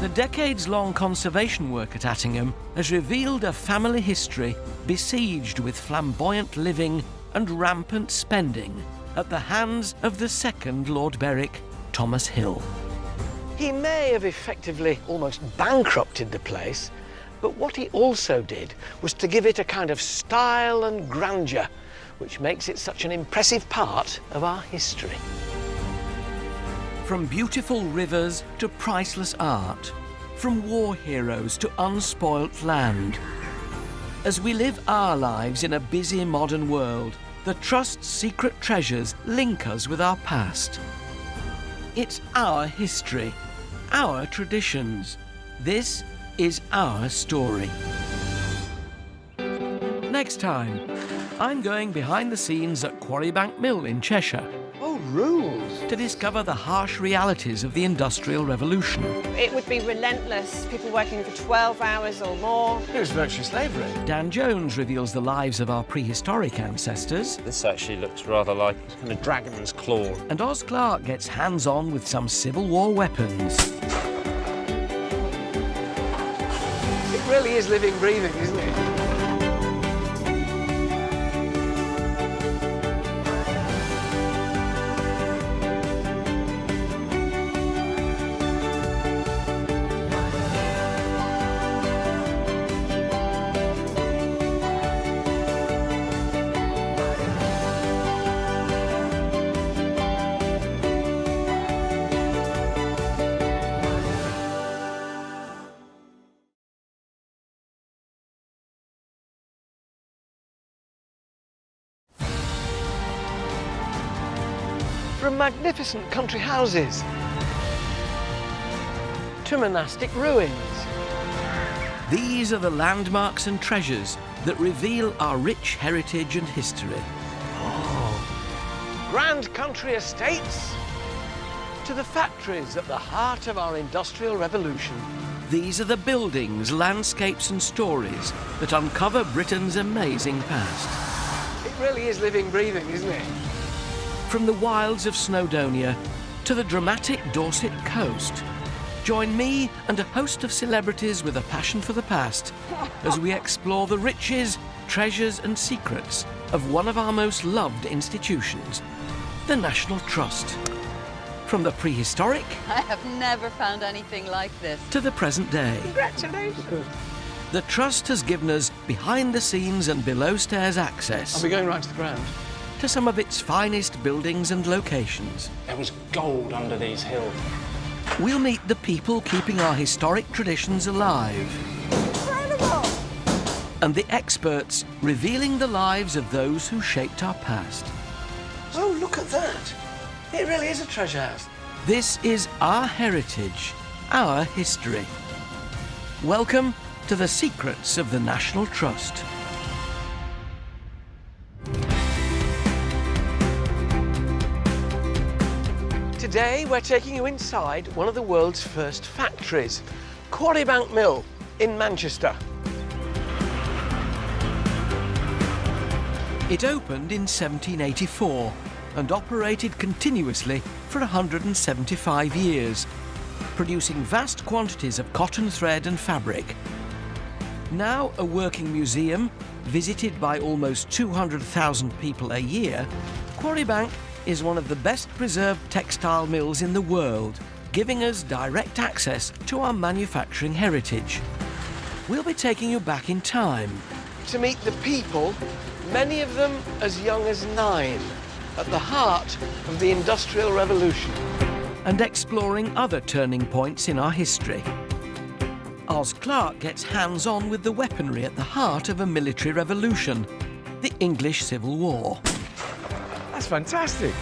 The decades-long conservation work at Attingham has revealed a family history besieged with flamboyant living and rampant spending at the hands of the 2nd Lord Berwick, Thomas Hill. He may have effectively almost bankrupted the place, But what he also did was to give it a kind of style and grandeur, which makes it such an impressive part of our history. From beautiful rivers to priceless art, from war heroes to unspoilt land. As we live our lives in a busy modern world, the Trust's secret treasures link us with our past. It's our history, our traditions. This is our story. Next time, I'm going behind the scenes at Quarry Bank Mill in Cheshire. Oh, rules! To discover the harsh realities of the Industrial Revolution. It would be relentless, people working for 12 hours or more. It was virtually slavery. Dan Jones reveals the lives of our prehistoric ancestors. This actually looks rather like a kind of dragon's claw. And Oz Clarke gets hands-on with some Civil War weapons. It really is living, breathing, isn't it? From magnificent country houses to monastic ruins. These are the landmarks and treasures that reveal our rich heritage and history. Grand country estates to the factories at the heart of our Industrial Revolution. These are the buildings, landscapes and stories that uncover Britain's amazing past. It really is living, breathing, isn't it? From the wilds of Snowdonia to the dramatic Dorset coast, join me and a host of celebrities with a passion for the past as we explore the riches, treasures and secrets of one of our most loved institutions, the National Trust. From the prehistoric... I have never found anything like this. ...to the present day. Congratulations! The Trust has given us behind-the-scenes and below-stairs access... Are we going right to the ground? ...to some of its finest buildings and locations. There was gold under these hills. We'll meet the people keeping our historic traditions alive. Incredible! And the experts revealing the lives of those who shaped our past. Oh, look at that! It really is a treasure house. This is our heritage, our history. Welcome to the secrets of the National Trust. Today we're taking you inside one of the world's first factories, Quarry Bank Mill in Manchester. It opened in 1784 and operated continuously for 175 years, producing vast quantities of cotton thread and fabric. Now a working museum, visited by almost 200,000 people a year, Quarry Bank is one of the best preserved textile mills in the world, giving us direct access to our manufacturing heritage. We'll be taking you back in time. To meet the people, many of them as young as 9, at the heart of the Industrial Revolution. And exploring other turning points in our history. Oz Clarke gets hands-on with the weaponry at the heart of a military revolution, the English Civil War. That's fantastic.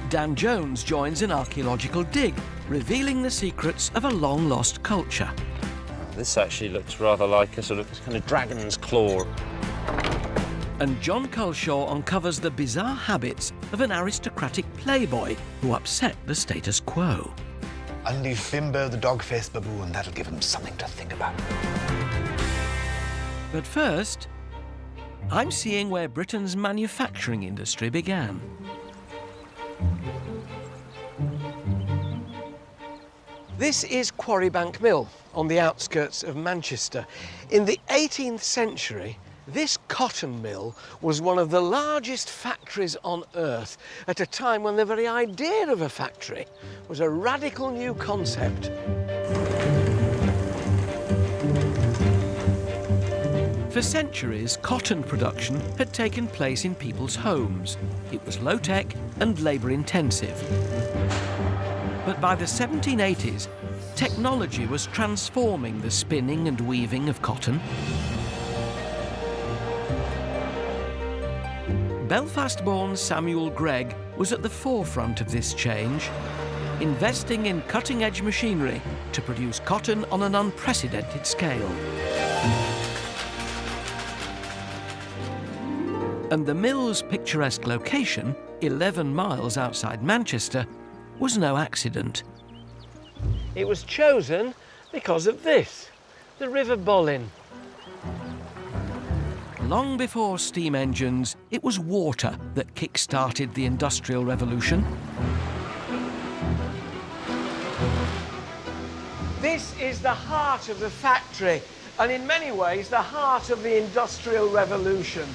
Dan Jones joins an archaeological dig, revealing the secrets of a long-lost culture. This actually looks rather like a sort of kind of dragon's claw. And John Culshaw uncovers the bizarre habits of an aristocratic playboy who upset the status quo. Unleash Bimbo the dog-faced baboon. That'll give him something to think about. But first, I'm seeing where Britain's manufacturing industry began. This is Quarry Bank Mill on the outskirts of Manchester. In the 18th century, this cotton mill was one of the largest factories on earth at a time when the very idea of a factory was a radical new concept. For centuries, cotton production had taken place in people's homes. It was low-tech and labour-intensive. But by the 1780s, technology was transforming the spinning and weaving of cotton. Belfast-born Samuel Gregg was at the forefront of this change, investing in cutting-edge machinery to produce cotton on an unprecedented scale. And the mill's picturesque location, 11 miles outside Manchester, was no accident. It was chosen because of this, the River Bollin. Long before steam engines, it was water that kick-started the Industrial Revolution. This is the heart of the factory, and in many ways the heart of the Industrial Revolution.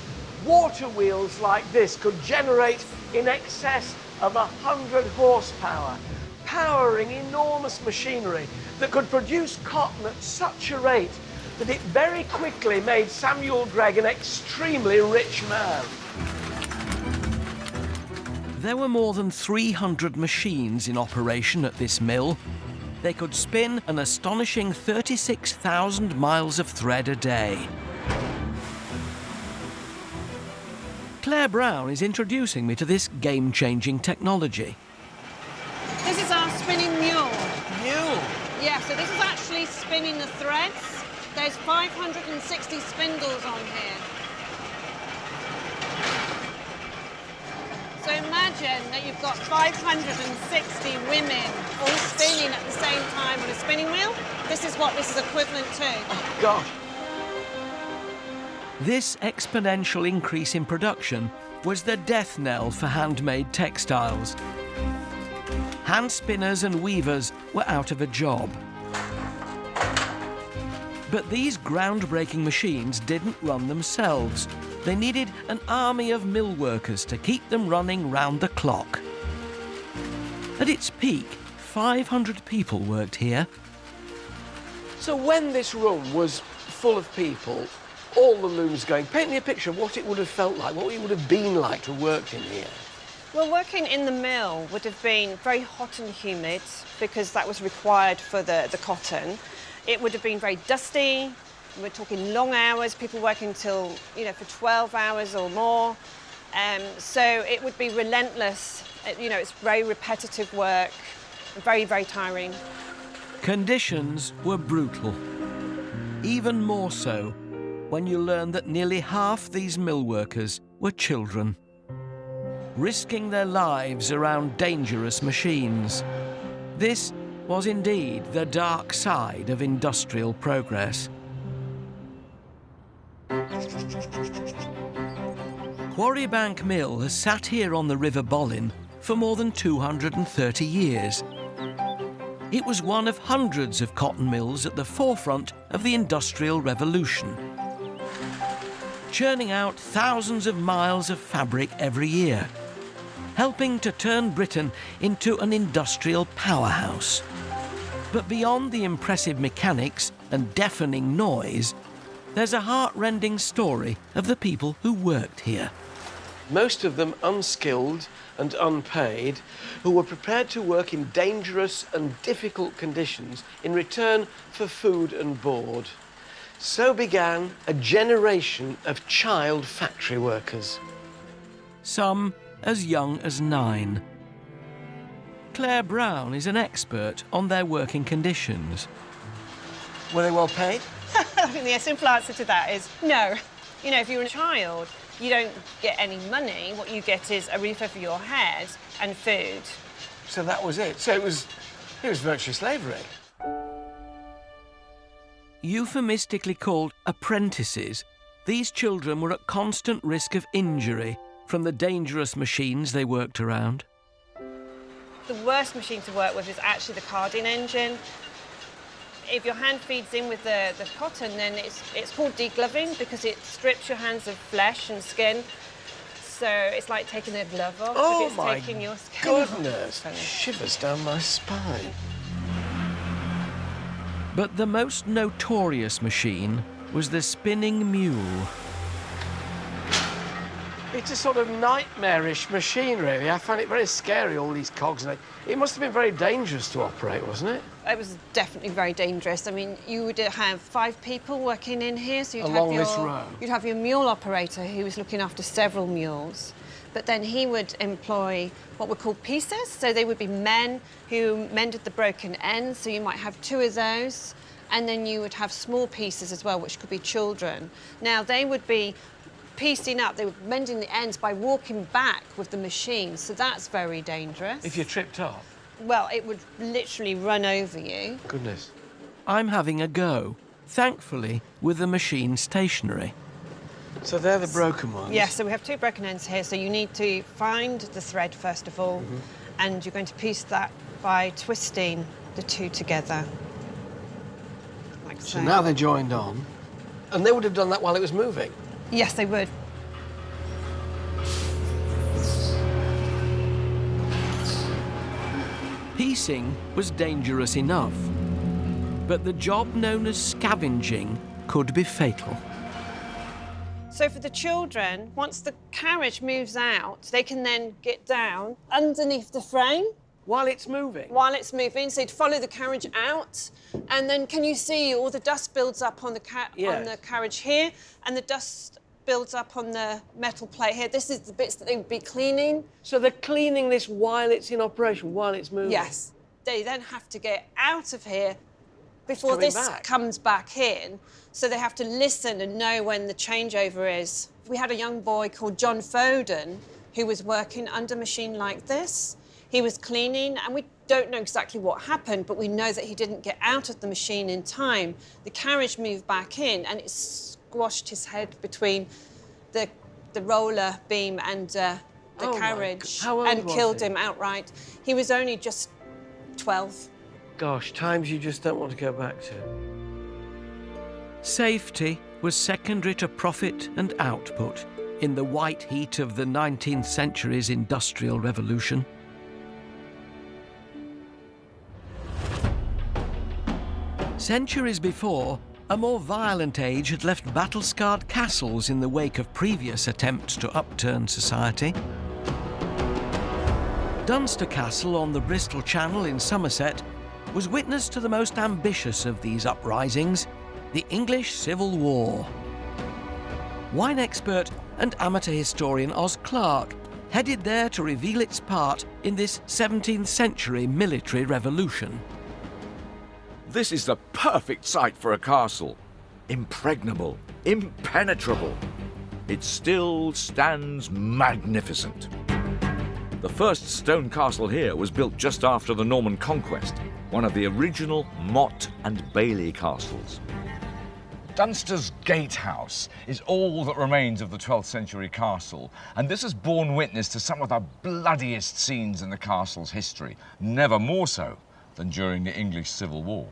Water wheels like this could generate in excess of 100 horsepower, powering enormous machinery that could produce cotton at such a rate that it very quickly made Samuel Gregg an extremely rich man. There were more than 300 machines in operation at this mill. They could spin an astonishing 36,000 miles of thread a day. Claire Brown is introducing me to this game-changing technology. This is our spinning mule. Mule? Yeah, so this is actually spinning the threads. There's 560 spindles on here. So imagine that you've got 560 women all spinning at the same time on a spinning wheel. This is what this is equivalent to. Oh, gosh. This exponential increase in production was the death knell for handmade textiles. Hand spinners and weavers were out of a job. But these groundbreaking machines didn't run themselves. They needed an army of mill workers to keep them running round the clock. At its peak, 500 people worked here. So when this room was full of people, all the looms going, paint me a picture of what it would have felt like, what it would have been like to have worked in here. Well, working in the mill would have been very hot and humid because that was required for the cotton. It would have been very dusty. We're talking long hours, people working till, for 12 hours or more. So it would be relentless. It's very repetitive work, very, very tiring. Conditions were brutal. Even more so when you learn that nearly half these mill workers were children, risking their lives around dangerous machines. This was indeed the dark side of industrial progress. Quarry Bank Mill has sat here on the River Bollin for more than 230 years. It was one of hundreds of cotton mills at the forefront of the Industrial Revolution, churning out thousands of miles of fabric every year, helping to turn Britain into an industrial powerhouse. But beyond the impressive mechanics and deafening noise, there's a heart-rending story of the people who worked here. Most of them unskilled and unpaid, who were prepared to work in dangerous and difficult conditions in return for food and board. So began a generation of child factory workers. Some as young as 9. Claire Brown is an expert on their working conditions. Were they well paid? I think the simple answer to that is no. If you're a child, you don't get any money. What you get is a roof over your head and food. So that was it. So it was virtually slavery. Euphemistically called apprentices, these children were at constant risk of injury from the dangerous machines they worked around. The worst machine to work with is actually the carding engine. If your hand feeds in with the cotton, then it's called degloving because it strips your hands of flesh and skin. So it's like taking a glove off. Oh, if it's my taking your skin off. goodness! Shivers down my spine. But the most notorious machine was the spinning mule. It's a sort of nightmarish machine, really. I find it very scary, all these cogs. And it must have been very dangerous to operate, wasn't it? It was definitely very dangerous. I mean, you would have 5 people working in here, so Along this row. You'd have your mule operator who was looking after several mules, but then he would employ what were called pieces. So they would be men who mended the broken ends, so you might have 2 of those, and then you would have small pieces as well, which could be children. Now, they would be piecing up, they were mending the ends by walking back with the machine, so that's very dangerous. If you tripped up? Well, it would literally run over you. Goodness. I'm having a go, thankfully with the machine stationary. So they're the broken ones? Yeah, so we have 2 broken ends here, so you need to find the thread first of all, and you're going to piece that by twisting the 2 together. Like So now they're joined on, and they would have done that while it was moving? Yes, they would. Piecing was dangerous enough, but the job known as scavenging could be fatal. So for the children, once the carriage moves out, they can then get down underneath the frame. While it's moving? While it's moving, so you'd follow the carriage out, and then can you see all the dust builds up on the carriage here, and the dust builds up on the metal plate here. This is the bits that they would be cleaning. So they're cleaning this while it's in operation, while it's moving? Yes. They then have to get out of here before this comes back in, so they have to listen and know when the changeover is. We had a young boy called John Foden who was working under a machine like this. He was cleaning, and we don't know exactly what happened, but we know that he didn't get out of the machine in time. The carriage moved back in, and it squashed his head between the roller beam and the carriage, and killed him outright. He was only just 12. Gosh, times you just don't want to go back to. Safety was secondary to profit and output in the white heat of the 19th century's Industrial Revolution. Centuries before, a more violent age had left battle-scarred castles in the wake of previous attempts to upturn society. Dunster Castle on the Bristol Channel in Somerset was witness to the most ambitious of these uprisings, the English Civil War. Wine expert and amateur historian Os Clarke headed there to reveal its part in this 17th century military revolution. This is the perfect site for a castle. Impregnable, impenetrable. It still stands magnificent. The first stone castle here was built just after the Norman Conquest, one of the original Motte and Bailey castles. Dunster's gatehouse is all that remains of the 12th century castle, and this has borne witness to some of the bloodiest scenes in the castle's history, never more so than during the English Civil War.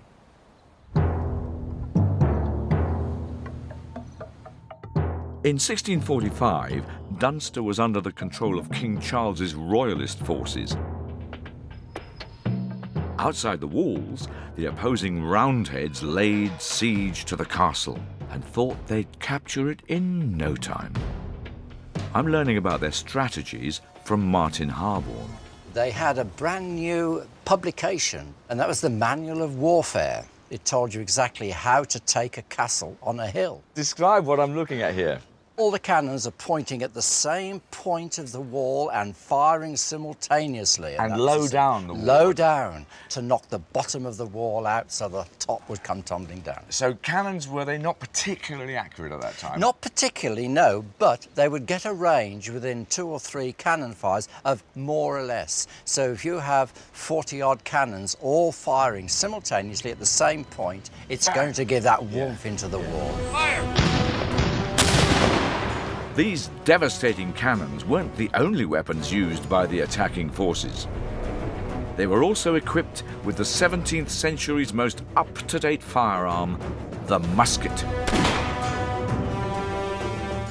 In 1645, Dunster was under the control of King Charles's royalist forces. Outside the walls, the opposing Roundheads laid siege to the castle and thought they'd capture it in no time. I'm learning about their strategies from Martin Harborne. They had a brand new publication, and that was the Manual of Warfare. It told you exactly how to take a castle on a hill. Describe what I'm looking at here. All the cannons are pointing at the same point of the wall and firing simultaneously. And low down the wall. Low down, to knock the bottom of the wall out so the top would come tumbling down. So cannons, were they not particularly accurate at that time? Not particularly, no, but they would get a range within 2 or 3 cannon fires of more or less. So if you have 40-odd cannons all firing simultaneously at the same point, it's going to give that warmth into the wall. Fire! These devastating cannons weren't the only weapons used by the attacking forces. They were also equipped with the 17th century's most up-to-date firearm, the musket.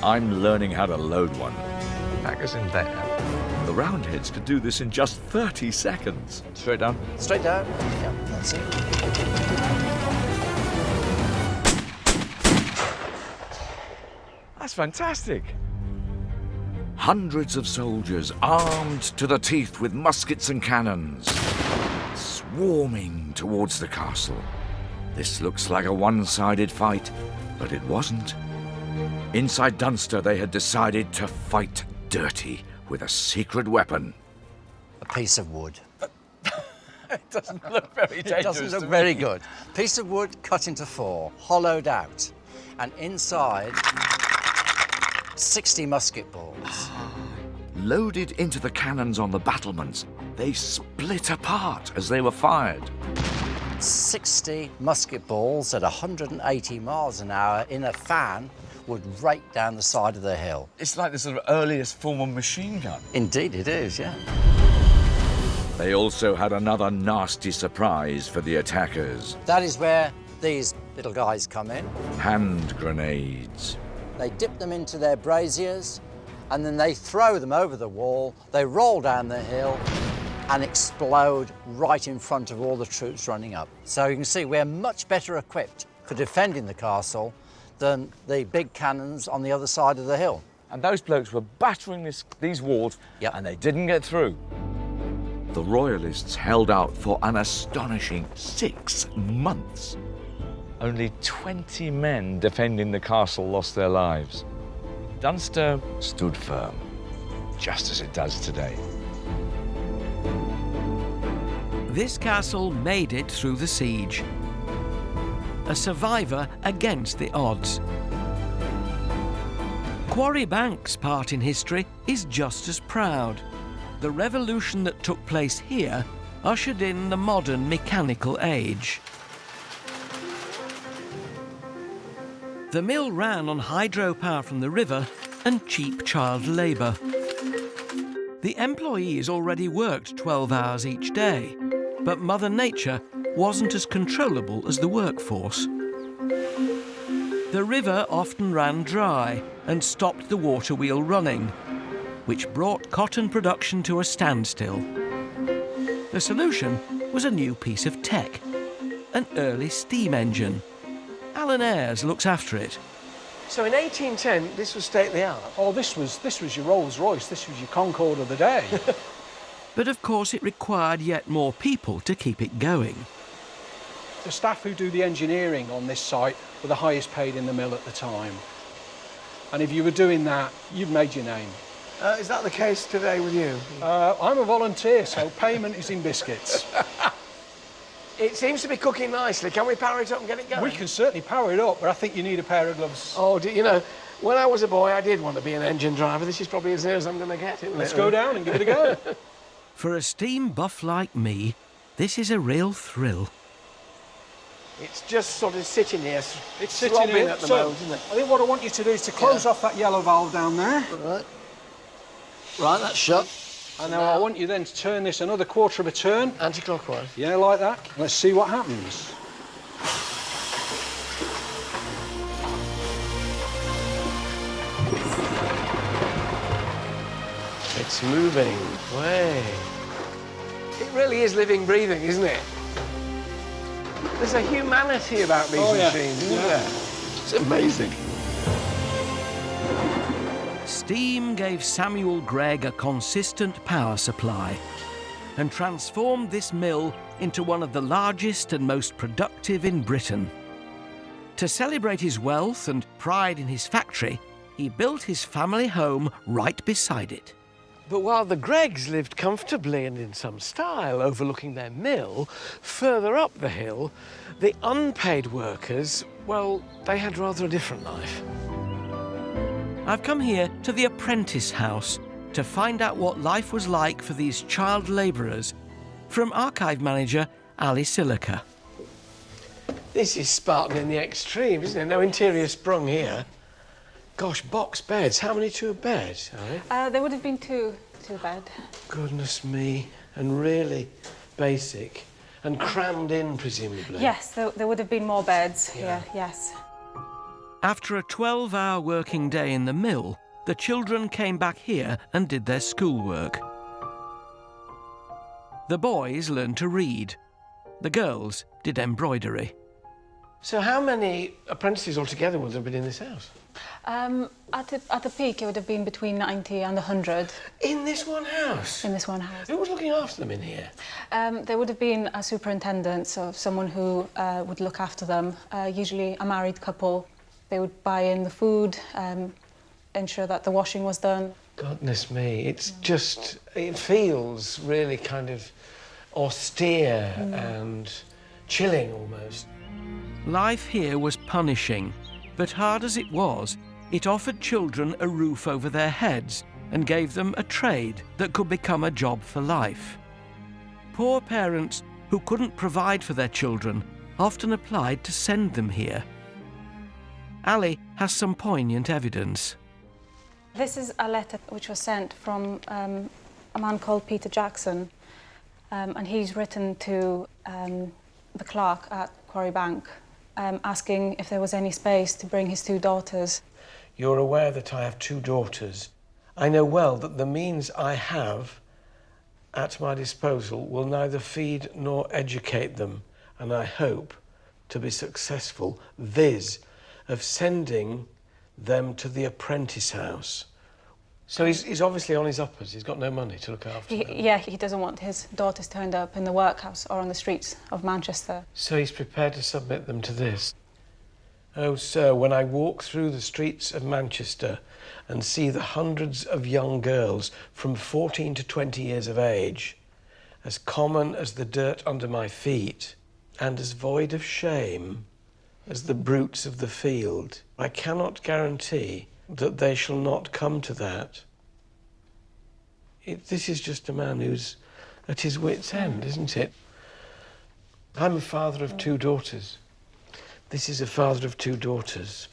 I'm learning how to load one. That goes in there. The Roundheads could do this in just 30 seconds. Straight down? Straight down. Yeah, that's it. That's fantastic. Hundreds of soldiers, armed to the teeth with muskets and cannons, swarming towards the castle. This looks like a one-sided fight, but it wasn't. Inside Dunster, they had decided to fight dirty with a secret weapon. A piece of wood. It doesn't look very dangerous. It doesn't look very good. Piece of wood cut into 4, hollowed out, and inside 60 musket balls. Loaded into the cannons on the battlements, they split apart as they were fired. 60 musket balls at 180 miles an hour in a fan would rake down the side of the hill. It's like the sort of earliest form of machine gun. Indeed it is, yeah. They also had another nasty surprise for the attackers. That is where these little guys come in. Hand grenades. They dip them into their braziers, and then they throw them over the wall. They roll down the hill and explode right in front of all the troops running up. So you can see we're much better equipped for defending the castle than the big cannons on the other side of the hill. And those blokes were battering these walls, and they didn't get through. The Royalists held out for an astonishing 6 months. Only 20 men defending the castle lost their lives. Dunster stood firm, just as it does today. This castle made it through the siege. A survivor against the odds. Quarry Bank's part in history is just as proud. The revolution that took place here ushered in the modern mechanical age. The mill ran on hydropower from the river and cheap child labour. The employees already worked 12 hours each day, but Mother Nature wasn't as controllable as the workforce. The river often ran dry and stopped the water wheel running, which brought cotton production to a standstill. The solution was a new piece of tech, an early steam engine. Alan Ayres looks after it. So in 1810, this was state-of-the-art? Oh, this was your Rolls-Royce, this was your Concorde of the day. But of course it required yet more people to keep it going. The staff who do the engineering on this site were the highest paid in the mill at the time. And if you were doing that, you've made your name. Is that the case today with you? I'm a volunteer, so payment is in biscuits. It seems to be cooking nicely. Can we power it up and get it going? We can certainly power it up, but I think you need a pair of gloves. Oh, you know, when I was a boy, I did want to be an engine driver. This is probably as near as I'm going to get, isn't it? Let's go down and give it a go. For a steam buff like me, this is a real thrill. It's just sort of sitting here, it's sitting throbbing here at the so moment, isn't it? I think what I want you to do is to close off that yellow valve down there. Right, that's shut. And now I want you then to turn this another quarter of a turn. Anti-clockwise? Yeah, like that. Let's see what happens. It's moving. Way. It really is living, breathing, isn't it? There's a humanity about these machines, isn't there? It's amazing. Steam gave Samuel Gregg a consistent power supply and transformed this mill into one of the largest and most productive in Britain. To celebrate his wealth and pride in his factory, he built his family home right beside it. But while the Greggs lived comfortably and in some style overlooking their mill, further up the hill, the unpaid workers, well, they had rather a different life. I've come here to the apprentice house to find out what life was like for these child labourers, from archive manager Ali Silica. This is Spartan in the extreme, isn't it? No interior sprung here. Gosh, box beds. How many to a bed, Ali? There would have been two to a bed. Goodness me. And really basic. And crammed in, presumably. Yes, there would have been more beds here, yes. After a 12-hour working day in the mill, the children came back here and did their schoolwork. The boys learned to read. The girls did embroidery. So how many apprentices altogether would there have been in this house? At the peak, it would have been between 90 and 100. In this one house? In this one house. Who was looking after them in here? There would have been a superintendent, so someone who would look after them, usually a married couple. They would buy in the food, ensure that the washing was done. Goodness me, it's just, it feels really kind of austere and chilling almost. Life here was punishing, but hard as it was, it offered children a roof over their heads and gave them a trade that could become a job for life. Poor parents who couldn't provide for their children often applied to send them here. Ali has some poignant evidence. This is a letter which was sent from a man called Peter Jackson, and he's written to the clerk at Quarry Bank, asking if there was any space to bring his 2 daughters. You're aware that I have 2 daughters. I know well that the means I have at my disposal will neither feed nor educate them, and I hope to be successful, viz. Of sending them to the apprentice house. So he's obviously on his uppers. He's got no money to look after them. Yeah, he doesn't want his daughters to end up in the workhouse or on the streets of Manchester. So he's prepared to submit them to this. Oh, sir, when I walk through the streets of Manchester and see the hundreds of young girls from 14 to 20 years of age, as common as the dirt under my feet, and as void of shame as the brutes of the field, I cannot guarantee that they shall not come to that. This is just a man who's at his wit's end, isn't it? I'm a father of 2 daughters. This is a father of 2 daughters,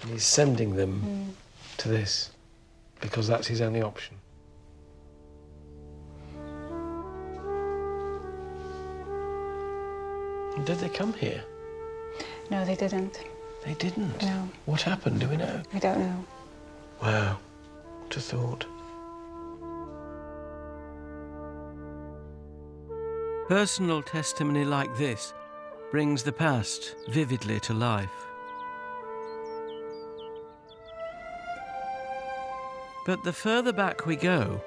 and he's sending them to this because that's his only option. Did they come here? No, they didn't. They didn't? No. What happened? Do we know? We don't know. Wow. What a thought. Personal testimony like this brings the past vividly to life. But the further back we go,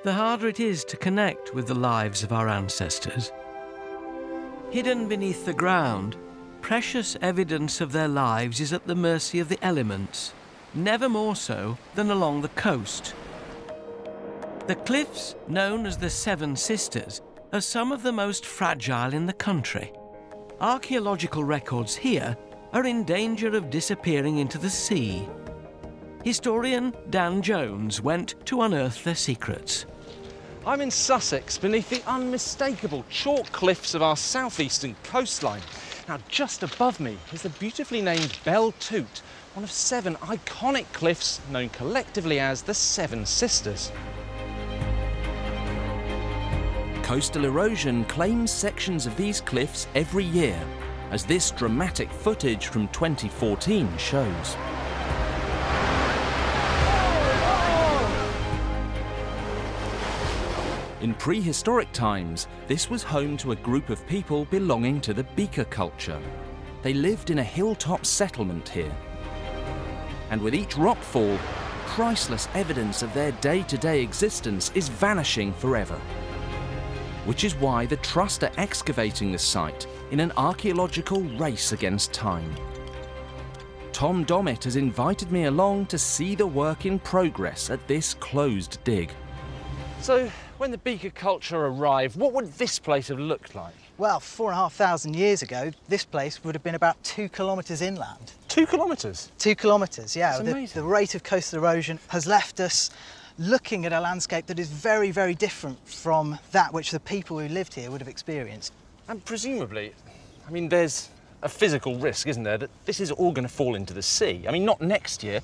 the harder it is to connect with the lives of our ancestors. Hidden beneath the ground, precious evidence of their lives is at the mercy of the elements, never more so than along the coast. The cliffs, known as the Seven Sisters, are some of the most fragile in the country. Archaeological records here are in danger of disappearing into the sea. Historian Dan Jones went to unearth their secrets. I'm in Sussex, beneath the unmistakable chalk cliffs of our southeastern coastline. Now, just above me is the beautifully named Bell Toot, one of 7 iconic cliffs known collectively as the Seven Sisters. Coastal erosion claims sections of these cliffs every year, as this dramatic footage from 2014 shows. In prehistoric times, this was home to a group of people belonging to the Beaker culture. They lived in a hilltop settlement here. And with each rockfall, priceless evidence of their day-to-day existence is vanishing forever. Which is why the Trust are excavating the site in an archaeological race against time. Tom Dommett has invited me along to see the work in progress at this closed dig. So, when the Beaker culture arrived, what would this place have looked like? Well, 4,500 years ago, this place would have been about 2 kilometres inland. 2 kilometres? 2 kilometres, yeah. That's amazing. The rate of coastal erosion has left us looking at a landscape that is very, very different from that which the people who lived here would have experienced. And presumably, I mean, there's a physical risk, isn't there, that this is all going to fall into the sea? I mean, not next year,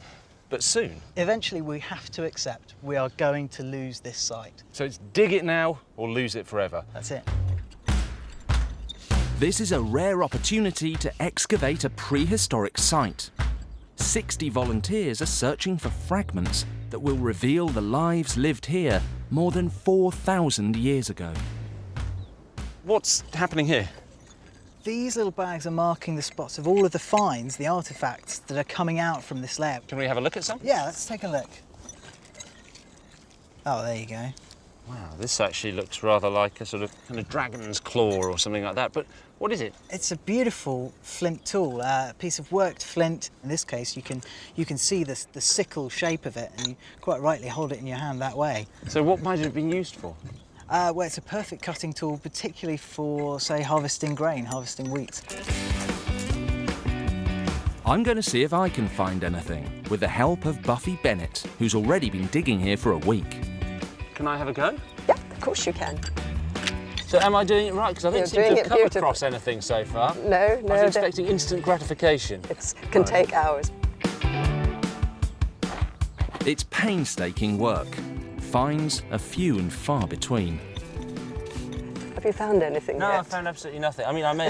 but soon. Eventually, we have to accept we are going to lose this site. So it's dig it now or lose it forever. That's it. This is a rare opportunity to excavate a prehistoric site. 60 volunteers are searching for fragments that will reveal the lives lived here more than 4,000 years ago. What's happening here? These little bags are marking the spots of all of the finds, the artefacts that are coming out from this layer. Can we have a look at some? Yeah, let's take a look. Oh, there you go. Wow, this actually looks rather like a sort of kind of dragon's claw or something like that. But what is it? It's a beautiful flint tool, a piece of worked flint. In this case, you can see the sickle shape of it, and you quite rightly hold it in your hand that way. So what might it have been used for? Well, it's a perfect cutting tool, particularly for, say, harvesting grain, harvesting wheat. I'm going to see if I can find anything, with the help of Buffy Bennett, who's already been digging here for a week. Can I have a go? Yeah, of course you can. So am I doing it right? Because I don't seem to have come across anything so far. No. I was expecting instant gratification. It can take hours. It's painstaking work. Finds are few and far between. Have you found anything No, yet? I found absolutely nothing. I mean, I may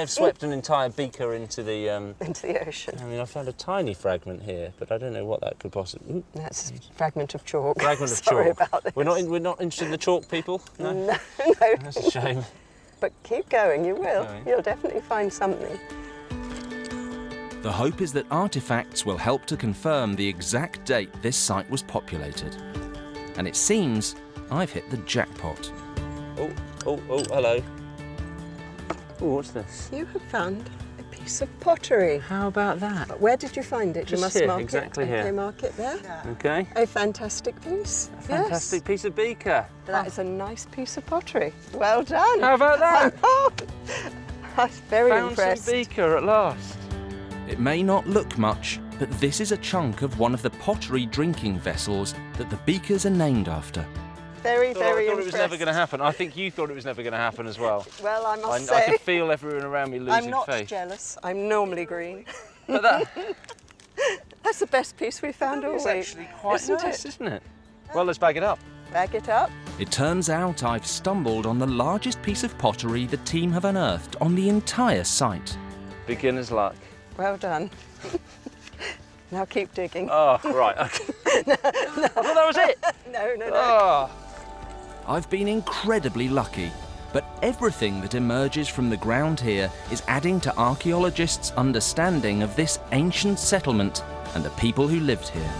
have swept an entire beaker into the... into the ocean. I mean, I found a tiny fragment here, but I don't know what that could possibly... Ooh. That's a fragment of chalk. Fragment of Sorry chalk. about this. We're not interested in the chalk, people? No? No. That's a shame. But keep going, you will. Going. You'll definitely find something. The hope is that artefacts will help to confirm the exact date this site was populated. And it seems I've hit the jackpot. Oh, hello. Oh, what's this? You have found a piece of pottery. How about that? Where did you find it? Just you must here, mark exactly it. here. Okay, mark it there. Okay. A fantastic piece. A fantastic piece of beaker. That is a nice piece of pottery. Well done. How about that? I'm very Found impressed. some beaker at last. It may not look much, but this is a chunk of one of the pottery drinking vessels that the beakers are named after. Very, I very thought impressed. it was never going to happen. I think you thought it was never going to happen as well. Well, I must I say... could feel everyone around me losing I'm not faith. jealous. I'm normally green. But that... That's the best piece we've found all It's week. actually quite isn't nice, it? isn't it? Well, let's bag it up. Bag it up. It turns out I've stumbled on the largest piece of pottery the team have unearthed on the entire site. Beginner's luck. Well done. Now keep digging. Oh, right, okay. no. I thought that was it. No. Oh. I've been incredibly lucky, but everything that emerges from the ground here is adding to archaeologists' understanding of this ancient settlement and the people who lived here.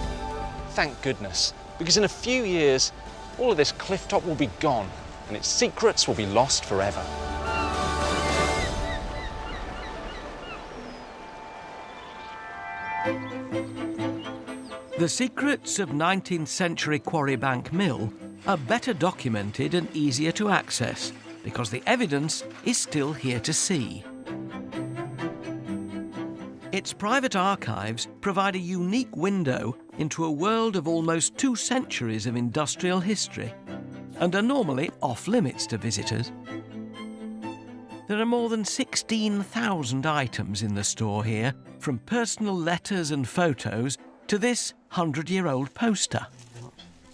Thank goodness, because in a few years, all of this cliff top will be gone and its secrets will be lost forever. The secrets of 19th century Quarry Bank Mill are better documented and easier to access because the evidence is still here to see. Its private archives provide a unique window into a world of almost 2 centuries of industrial history and are normally off-limits to visitors. There are more than 16,000 items in the store here, from personal letters and photos to this 100-year-old poster.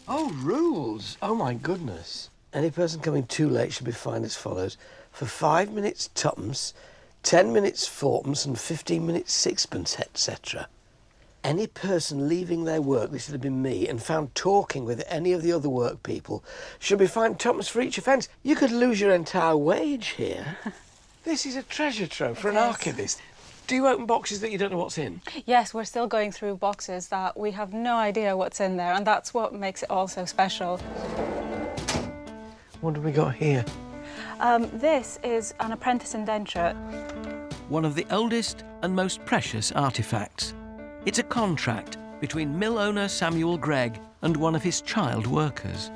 Oh, rules! Oh, my goodness. Any person coming too late should be fined as follows. For 5 minutes, twopence, 10 minutes, fourpence, and 15 minutes, sixpence, etc. Any person leaving their work, this would have been me, and found talking with any of the other work people should be fined twopence for each offence. You could lose your entire wage here. This is a treasure trove for an archivist. Do you open boxes that you don't know what's in? Yes, we're still going through boxes that we have no idea what's in there, and that's what makes it all so special. What have we got here? This is an apprentice indenture. One of the oldest and most precious artefacts. It's a contract between mill owner Samuel Gregg and one of his child workers.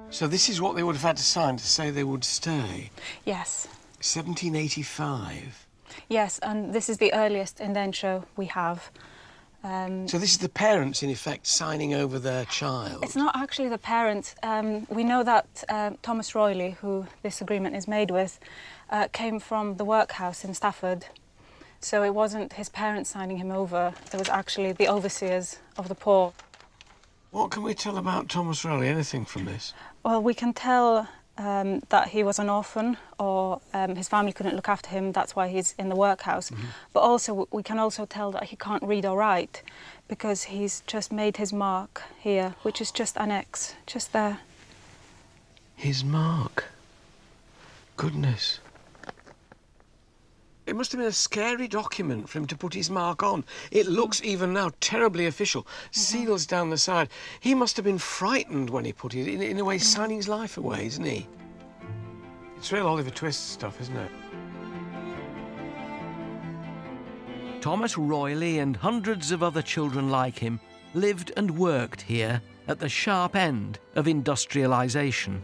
So this is what they would have had to sign to say they would stay? Yes. 1785. Yes, and this is the earliest indenture we have. So this is the parents, in effect, signing over their child? It's not actually the parents. We know that Thomas Royley, who this agreement is made with, came from the workhouse in Stafford. So it wasn't his parents signing him over, it was actually the overseers of the poor. What can we tell about Thomas Royley? Anything from this? Well, we can tell that he was an orphan, or his family couldn't look after him, that's why he's in the workhouse. But also, we can also tell that he can't read or write, because he's just made his mark here, which is just an X, just there. His mark? Goodness. it must have been a scary document for him to put his mark on. It looks even now terribly official. Seals down the side. He must have been frightened when he put it, in a way, signing his life away, isn't he? It's real Oliver Twist stuff, isn't it? Thomas Royley and hundreds of other children like him lived and worked here at the sharp end of industrialisation.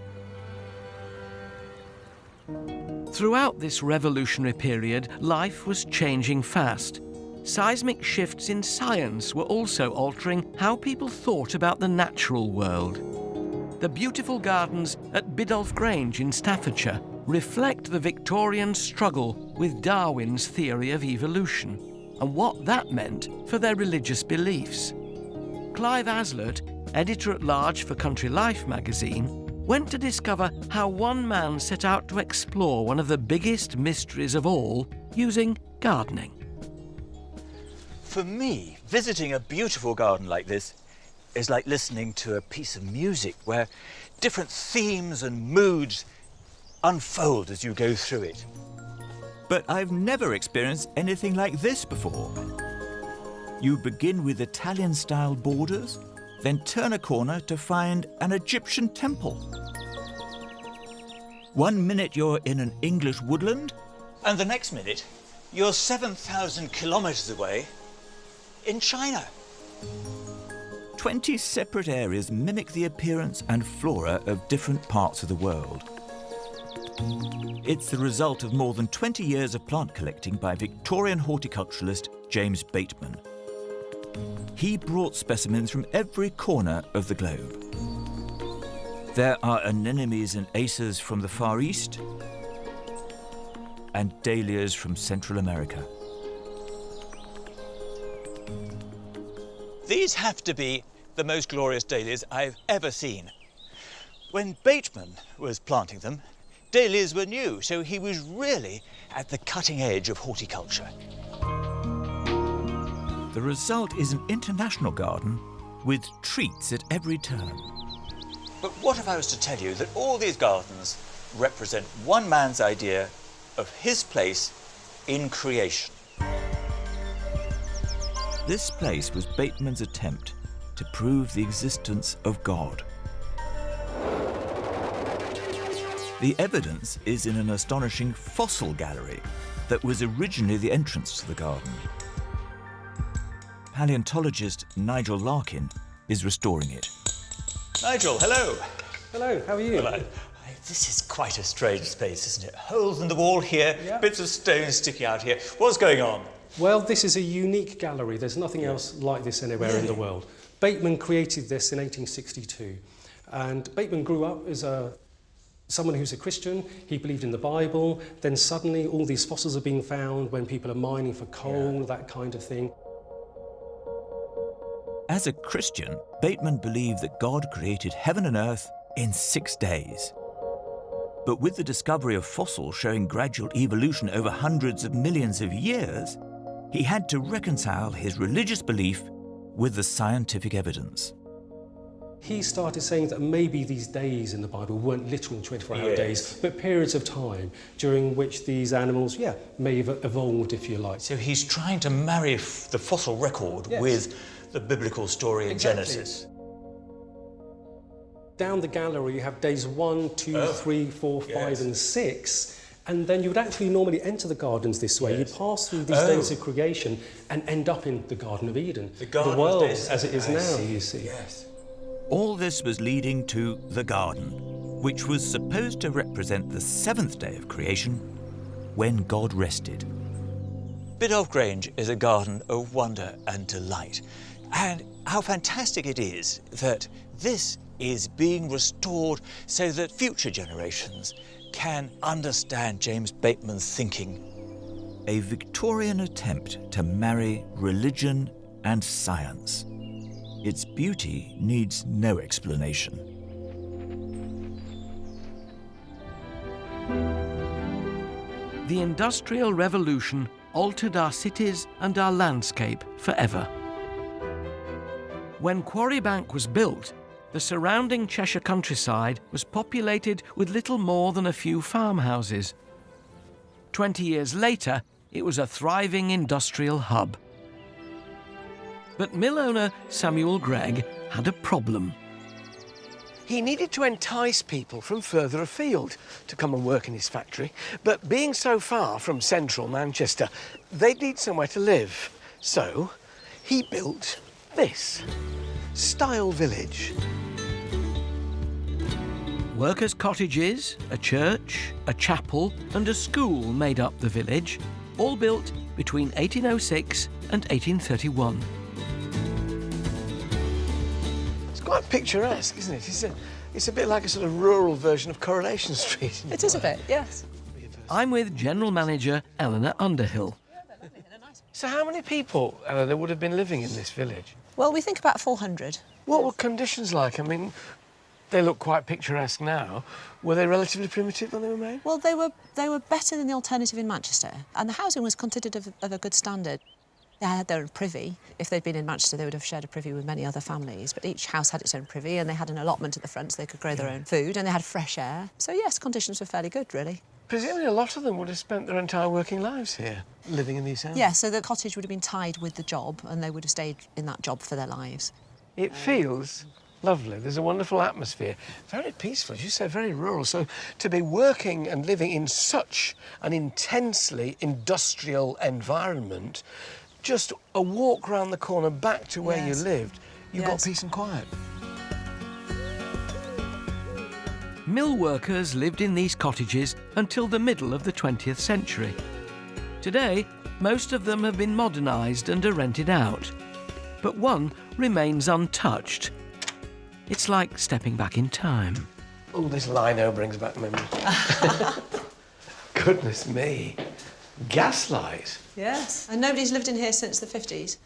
Throughout this revolutionary period, life was changing fast. Seismic shifts in science were also altering how people thought about the natural world. The beautiful gardens at Biddulph Grange in Staffordshire reflect the Victorian struggle with Darwin's theory of evolution and what that meant for their religious beliefs. Clive Aslett, editor-at-large for Country Life magazine, went to discover how one man set out to explore one of the biggest mysteries of all using gardening. For me, visiting a beautiful garden like this is like listening to a piece of music where different themes and moods unfold as you go through it. But I've never experienced anything like this before. You begin with Italian-style borders, then turn a corner to find an Egyptian temple. 1 minute you're in an English woodland, and the next minute you're 7,000 kilometres away in China. 20 separate areas mimic the appearance and flora of different parts of the world. It's the result of more than 20 years of plant collecting by Victorian horticulturalist James Bateman. He brought specimens from every corner of the globe. There are anemones and acers from the Far East and dahlias from Central America. These have to be the most glorious dahlias I've ever seen. When Bateman was planting them, dahlias were new, so he was really at the cutting edge of horticulture. The result is an international garden with treats at every turn. But what if I was to tell you that all these gardens represent one man's idea of his place in creation? This place was Bateman's attempt to prove the existence of God. The evidence is in an astonishing fossil gallery that was originally the entrance to the garden. Paleontologist Nigel Larkin is restoring it. Nigel, hello. Hello, how are you? Hello. This is quite a strange space, isn't it? Holes in the wall here, bits of stone sticking out here. What's going on? Well, this is a unique gallery. There's nothing else like this anywhere in the world. Bateman created this in 1862. And Bateman grew up as someone who's a Christian. He believed in the Bible. Then suddenly all these fossils are being found when people are mining for coal, that kind of thing. As a Christian, Bateman believed that God created heaven and earth in 6 days. But with the discovery of fossils showing gradual evolution over hundreds of millions of years, he had to reconcile his religious belief with the scientific evidence. He started saying that maybe these days in the Bible weren't literal 24-hour days, but periods of time during which these animals, may have evolved, if you like. So he's trying to marry the fossil record with the biblical story in Genesis. Down the gallery you have days 1, 2, 3, 4, 5 and 6, and then you would actually normally enter the gardens this way. You'd pass through these days of creation and end up in the Garden of Eden. The world as it is now, you see. All this was leading to the garden, which was supposed to represent the 7th day of creation, when God rested. Biddulph Grange is a garden of wonder and delight. And how fantastic it is that this is being restored so that future generations can understand James Bateman's thinking. A Victorian attempt to marry religion and science. Its beauty needs no explanation. The Industrial Revolution altered our cities and our landscape forever. When Quarry Bank was built, the surrounding Cheshire countryside was populated with little more than a few farmhouses. 20 years later, it was a thriving industrial hub. But mill owner Samuel Gregg had a problem. He needed to entice people from further afield to come and work in his factory, but being so far from central Manchester, they'd need somewhere to live. So he built this, Style Village. Workers' cottages, a church, a chapel and a school made up the village, all built between 1806 and 1831. It's quite picturesque, isn't it? It's a bit like a sort of rural version of Coronation Street. It is a bit, yes. I'm with General Manager Eleanor Underhill. So how many people, Eleanor, would have been living in this village? Well, we think about 400. What were conditions like? I mean, they look quite picturesque now. Were they relatively primitive when they were made? Well, they were better than the alternative in Manchester, and the housing was considered of a good standard. They had their own privy. If they'd been in Manchester, they would have shared a privy with many other families, but each house had its own privy, and they had an allotment at the front so they could grow their own food, and they had fresh air. So, yes, conditions were fairly good, really. Presumably a lot of them would have spent their entire working lives here, living in these houses. Yeah, so the cottage would have been tied with the job, and they would have stayed in that job for their lives. It feels lovely. There's a wonderful atmosphere. Very peaceful, as you say, very rural. So to be working and living in such an intensely industrial environment, just a walk round the corner back to where you lived, you got peace and quiet. Mill workers lived in these cottages until the middle of the 20th century. Today, most of them have been modernised and are rented out. But one remains untouched. It's like stepping back in time. Oh, this lino brings back memories. Goodness me. Gaslight. Yes. And nobody's lived in here since the 50s?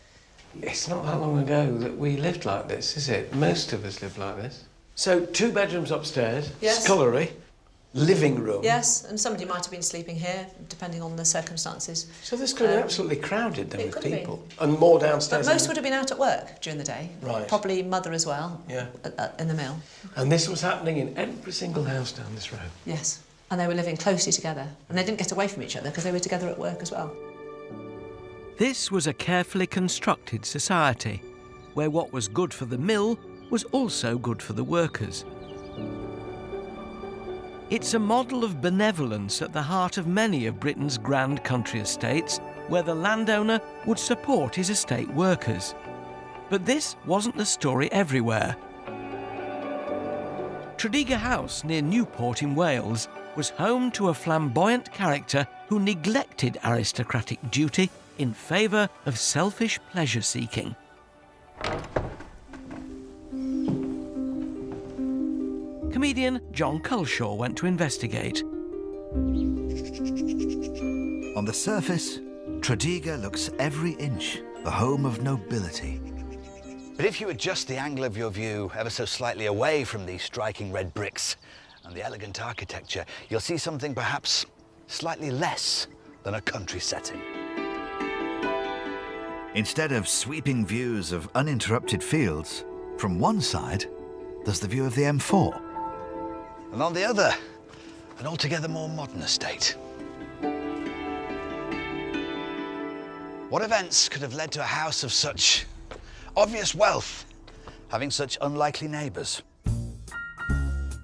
It's not that long ago that we lived like this, is it? Most of us lived like this. So 2 bedrooms upstairs, Yes. scullery, living room. Yes, and somebody might have been sleeping here, depending on the circumstances. So this could have been absolutely crowded then it with could have people. And more downstairs. But most would have been out at work during the day. Right. Probably mother as well, Yeah. in the mill. And this was happening in every single house down this road. Yes. And they were living closely together. And they didn't get away from each other because they were together at work as well. This was a carefully constructed society, where what was good for the mill was also good for the workers. It's a model of benevolence at the heart of many of Britain's grand country estates, where the landowner would support his estate workers. But this wasn't the story everywhere. Tredegar House, near Newport in Wales, was home to a flamboyant character who neglected aristocratic duty in favour of selfish pleasure-seeking. Comedian John Culshaw went to investigate. On the surface, Tredegar looks every inch the home of nobility. But if you adjust the angle of your view ever so slightly away from these striking red bricks and the elegant architecture, you'll see something perhaps slightly less than a country setting. Instead of sweeping views of uninterrupted fields, from one side, there's the view of the M4. And on the other, an altogether more modern estate. What events could have led to a house of such obvious wealth, having such unlikely neighbours?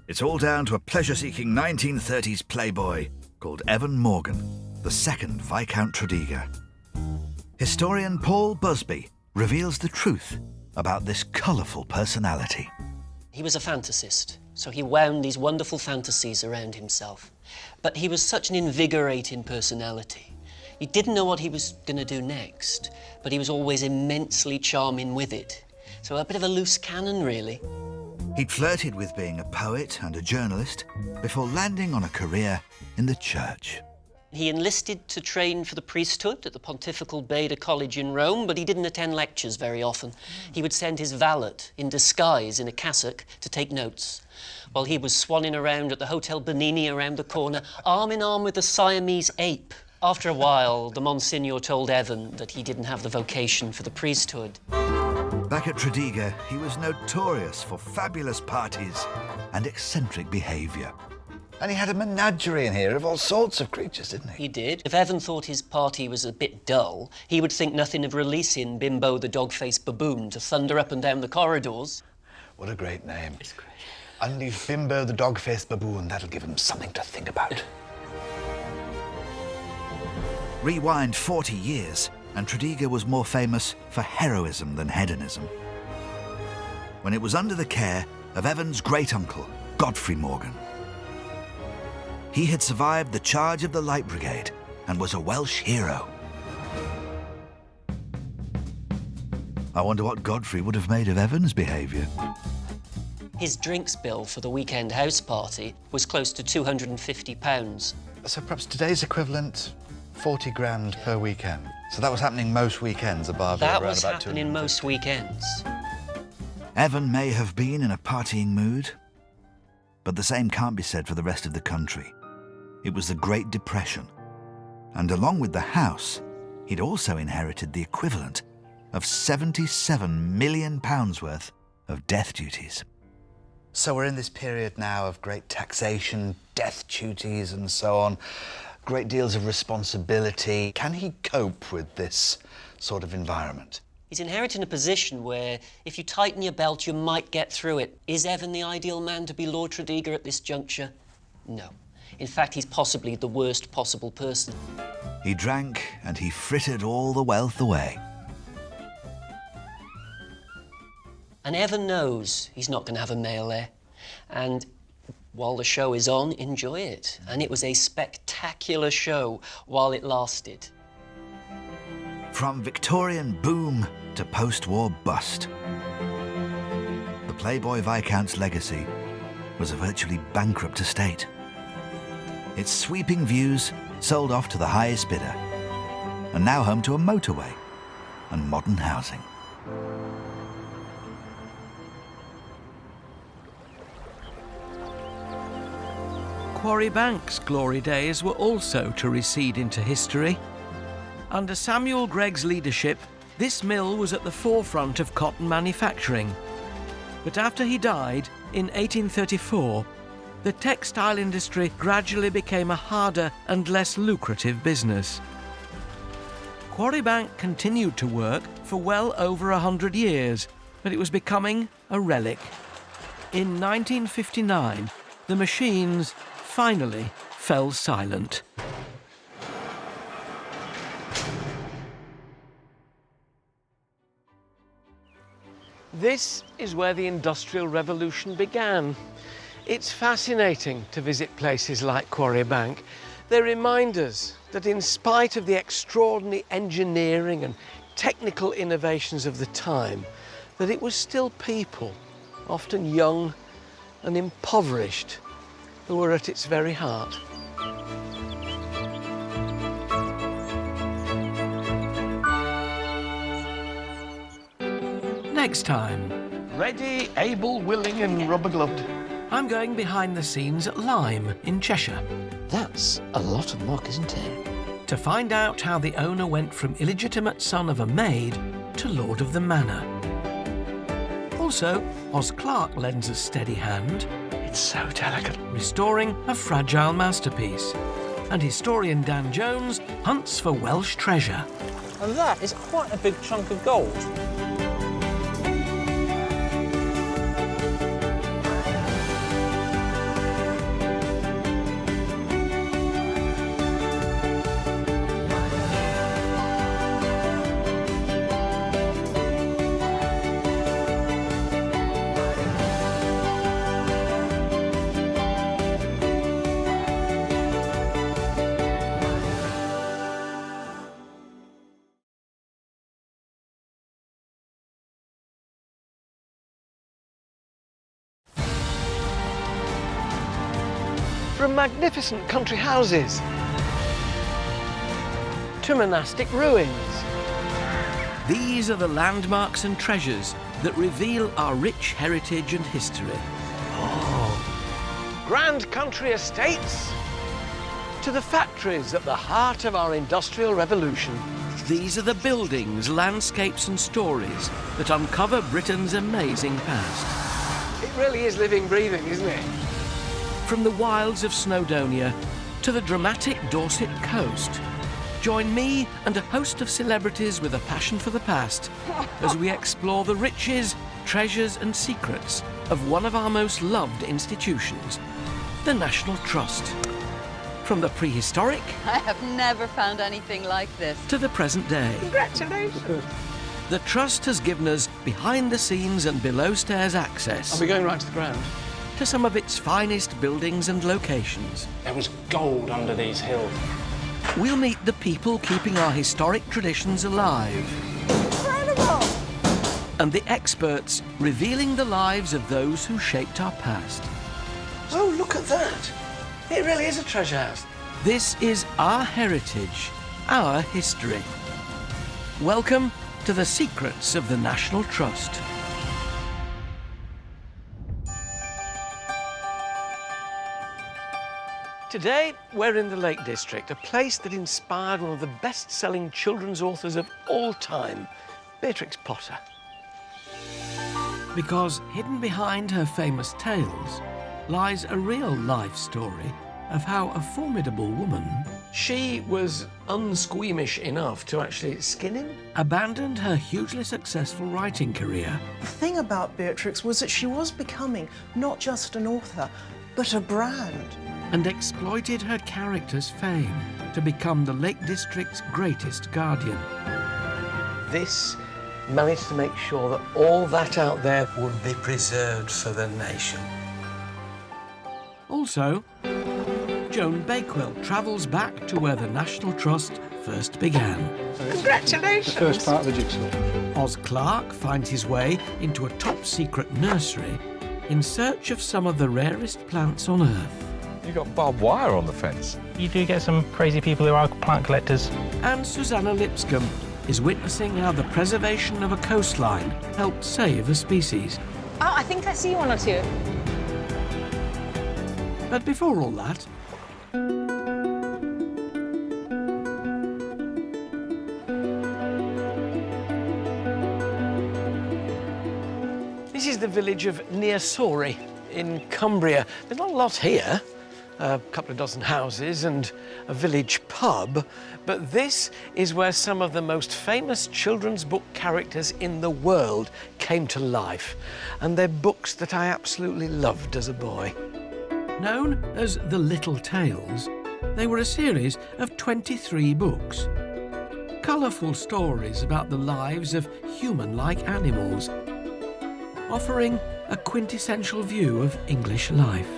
It's all down to a pleasure-seeking 1930s playboy called Evan Morgan, the second Viscount Tredegar. Historian Paul Busby reveals the truth about this colourful personality. He was a fantasist, so he wound these wonderful fantasies around himself. But he was such an invigorating personality. He didn't know what he was going to do next, but he was always immensely charming with it. So a bit of a loose cannon, really. He'd flirted with being a poet and a journalist before landing on a career in the church. He enlisted to train for the priesthood at the Pontifical Beda College in Rome, but he didn't attend lectures very often. He would send his valet in disguise in a cassock to take notes, while he was swanning around at the Hotel Bernini around the corner, arm in arm with the Siamese ape. After a while, the Monsignor told Evan that he didn't have the vocation for the priesthood. Back at Tredegar, he was notorious for fabulous parties and eccentric behaviour. And he had a menagerie in here of all sorts of creatures, didn't he? He did. If Evan thought his party was a bit dull, he would think nothing of releasing Bimbo the dog-faced baboon to thunder up and down the corridors. What a great name. It's great. Unleash Bimbo the dog-faced baboon. That'll give him something to think about. Rewind 40 years, and Tredegar was more famous for heroism than hedonism. When it was under the care of Evan's great-uncle, Godfrey Morgan. He had survived the charge of the Light Brigade and was a Welsh hero. I wonder what Godfrey would have made of Evan's behaviour. His drinks bill for the weekend house party was close to £250. So perhaps today's equivalent, 40 grand per weekend. So that was happening most weekends, above That around was about happening most weekends. Evan may have been in a partying mood, but the same can't be said for the rest of the country. It was the Great Depression, and along with the house, he'd also inherited the equivalent of £77 million worth of death duties. So we're in this period now of great taxation, death duties and so on, great deals of responsibility. Can he cope with this sort of environment? He's inheriting a position where if you tighten your belt, you might get through it. Is Evan the ideal man to be Lord Tredegar at this juncture? No. In fact, he's possibly the worst possible person. He drank and he frittered all the wealth away. And Evan knows he's not going to have a male heir. And while the show is on, enjoy it. And it was a spectacular show while it lasted. From Victorian boom to post-war bust, the Playboy Viscount's legacy was a virtually bankrupt estate. Its sweeping views sold off to the highest bidder, and now home to a motorway and modern housing. Quarry Bank's glory days were also to recede into history. Under Samuel Gregg's leadership, this mill was at the forefront of cotton manufacturing. But after he died in 1834, the textile industry gradually became a harder and less lucrative business. Quarry Bank continued to work for well over 100 years, but it was becoming a relic. In 1959, the machines finally fell silent. This is where the Industrial Revolution began. It's fascinating to visit places like Quarry Bank. They remind us that in spite of the extraordinary engineering and technical innovations of the time, that it was still people, often young and impoverished, who were at its very heart. Next time. Ready, able, willing and rubber-gloved. I'm going behind the scenes at Lyme in Cheshire. That's a lot of muck, isn't it? To find out how the owner went from illegitimate son of a maid to lord of the manor. Also, Oz Clarke lends a steady hand. It's so delicate. Restoring a fragile masterpiece. And historian Dan Jones hunts for Welsh treasure. And that is quite a big chunk of gold. From magnificent country houses to monastic ruins. These are the landmarks and treasures that reveal our rich heritage and history. Oh, grand country estates to the factories at the heart of our Industrial Revolution. These are the buildings, landscapes and stories that uncover Britain's amazing past. It really is living, breathing, isn't it? From the wilds of Snowdonia to the dramatic Dorset coast, join me and a host of celebrities with a passion for the past as we explore the riches, treasures and secrets of one of our most loved institutions, the National Trust. From the prehistoric I have never found anything like this. to the present day, Congratulations. the Trust has given us behind-the-scenes and below-stairs access. Are we going right to the ground? To some of its finest buildings and locations. There was gold under these hills. We'll meet the people keeping our historic traditions alive. Incredible! And the experts revealing the lives of those who shaped our past. Oh, look at that. It really is a treasure house. This is our heritage, our history. Welcome to the secrets of the National Trust. Today, we're in the Lake District, a place that inspired one of the best-selling children's authors of all time, Beatrix Potter. Because hidden behind her famous tales lies a real life story of how a formidable woman She was unsqueamish enough to actually skin him. abandoned her hugely successful writing career The thing about Beatrix was that she was becoming not just an author, but a brand. and exploited her character's fame to become the Lake District's greatest guardian. This managed to make sure that all that out there would be preserved for the nation. Also, Joan Bakewell travels back to where the National Trust first began. Congratulations! The first part of the jigsaw. Oz Clarke finds his way into a top-secret nursery in search of some of the rarest plants on Earth. You got barbed wire on the fence. You do get some crazy people who are plant collectors. And Susanna Lipscomb is witnessing how the preservation of a coastline helped save a species. Oh, I think I see one or two. But before all that, This is the village of Nearsori in Cumbria. There's not a lot here. A couple of dozen houses and a village pub, but this is where some of the most famous children's book characters in the world came to life, and they're books that I absolutely loved as a boy. known as the Little Tales, they were a series of 23 books. Colourful stories about the lives of human-like animals, offering a quintessential view of English life.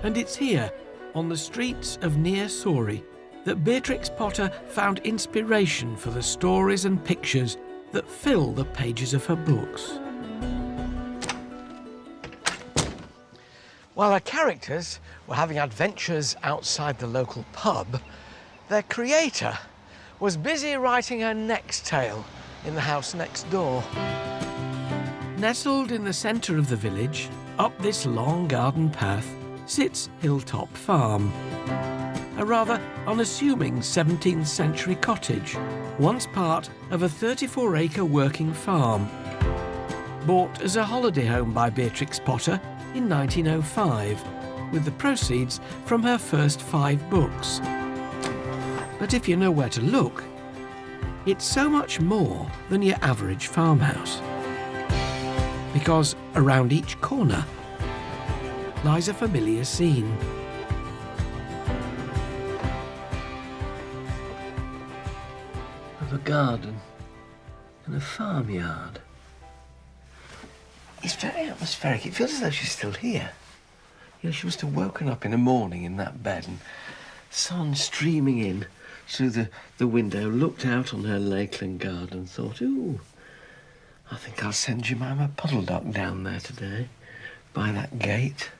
And it's here, on the streets of Nearsori, that Beatrix Potter found inspiration for the stories and pictures that fill the pages of her books. While our characters were having adventures outside the local pub, their creator was busy writing her next tale in the house next door. Nestled in the centre of the village, up this long garden path, sits Hilltop Farm, a rather unassuming 17th century cottage, once part of a 34-acre working farm. Bought as a holiday home by Beatrix Potter in 1905, with the proceeds from her first 5 books. But if you know where to look, it's so much more than your average farmhouse. Because around each corner lies a familiar scene. Of a garden and a farmyard. It's very atmospheric. It feels as though she's still here. You know, she must have woken up in the morning in that bed and sun streaming in through the window, looked out on her lakeland garden and thought, ooh, I think I'll send Jemima Puddle Duck down there today, by that gate.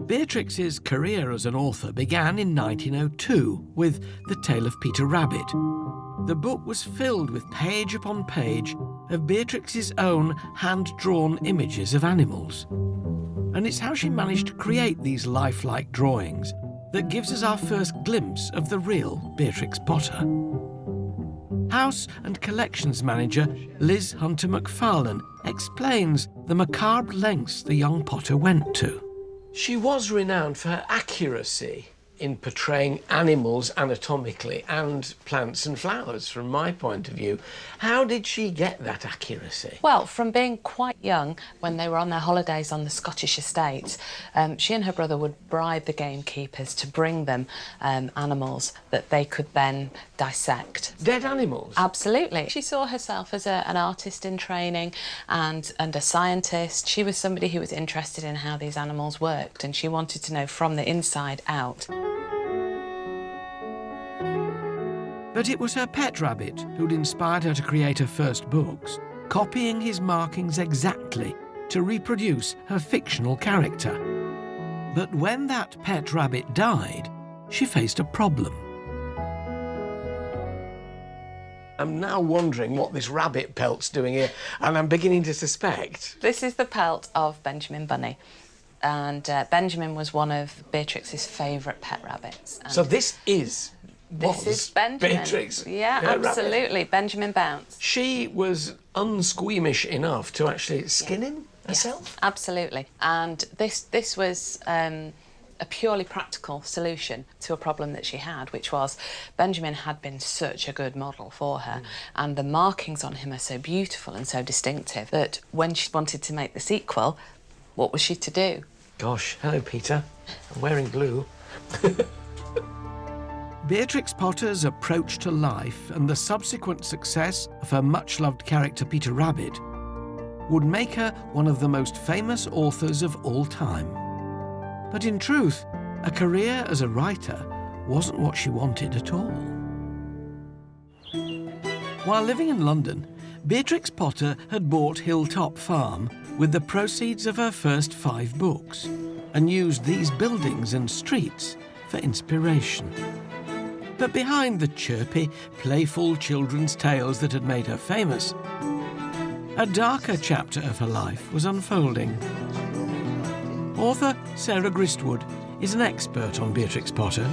Beatrix's career as an author began in 1902 with The Tale of Peter Rabbit. The book was filled with page upon page of Beatrix's own hand-drawn images of animals. And it's how she managed to create these lifelike drawings that gives us our first glimpse of the real Beatrix Potter. House and Collections Manager Liz Hunter-McFarlane explains the macabre lengths the young Potter went to. She was renowned for her accuracy in portraying animals anatomically and plants and flowers, from my point of view. How did she get that accuracy? Well, from being quite young, when they were on their holidays on the Scottish estates, she and her brother would bribe the gamekeepers to bring them animals that they could then dissect. Dead animals? Absolutely. She saw herself as an artist in training and a scientist. She was somebody who was interested in how these animals worked, and she wanted to know from the inside out. But it was her pet rabbit who'd inspired her to create her first books, copying his markings exactly to reproduce her fictional character. But when that pet rabbit died, she faced a problem. I'm now wondering what this rabbit pelt's doing here, and I'm beginning to suspect. This is the pelt of Benjamin Bunny. And Benjamin was one of Beatrix's favourite pet rabbits. And So this is Benjamin. Beatrix. Yeah, absolutely. Rabbit. Benjamin Bounce. She was unsqueamish enough to actually skin him herself? Yes, absolutely. And this was a purely practical solution to a problem that she had, which was Benjamin had been such a good model for her, and the markings on him are so beautiful and so distinctive that when she wanted to make the sequel, what was she to do? Gosh, hello, Peter. I'm wearing blue. Beatrix Potter's approach to life and the subsequent success of her much-loved character Peter Rabbit would make her one of the most famous authors of all time. But in truth, a career as a writer wasn't what she wanted at all. While living in London, Beatrix Potter had bought Hilltop Farm with the proceeds of her first 5 books and used these buildings and streets for inspiration. But behind the chirpy, playful children's tales that had made her famous, a darker chapter of her life was unfolding. Author Sarah Gristwood is an expert on Beatrix Potter.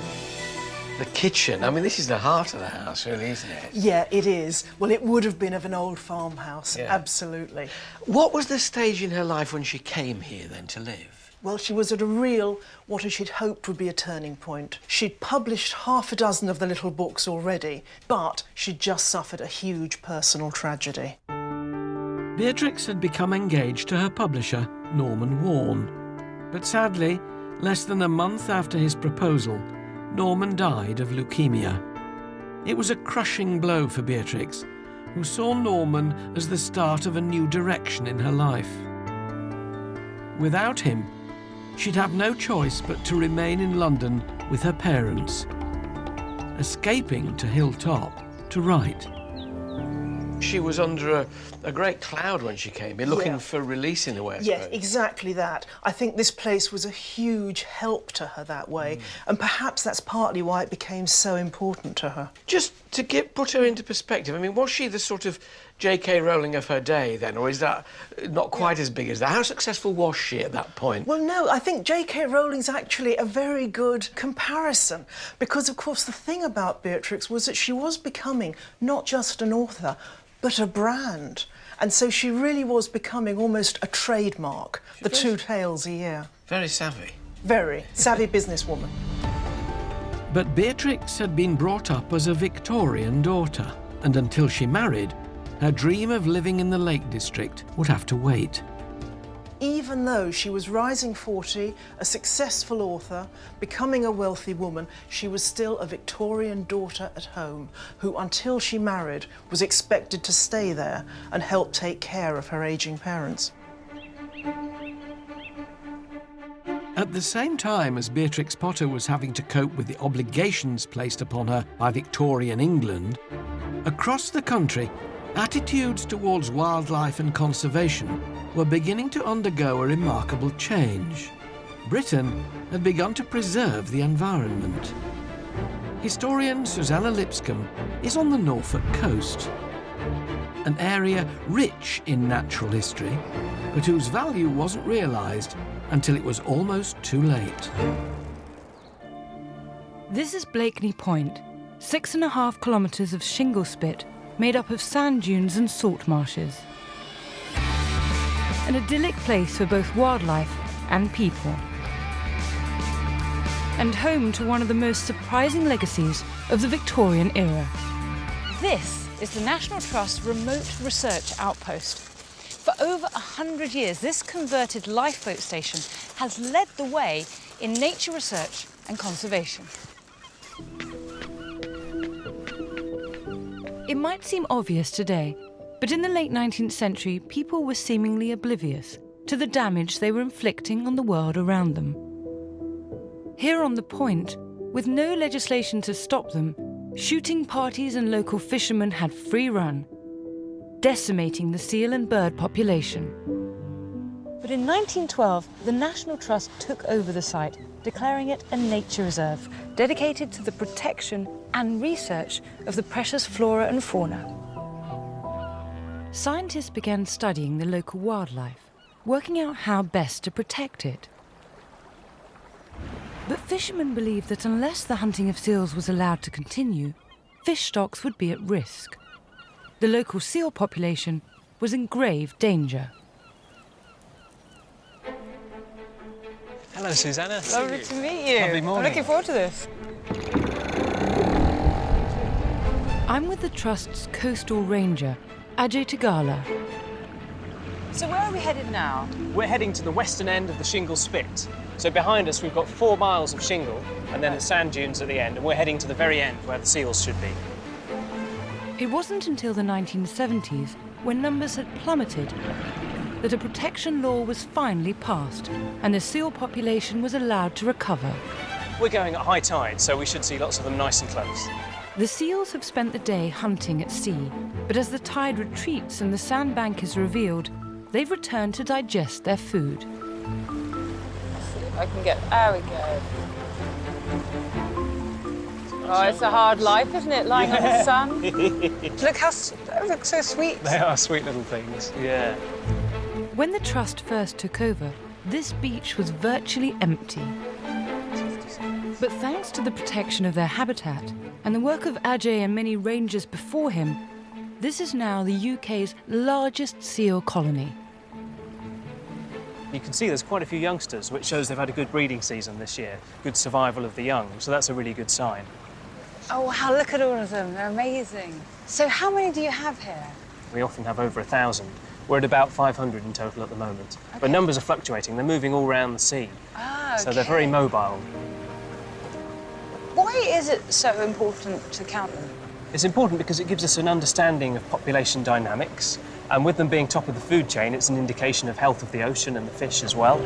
The kitchen, I mean, this is the heart of the house, really, isn't it? Yeah, it is. Well, it would have been of an old farmhouse, Yeah. absolutely. What was the stage in her life when she came here, then, to live? Well, she was at a real, what she'd hoped would be a turning point. She'd published half a dozen of the little books already, but she'd just suffered a huge personal tragedy. Beatrix had become engaged to her publisher, Norman Warne. But sadly, less than a month after his proposal, Norman died of leukemia. It was a crushing blow for Beatrix, who saw Norman as the start of a new direction in her life. Without him, she'd have no choice but to remain in London with her parents, escaping to Hilltop to write. She was under a great cloud when she came here, looking for release in a way, I Yeah, suppose. exactly that. I think this place was a huge help to her that way, and perhaps that's partly why it became so important to her. Just to put her into perspective, I mean, was she the sort of J.K. Rowling of her day then, or is that not quite as big as that? How successful was she at that point? Well, no, I think J.K. Rowling's actually a very good comparison, because, of course, the thing about Beatrix was that she was becoming not just an author, but a brand. And so she really was becoming almost a trademark, the 2 tales a year. Very savvy. Very savvy businesswoman. But Beatrix had been brought up as a Victorian daughter, and until she married, her dream of living in the Lake District would have to wait. Even though she was rising 40, a successful author, becoming a wealthy woman, she was still a Victorian daughter at home, who, until she married, was expected to stay there and help take care of her ageing parents. At the same time as Beatrix Potter was having to cope with the obligations placed upon her by Victorian England, across the country, attitudes towards wildlife and conservation were beginning to undergo a remarkable change. Britain had begun to preserve the environment. Historian Susanna Lipscomb is on the Norfolk coast, an area rich in natural history, but whose value wasn't realised until it was almost too late. This is Blakeney Point, 6.5 kilometres of shingle spit made up of sand dunes and salt marshes. An idyllic place for both wildlife and people. And home to one of the most surprising legacies of the Victorian era. This is the National Trust Remote Research Outpost. For over 100 years, this converted lifeboat station has led the way in nature research and conservation. It might seem obvious today, but in the late 19th century, people were seemingly oblivious to the damage they were inflicting on the world around them. Here on the point, with no legislation to stop them, shooting parties and local fishermen had free run, decimating the seal and bird population. But in 1912, the National Trust took over the site, declaring it a nature reserve, dedicated to the protection and research of the precious flora and fauna. Scientists began studying the local wildlife, working out how best to protect it. But fishermen believed that unless the hunting of seals was allowed to continue, fish stocks would be at risk. The local seal population was in grave danger. Hello, Susanna. Lovely to meet you. Lovely morning. I'm looking forward to this. I'm with the Trust's coastal ranger, Ajay Tagala. So where are we headed now? We're heading to the western end of the shingle spit. So behind us, we've got 4 miles of shingle and then the sand dunes at the end, and we're heading to the very end where the seals should be. It wasn't until the 1970s, when numbers had plummeted, that a protection law was finally passed and the seal population was allowed to recover. We're going at high tide, so we should see lots of them nice and close. The seals have spent the day hunting at sea, but as the tide retreats and the sandbank is revealed, they've returned to digest their food. Let's see if I can get... There we go. Oh, it's a hard life, isn't it, lying on the sun? Look how... They look so sweet. They are sweet little things, yeah. When the Trust first took over, this beach was virtually empty. But thanks to the protection of their habitat and the work of Ajay and many rangers before him, this is now the UK's largest seal colony. You can see there's quite a few youngsters, which shows they've had a good breeding season this year, good survival of the young, so that's a really good sign. Oh, wow, look at all of them. They're amazing. So how many do you have here? We often have over 1,000. We're at about 500 in total at the moment. Okay. But numbers are fluctuating. They're moving all around the sea. Ah, okay. So they're very mobile. Why is it so important to count them? It's important because it gives us an understanding of population dynamics, and with them being top of the food chain, it's an indication of health of the ocean and the fish as well.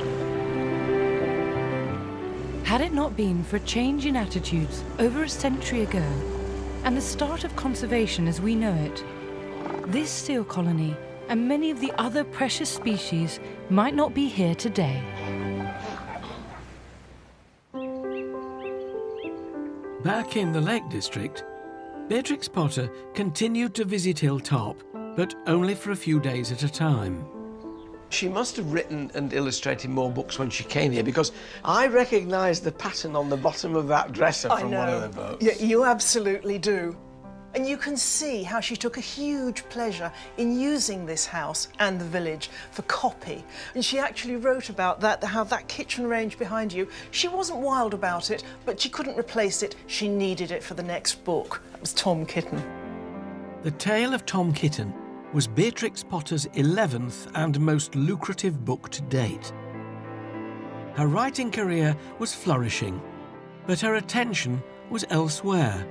Had it not been for a change in attitudes over a century ago, and the start of conservation as we know it, this seal colony and many of the other precious species might not be here today. Back in the Lake District, Beatrix Potter continued to visit Hilltop, but only for a few days at a time. She must have written and illustrated more books when she came here, because I recognised the pattern on the bottom of that dresser from one of the books. Yeah, you absolutely do. And you can see how she took a huge pleasure in using this house and the village for copy. And she actually wrote about that, how that kitchen range behind you, she wasn't wild about it, but she couldn't replace it. She needed it for the next book. That was Tom Kitten. The Tale of Tom Kitten was Beatrix Potter's 11th and most lucrative book to date. Her writing career was flourishing, but her attention was elsewhere.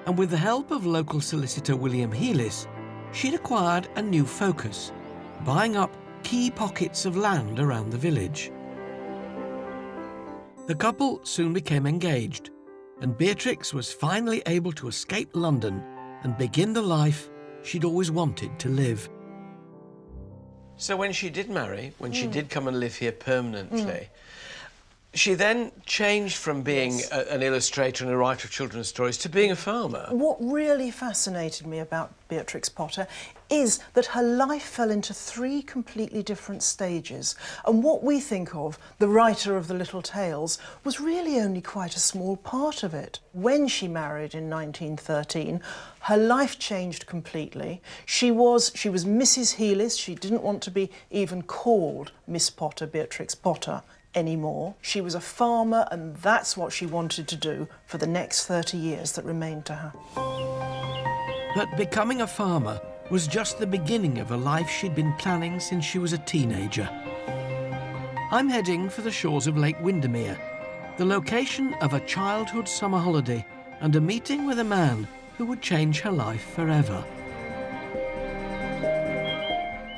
And with the help of local solicitor William Heelis, she'd acquired a new focus, buying up key pockets of land around the village. The couple soon became engaged, and Beatrix was finally able to escape London and begin the life she'd always wanted to live. So when she did marry, when she did come and live here permanently, She then changed from being an illustrator and a writer of children's stories to being a farmer. What really fascinated me about Beatrix Potter is that her life fell into 3 completely different stages, and what we think of, the writer of the little tales, was really only quite a small part of it. When she married in 1913, her life changed completely. She was Mrs. Healis. She didn't want to be even called Miss Potter, Beatrix Potter, anymore. She was a farmer, and that's what she wanted to do for the next 30 years that remained to her. But becoming a farmer was just the beginning of a life she'd been planning since she was a teenager. I'm heading for the shores of Lake Windermere, the location of a childhood summer holiday and a meeting with a man who would change her life forever.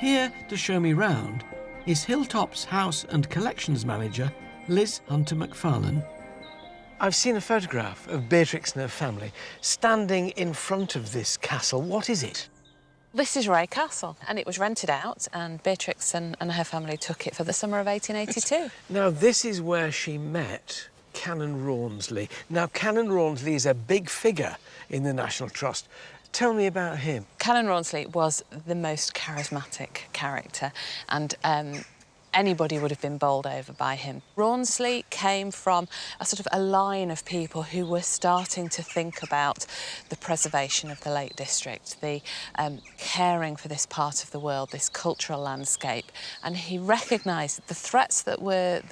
Here to show me round is Hilltop's house and collections manager, Liz Hunter-McFarlane. I've seen a photograph of Beatrix and her family standing in front of this castle. What is it? This is Ray Castle, and it was rented out, and Beatrix and her family took it for the summer of 1882. Now, this is where she met Canon Rawnsley. Now, Canon Rawnsley is a big figure in the National Trust. Tell me about him. Canon Rawnsley was the most charismatic character, and anybody would have been bowled over by him. Rawnsley came from a sort of a line of people who were starting to think about the preservation of the Lake District, the caring for this part of the world, this cultural landscape, and he recognised the threats that were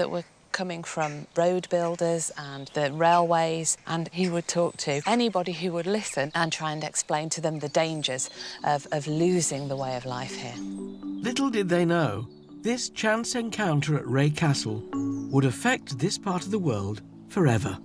coming from road builders and the railways, and he would talk to anybody who would listen and try and explain to them the dangers of losing the way of life here. Little did they know, this chance encounter at Ray Castle would affect this part of the world forever.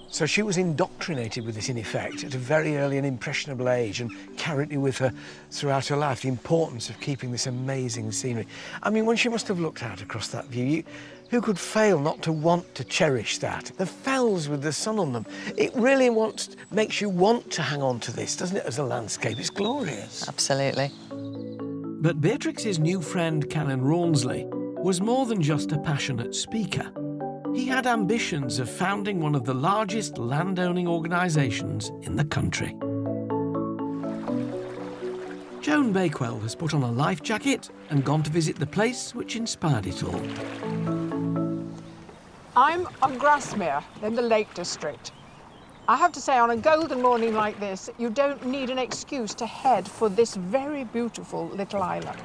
So she was indoctrinated with this, in effect, at a very early and impressionable age, and carried it with her throughout her life, the importance of keeping this amazing scenery. I mean, when she must have looked out across that view, who could fail not to want to cherish that? The fells with the sun on them, it really makes you want to hang on to this, doesn't it, as a landscape? It's glorious. Absolutely. But Beatrix's new friend, Canon Rawnsley, was more than just a passionate speaker. He had ambitions of founding one of the largest landowning organisations in the country. Joan Bakewell has put on a life jacket and gone to visit the place which inspired it all. I'm on Grasmere in the Lake District. I have to say, on a golden morning like this, you don't need an excuse to head for this very beautiful little island.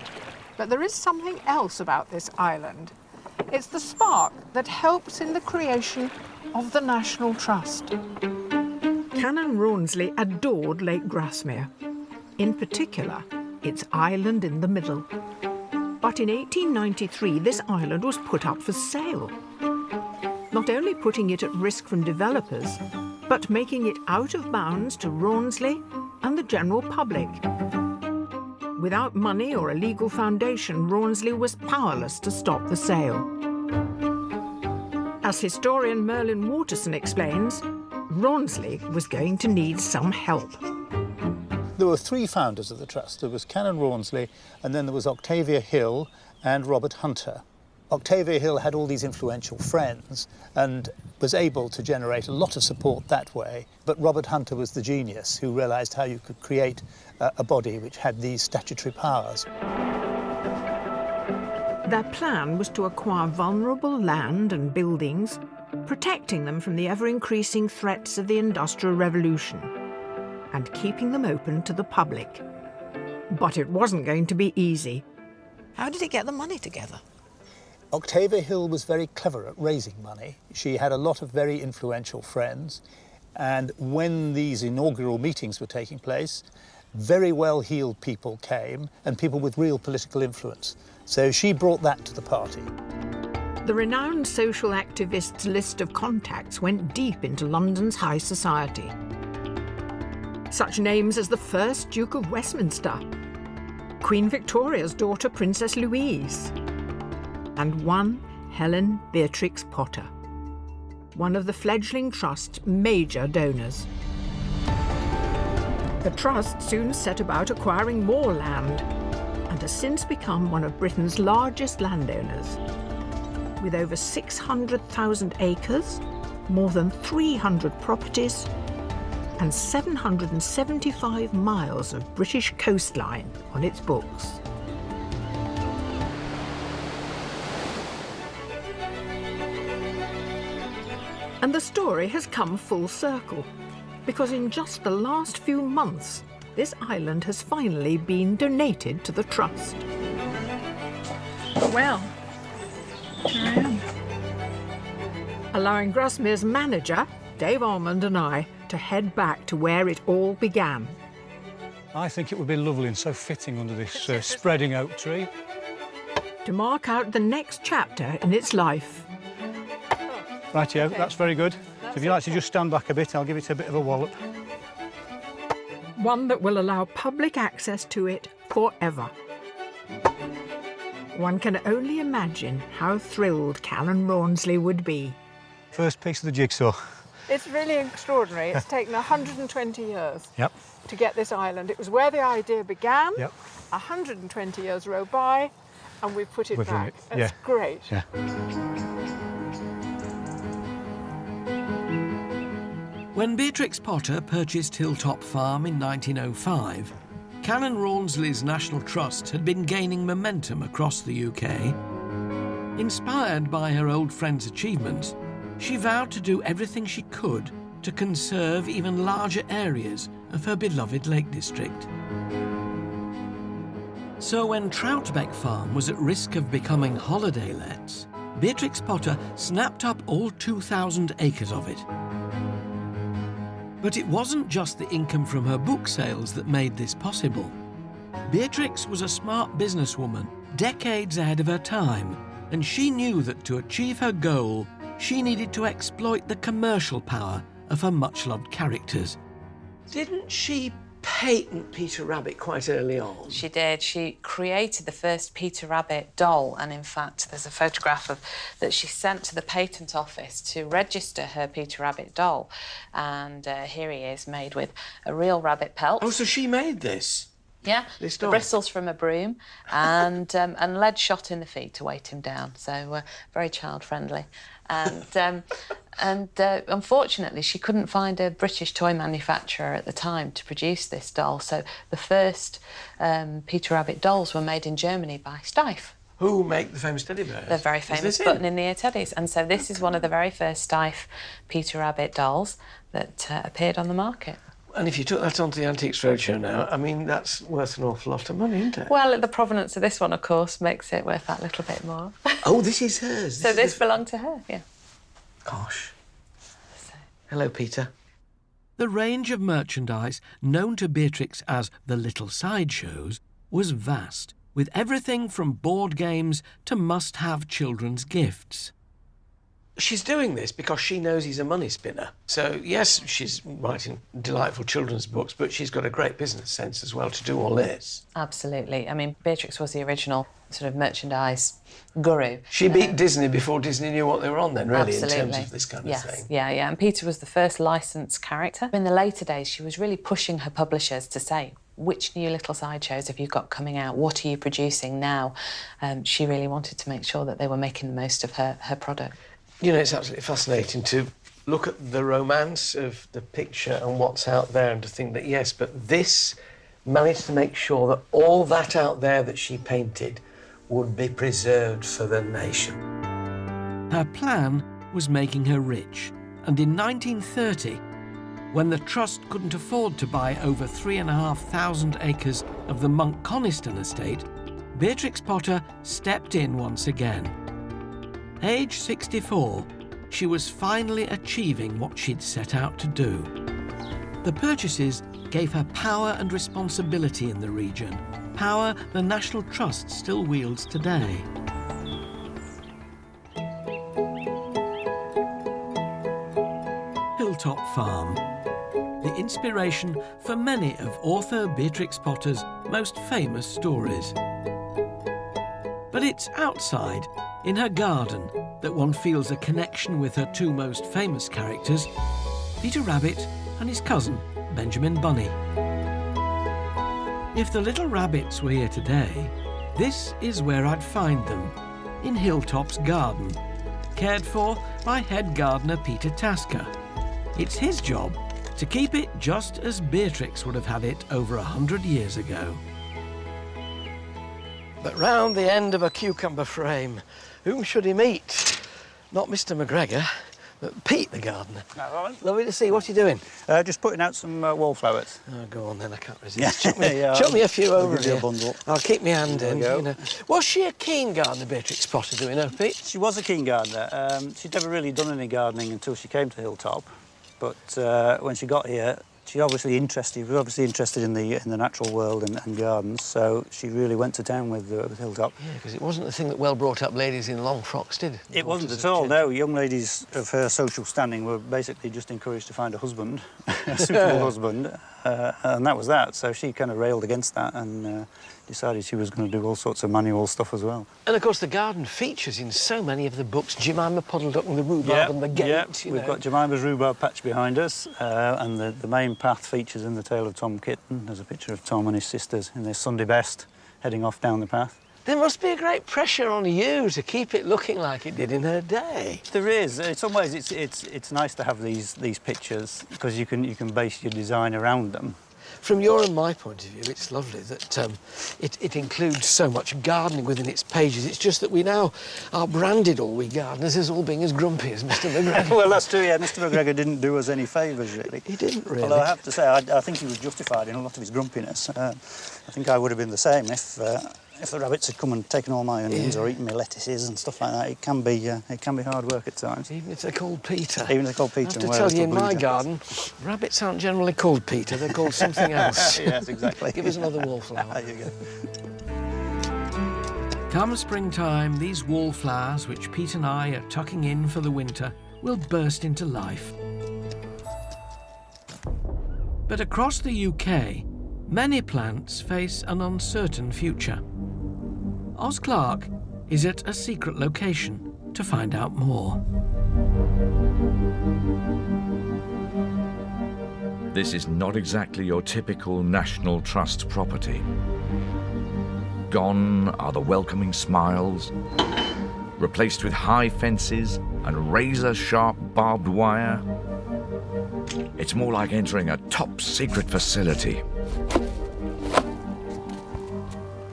But there is something else about this island. It's the spark that helps in the creation of the National Trust. Canon Rawnsley adored Lake Grasmere, in particular, its island in the middle. But in 1893, this island was put up for sale, not only putting it at risk from developers, but making it out of bounds to Rawnsley and the general public. Without money or a legal foundation, Rawnsley was powerless to stop the sale. As historian Merlin Waterson explains, Rawnsley was going to need some help. There were 3 founders of the Trust. There was Canon Rawnsley, and then there was Octavia Hill and Robert Hunter. Octavia Hill had all these influential friends and was able to generate a lot of support that way, but Robert Hunter was the genius who realised how you could create a body which had these statutory powers. Their plan was to acquire vulnerable land and buildings, protecting them from the ever-increasing threats of the Industrial Revolution and keeping them open to the public. But it wasn't going to be easy. How did it get the money together? Octavia Hill was very clever at raising money. She had a lot of very influential friends, and when these inaugural meetings were taking place, very well-heeled people came, and people with real political influence. So she brought that to the party. The renowned social activist's list of contacts went deep into London's high society. Such names as the first Duke of Westminster, Queen Victoria's daughter Princess Louise, and one Helen Beatrix Potter, one of the fledgling Trust's major donors. The Trust soon set about acquiring more land and has since become one of Britain's largest landowners. with over 600,000 acres, more than 300 properties, and 775 miles of British coastline on its books. And the story has come full circle, because in just the last few months, this island has finally been donated to the Trust. Well, here I am. Allowing Grasmere's manager, Dave Almond, and I to head back to where it all began. I think it would be lovely and so fitting under this spreading oak tree. To mark out the next chapter in its life. Rightio, okay. That's very good. So if you like to just stand back a bit, I'll give it a bit of a wallop. One that will allow public access to it forever. One can only imagine how thrilled Callan Rawnsley would be. First piece of the jigsaw. It's really extraordinary. It's taken 120 years Yep. to get this island. It was where the idea began. Yep. 120 years roll by, and we've put it We've done back. it. That's great. Yeah. When Beatrix Potter purchased Hilltop Farm in 1905, Callan Rawnsley's National Trust had been gaining momentum across the UK. Inspired by her old friend's achievements, she vowed to do everything she could to conserve even larger areas of her beloved Lake District. So when Troutbeck Farm was at risk of becoming holiday lets, Beatrix Potter snapped up all 2,000 acres of it. But it wasn't just the income from her book sales that made this possible. Beatrix was a smart businesswoman, decades ahead of her time, and she knew that to achieve her goal, she needed to exploit the commercial power of her much-loved characters. Didn't she patent Peter Rabbit quite early on? She did. She created the first Peter Rabbit doll, and in fact there's a photograph of that she sent to the patent office to register her Peter Rabbit doll, and here he is, made with a real rabbit pelt. Oh, so she made this? Yeah, This the doll? bristles from a broom, and lead shot in the feet to weight him down, so very child-friendly. And unfortunately, she couldn't find a British toy manufacturer at the time to produce this doll, so the first Peter Rabbit dolls were made in Germany by Steiff. Who make the famous teddy bears? The very famous button in the ear teddies. And so this is one of the very first Steiff Peter Rabbit dolls that appeared on the market. And if you took that onto the Antiques Roadshow now, I mean, that's worth an awful lot of money, isn't it? Well, the provenance of this one, of course, makes it worth that little bit more. Oh, this is hers. So this belonged to her, yeah. Gosh. Hello, Peter. The range of merchandise known to Beatrix as the Little Sideshows was vast, with everything from board games to must-have children's gifts. She's doing this because she knows he's a money spinner. So, yes, she's writing delightful children's books, but she's got a great business sense as well to do all this. Absolutely. I mean, Beatrix was the original sort of merchandise guru. She beat Disney before Disney knew what they were on then, really, Absolutely. in terms of this kind of thing. Yeah. And Peter was the first licensed character. In the later days, she was really pushing her publishers to say, which new Little Sideshows have you got coming out? What are you producing now? She really wanted to make sure that they were making the most of her product. You know, it's absolutely fascinating to look at the romance of the picture and what's out there and to think that, yes, but this managed to make sure that all that out there that she painted would be preserved for the nation. Her plan was making her rich, and in 1930, when the Trust couldn't afford to buy over 3,500 acres of the Monk Coniston estate, Beatrix Potter stepped in once again. Age 64, she was finally achieving what she'd set out to do. The purchases gave her power and responsibility in the region, power the National Trust still wields today. Hilltop Farm, the inspiration for many of author Beatrix Potter's most famous stories. But it's outside, in her garden, that one feels a connection with her two most famous characters, Peter Rabbit and his cousin, Benjamin Bunny. If the little rabbits were here today, this is where I'd find them, in Hilltop's garden, cared for by head gardener Peter Tasker. It's his job to keep it just as Beatrix would have had it over 100 years ago. But round the end of a cucumber frame, whom should he meet? Not Mr. McGregor, but Pete the gardener. Lovely to see you. What are you doing? Just putting out some wallflowers. Oh, go on then, I can't resist. Chuck me a few over give you here. a bundle. I'll keep my hand in. There you You know. Was she a keen gardener, Beatrix Potter, do we know, Pete? She was a keen gardener. She'd never really done any gardening until she came to Hilltop. But when she got here, she was obviously interested in the natural world and gardens, so she really went to town with Hilltop. Yeah, because it wasn't the thing that well-brought-up ladies in long frocks did. It wasn't at all, no. Young ladies of her social standing were basically just encouraged to find a husband, a suitable husband, and that was that. So she kind of railed against that and decided she was going to do all sorts of manual stuff as well. And, of course, the garden features in so many of the books. Jemima Puddled Up and the Rhubarb and the Gate. We've got Jemima's rhubarb patch behind us, and the main path features in the tale of Tom Kitten. There's a picture of Tom and his sisters in their Sunday best, heading off down the path. There must be a great pressure on you to keep it looking like it did in her day. There is. In some ways, it's nice to have these pictures because you can base your design around them. From your and my point of view, it's lovely that it includes so much gardening within its pages. It's just that we now are branded, all we gardeners, as all being as grumpy as Mr. McGregor. Well, that's true, yeah. Mr. McGregor didn't do us any favours, really. He didn't, really. Although I have to say, I think he was justified in a lot of his grumpiness. I think I would have been the same if the rabbits had come and taken all my onions or eaten my lettuces and stuff like that. It can be hard work at times. Even if they're called Peter. Even if they're called Peter. I have to tell you, in my garden, rabbits aren't generally called Peter. They're called something else. Yes, exactly. Give us another wallflower. There you go. Come springtime, these wallflowers, which Pete and I are tucking in for the winter, will burst into life. But across the UK, many plants face an uncertain future. Oz Clarke is at a secret location to find out more. This is not exactly your typical National Trust property. Gone are the welcoming smiles, replaced with high fences and razor-sharp barbed wire. It's more like entering a top-secret facility.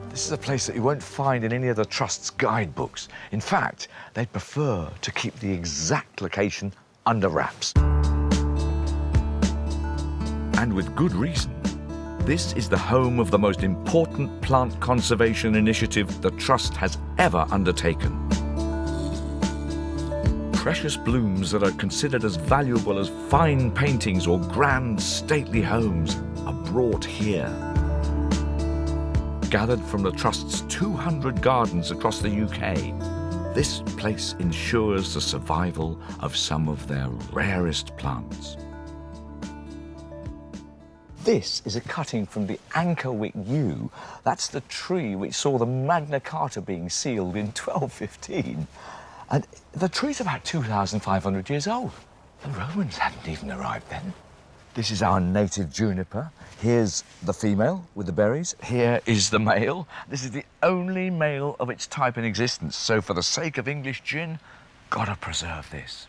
This is a place that you won't find in any of the Trust's guidebooks. In fact, they'd prefer to keep the exact location under wraps. And with good reason. This is the home of the most important plant conservation initiative the Trust has ever undertaken. Precious blooms that are considered as valuable as fine paintings or grand, stately homes are brought here. Gathered from the Trust's 200 gardens across the UK, this place ensures the survival of some of their rarest plants. This is a cutting from the Ankerwick yew. That's the tree which saw the Magna Carta being sealed in 1215. And the tree's about 2,500 years old. The Romans hadn't even arrived then. This is our native juniper. Here's the female with the berries. Here is the male. This is the only male of its type in existence. So for the sake of English gin, gotta preserve this.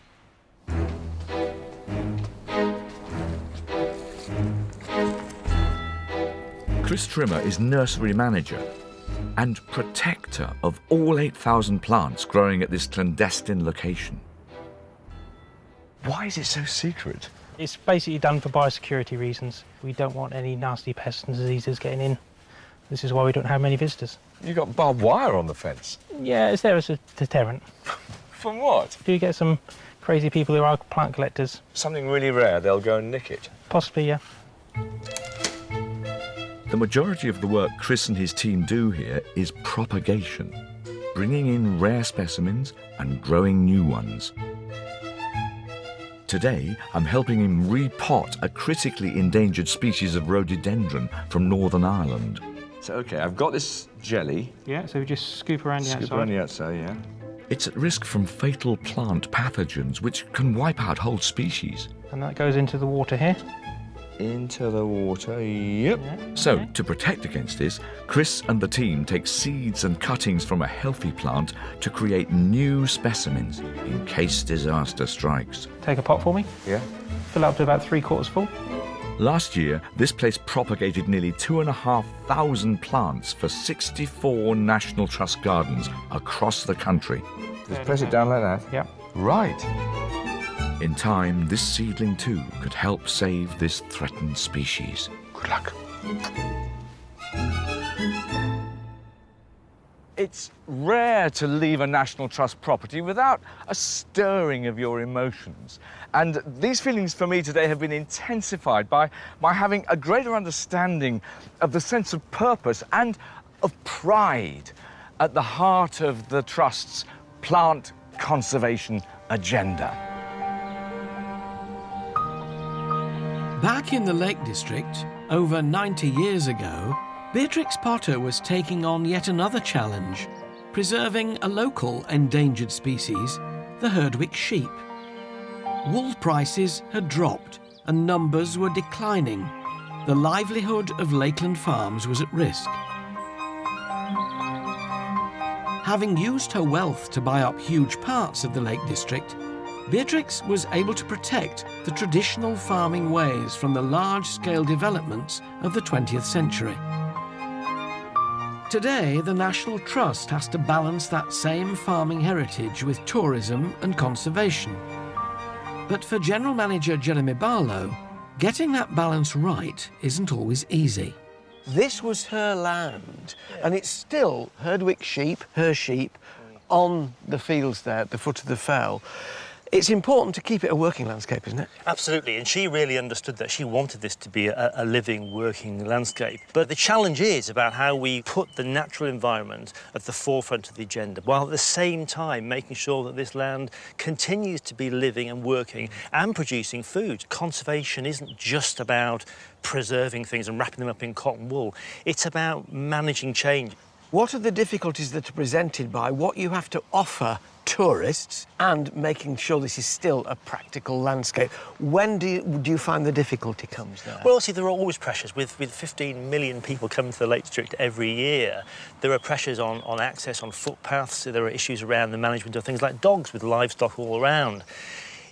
Chris Trimmer is nursery manager and protector of all 8,000 plants growing at this clandestine location. Why is it so secret? It's basically done for biosecurity reasons. We don't want any nasty pests and diseases getting in. This is why we don't have many visitors. You got barbed wire on the fence? Yeah, it's there as a deterrent. From what? Do you get some crazy people who are plant collectors? Something really rare, they'll go and nick it. Possibly, yeah. The majority of the work Chris and his team do here is propagation, bringing in rare specimens and growing new ones. Today, I'm helping him repot a critically endangered species of rhododendron from Northern Ireland. So, OK, I've got this jelly. Yeah, so we just scoop around the outside. Scoop around the outside, yeah. It's at risk from fatal plant pathogens, which can wipe out whole species. And that goes into the water here. into the water, yep. So, to protect against this, Chris and the team take seeds and cuttings from a healthy plant to create new specimens in case disaster strikes. Take a pot for me. Yeah. Fill up to about 3/4 full. Last year, this place propagated nearly 2,500 plants for 64 National Trust gardens across the country. Just press it down like that? Yeah. Right. In time, this seedling too could help save this threatened species. Good luck. It's rare to leave a National Trust property without a stirring of your emotions. And these feelings for me today have been intensified by having a greater understanding of the sense of purpose and of pride at the heart of the Trust's plant conservation agenda. Back in the Lake District, over 90 years ago, Beatrix Potter was taking on yet another challenge, preserving a local endangered species, the Herdwick sheep. Wool prices had dropped and numbers were declining. The livelihood of Lakeland farms was at risk. Having used her wealth to buy up huge parts of the Lake District, Beatrix was able to protect the traditional farming ways from the large-scale developments of the 20th century. Today, the National Trust has to balance that same farming heritage with tourism and conservation. But for General Manager Jeremy Barlow, getting that balance right isn't always easy. This was her land, and it's still Herdwick sheep, her sheep, on the fields there at the foot of the fell. It's important to keep it a working landscape, isn't it? Absolutely, and she really understood that. She wanted this to be a living, working landscape. But the challenge is about how we put the natural environment at the forefront of the agenda, while at the same time making sure that this land continues to be living and working and producing food. Conservation isn't just about preserving things and wrapping them up in cotton wool. It's about managing change. What are the difficulties that are presented by what you have to offer tourists and making sure this is still a practical landscape? When do you find the difficulty comes there? Well, see, there are always pressures. With 15 million people coming to the Lake District every year, there are pressures on access, on footpaths. There are issues around the management of things like dogs with livestock all around.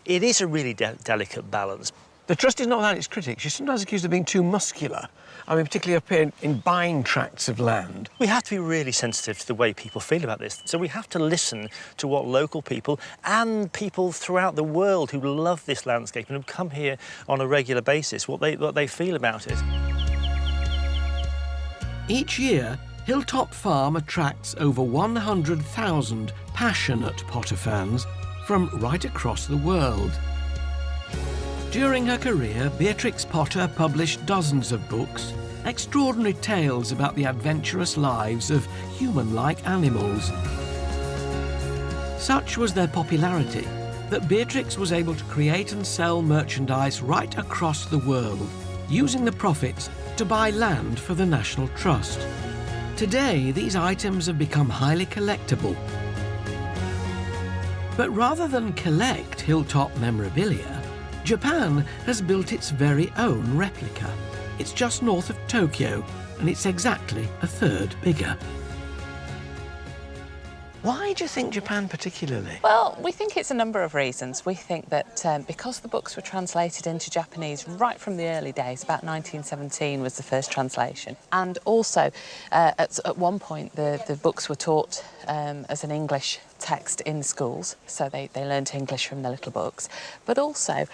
It is a really delicate balance. The Trust is not without its critics. You're sometimes accused of being too muscular. I mean, particularly up here in buying tracts of land. We have to be really sensitive to the way people feel about this. So we have to listen to what local people and people throughout the world who love this landscape and have come here on a regular basis, what they feel about it. Each year, Hilltop Farm attracts over 100,000 passionate Potter fans from right across the world. During her career, Beatrix Potter published dozens of books, extraordinary tales about the adventurous lives of human-like animals. Such was their popularity that Beatrix was able to create and sell merchandise right across the world, using the profits to buy land for the National Trust. Today, these items have become highly collectible. But rather than collect Hilltop memorabilia, Japan has built its very own replica. It's just north of Tokyo, and it's exactly a third bigger. Why do you think Japan particularly? Well, we think it's a number of reasons. We think that because the books were translated into Japanese right from the early days, about 1917 was the first translation. And also, at one point, the books were taught as an English text in schools, so they learnt English from the little books. But also,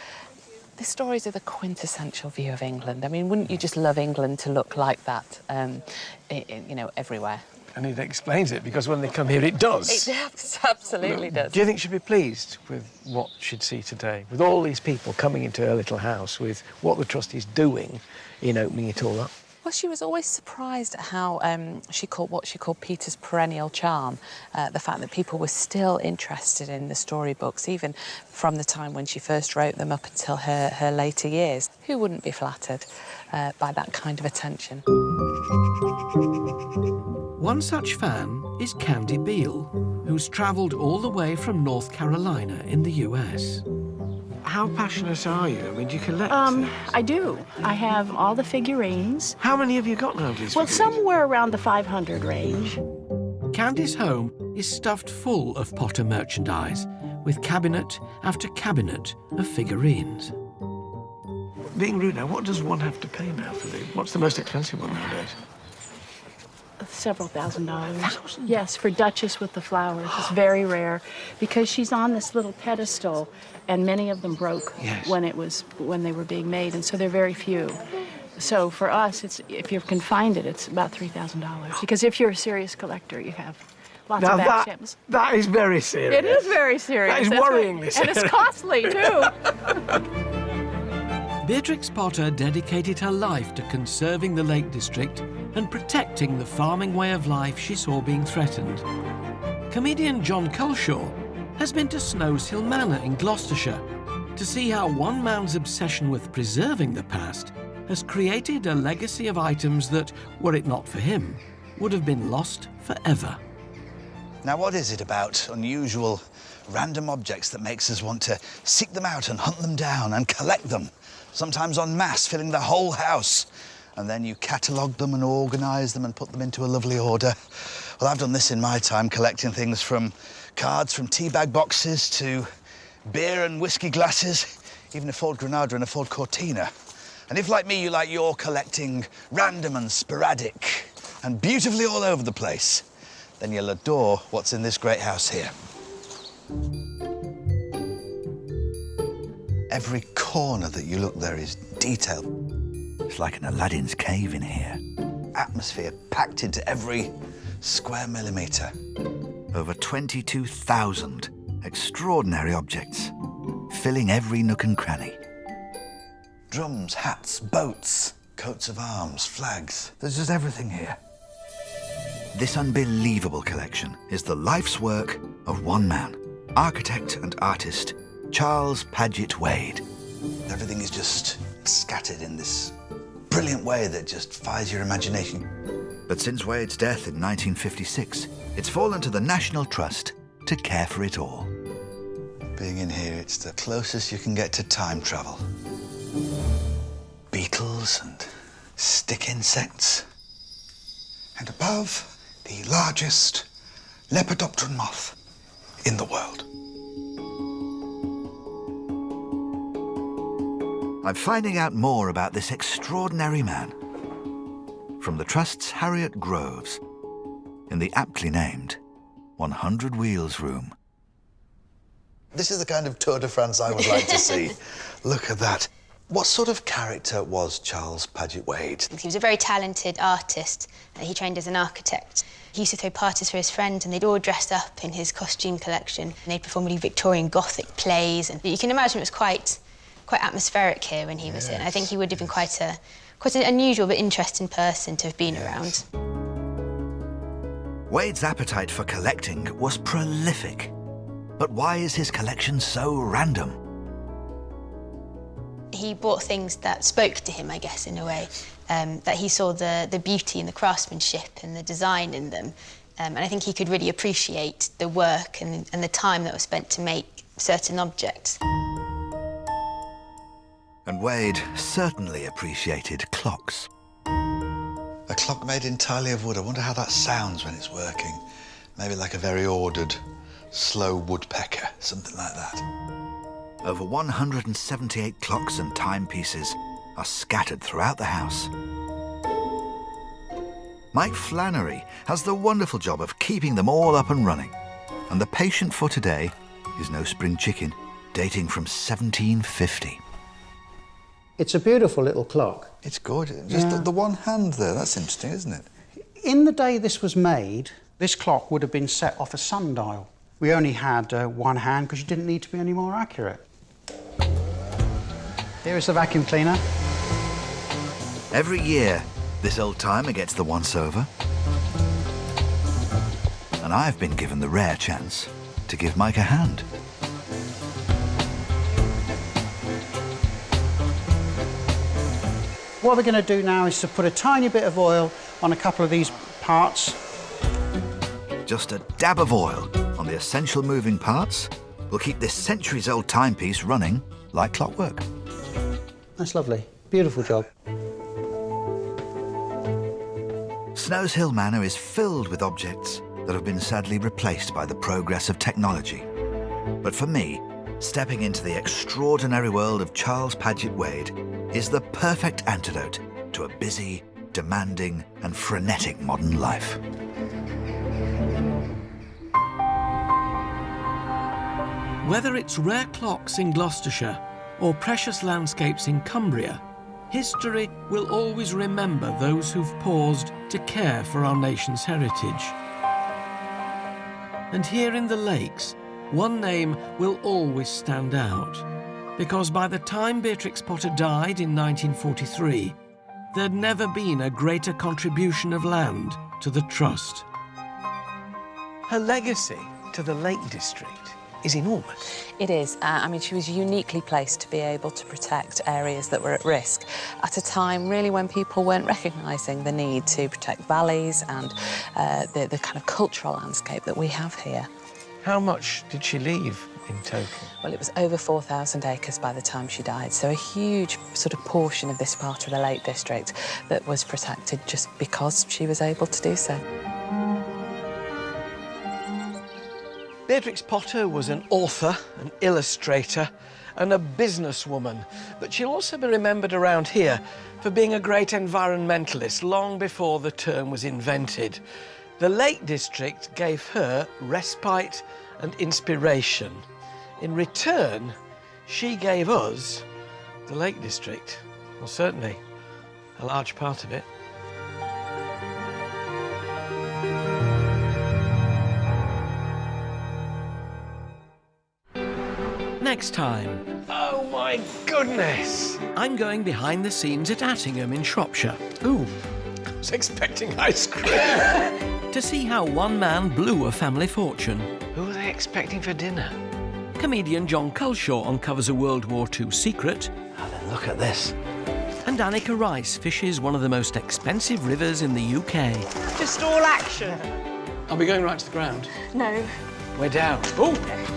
the stories are the quintessential view of England. I mean, wouldn't you just love England to look like that, you know, everywhere? And it explains it, because when they come here, it does. It absolutely does. Do you think she'd be pleased with what she'd see today? With all these people coming into her little house, with what the Trust is doing in opening it all up? Well, she was always surprised at how what she called Peter's perennial charm, the fact that people were still interested in the storybooks, even from the time when she first wrote them up until her later years. Who wouldn't be flattered by that kind of attention? One such fan is Candy Beale, who's travelled all the way from North Carolina in the US. How passionate are you? I mean, do you collect? I do. I have all the figurines. How many have you got now, please? Well, somewhere around the 500 range. Candy's home is stuffed full of Potter merchandise, with cabinet after cabinet of figurines. Being rude now, what does one have to pay now for these? What's the most expensive one nowadays? Several $1,000s. Yes, for Duchess with the flowers. It's very rare because she's on this little pedestal, and many of them broke when they were being made, and so they're very few. So for us, if you can find it, it's about $3,000. Because if you're a serious collector, you have lots of back gems. That is very serious. It is very serious. That is worryingly serious. And it's costly, too. Beatrix Potter dedicated her life to conserving the Lake District and protecting the farming way of life she saw being threatened. Comedian John Culshaw has been to Snow's Hill Manor in Gloucestershire to see how one man's obsession with preserving the past has created a legacy of items that, were it not for him, would have been lost forever. Now, what is it about unusual, random objects that makes us want to seek them out and hunt them down and collect them, sometimes en masse, filling the whole house? And then you catalogue them and organise them and put them into a lovely order. Well, I've done this in my time, collecting things from cards from teabag boxes to beer and whiskey glasses, even a Ford Granada and a Ford Cortina. And if, like me, you like your collecting random and sporadic and beautifully all over the place, then you'll adore what's in this great house here. Every corner that you look there is detailed. It's like an Aladdin's cave in here. Atmosphere packed into every square millimetre. Over 22,000 extraordinary objects, filling every nook and cranny. Drums, hats, boats, coats of arms, flags. There's just everything here. This unbelievable collection is the life's work of one man, architect and artist Charles Paget Wade. Everything is just scattered in this brilliant way that just fires your imagination. But since Wade's death in 1956, it's fallen to the National Trust to care for it all. Being in here, it's the closest you can get to time travel. Beetles and stick insects. And above, the largest lepidopteran moth in the world. I'm finding out more about this extraordinary man from the Trust's Harriet Groves in the aptly named 100 Wheels Room. This is the kind of Tour de France I would like to see. Look at that. What sort of character was Charles Paget Wade? He was a very talented artist. He trained as an architect. He used to throw parties for his friends and they'd all dress up in his costume collection. And they'd perform really Victorian Gothic plays. And you can imagine it was quite atmospheric here when he was in. I think he would have been quite an unusual but interesting person to have been around. Wade's appetite for collecting was prolific. But why is his collection so random? He bought things that spoke to him, I guess, in a way. That he saw the beauty and the craftsmanship and the design in them. And I think he could really appreciate the work and the time that was spent to make certain objects. And Wade certainly appreciated clocks. A clock made entirely of wood. I wonder how that sounds when it's working. Maybe like a very ordered, slow woodpecker, something like that. Over 178 clocks and timepieces are scattered throughout the house. Mike Flannery has the wonderful job of keeping them all up and running. And the patient for today is no spring chicken, dating from 1750. It's a beautiful little clock. It's good. Just the one hand there, that's interesting, isn't it? In the day this was made, this clock would have been set off a sundial. We only had one hand because you didn't need to be any more accurate. Here is the vacuum cleaner. Every year, this old timer gets the once-over. And I've been given the rare chance to give Mike a hand. What we're going to do now is to put a tiny bit of oil on a couple of these parts. Just a dab of oil on the essential moving parts will keep this centuries-old timepiece running like clockwork. That's lovely. Beautiful job. Snow's Hill Manor is filled with objects that have been sadly replaced by the progress of technology. But for me, stepping into the extraordinary world of Charles Paget Wade is the perfect antidote to a busy, demanding and frenetic modern life. Whether it's rare clocks in Gloucestershire or precious landscapes in Cumbria, history will always remember those who've paused to care for our nation's heritage. And here in the Lakes, one name will always stand out, because by the time Beatrix Potter died in 1943, there'd never been a greater contribution of land to the Trust. Her legacy to the Lake District is enormous. It is. I mean, she was uniquely placed to be able to protect areas that were at risk at a time, really, when people weren't recognising the need to protect valleys and the kind of cultural landscape that we have here. How much did she leave in total? Well, it was over 4,000 acres by the time she died, so a huge sort of portion of this part of the Lake District that was protected just because she was able to do so. Beatrix Potter was an author, an illustrator, and a businesswoman, but she'll also be remembered around here for being a great environmentalist long before the term was invented. The Lake District gave her respite and inspiration. In return, she gave us the Lake District. Well, certainly a large part of it. Next time. Oh my goodness! I'm going behind the scenes at Attingham in Shropshire. Ooh, I was expecting ice cream. To see how one man blew a family fortune. Who were they expecting for dinner? Comedian John Culshaw uncovers a World War II secret. Oh, then look at this. And Annika Rice fishes one of the most expensive rivers in the UK. Just all action. Are we going right to the ground? No. We're down. Oh!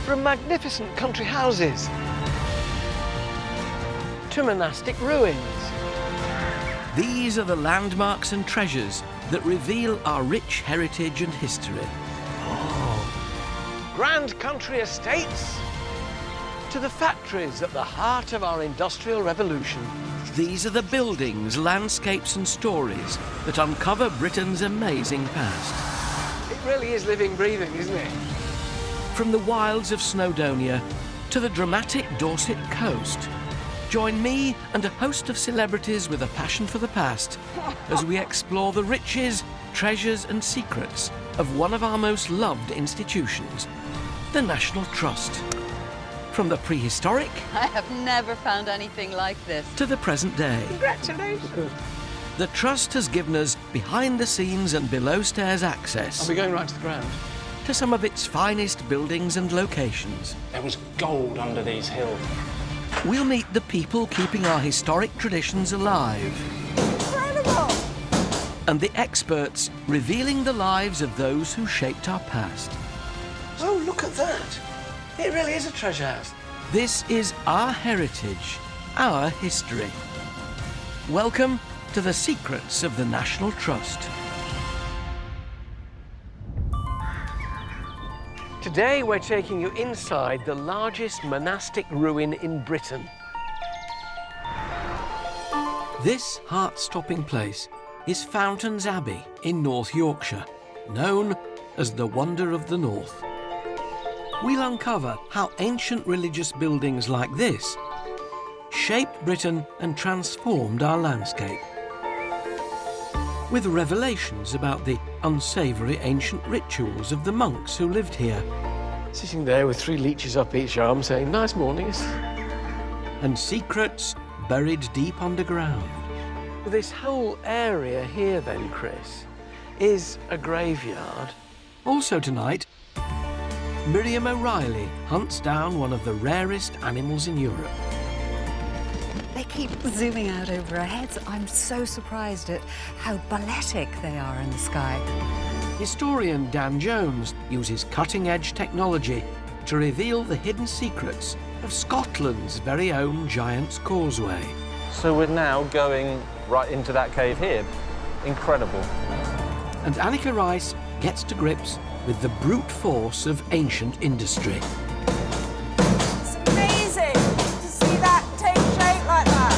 From magnificent country houses to monastic ruins. These are the landmarks and treasures that reveal our rich heritage and history. Oh. Grand country estates to the factories at the heart of our industrial revolution. These are the buildings, landscapes and stories that uncover Britain's amazing past. It really is living, breathing, isn't it? From the wilds of Snowdonia to the dramatic Dorset coast, join me and a host of celebrities with a passion for the past as we explore the riches, treasures and secrets of one of our most loved institutions, the National Trust. From the prehistoric... I have never found anything like this. ...to the present day. Congratulations. The Trust has given us behind-the-scenes and below-stairs access... Are we going right to the ground? ...to some of its finest buildings and locations. There was gold under these hills. We'll meet the people keeping our historic traditions alive. Incredible! And the experts revealing the lives of those who shaped our past. Oh, look at that. It really is a treasure house. This is our heritage, our history. Welcome to the secrets of the National Trust. Today we're taking you inside the largest monastic ruin in Britain. This heart-stopping place is Fountains Abbey in North Yorkshire, known as the Wonder of the North. We'll uncover how ancient religious buildings like this shaped Britain and transformed our landscape. With revelations about the unsavoury ancient rituals of the monks who lived here. Sitting there with 3 leeches up each arm saying, "Nice mornings." And secrets buried deep underground. This whole area here then, Chris, is a graveyard. Also tonight, Miriam O'Reilly hunts down one of the rarest animals in Europe. They keep zooming out over our heads. I'm so surprised at how balletic they are in the sky. Historian Dan Jones uses cutting-edge technology to reveal the hidden secrets of Scotland's very own Giant's Causeway. So we're now going right into that cave here. Incredible. And Annika Rice gets to grips with the brute force of ancient industry. It's amazing to see that take shape like that.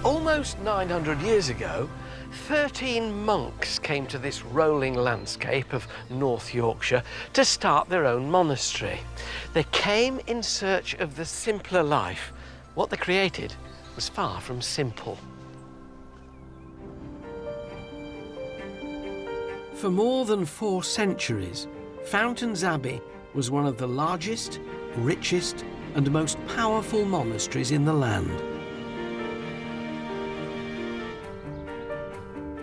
Almost 900 years ago, 13 monks came to this rolling landscape of North Yorkshire to start their own monastery. They came in search of the simpler life. What they created was far from simple. For more than 4 centuries, Fountains Abbey was one of the largest, richest and most powerful monasteries in the land.